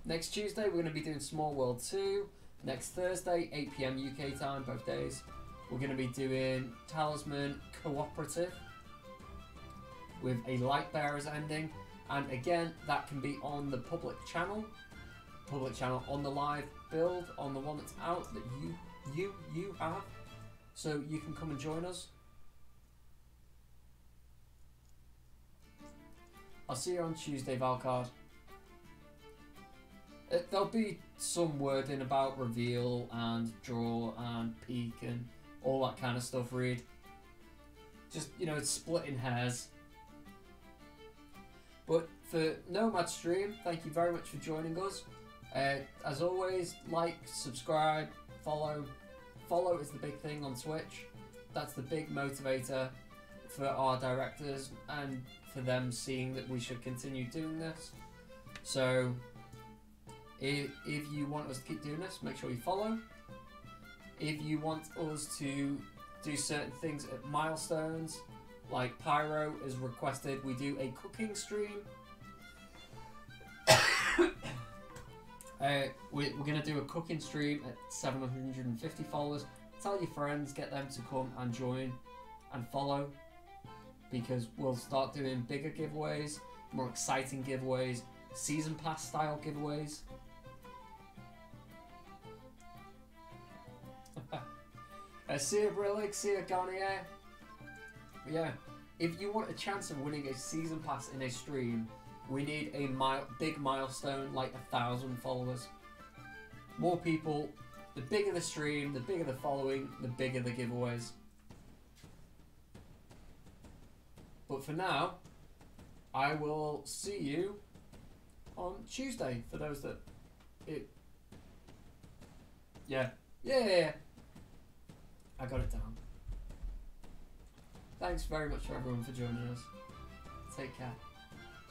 Next Tuesday we're going to be doing Small World 2. Next Thursday 8 PM UK time, both days, we're going to be doing Talisman Cooperative with a Light Bearers ending. And again, that can be on the public channel on the live build, on the one that's out that you have. So you can come and join us. I'll see you on Tuesday, Valcard. There'll be some wording about reveal and draw and peek and all that kind of stuff, Reed. Just, you know, it's splitting hairs. But for Nomad stream, thank you very much for joining us. As always, like, subscribe, follow. Follow is the big thing on Twitch. That's the big motivator for our directors and for them seeing that we should continue doing this. So if you want us to keep doing this, make sure you follow. If you want us to do certain things at milestones, like Pyro is requested, we do a cooking stream. We're going to do a cooking stream at 750 followers. Tell your friends, get them to come and join and follow, because we'll start doing bigger giveaways, more exciting giveaways, season pass style giveaways. See you Brillig, see you Garnier. Yeah, if you want a chance of winning a season pass in a stream, we need a big milestone, like 1,000 followers. More people, the bigger the stream, the bigger the following, the bigger the giveaways. But for now, I will see you on Tuesday, for those that... Yeah. I got it down. Thanks very much for everyone for joining us. Take care.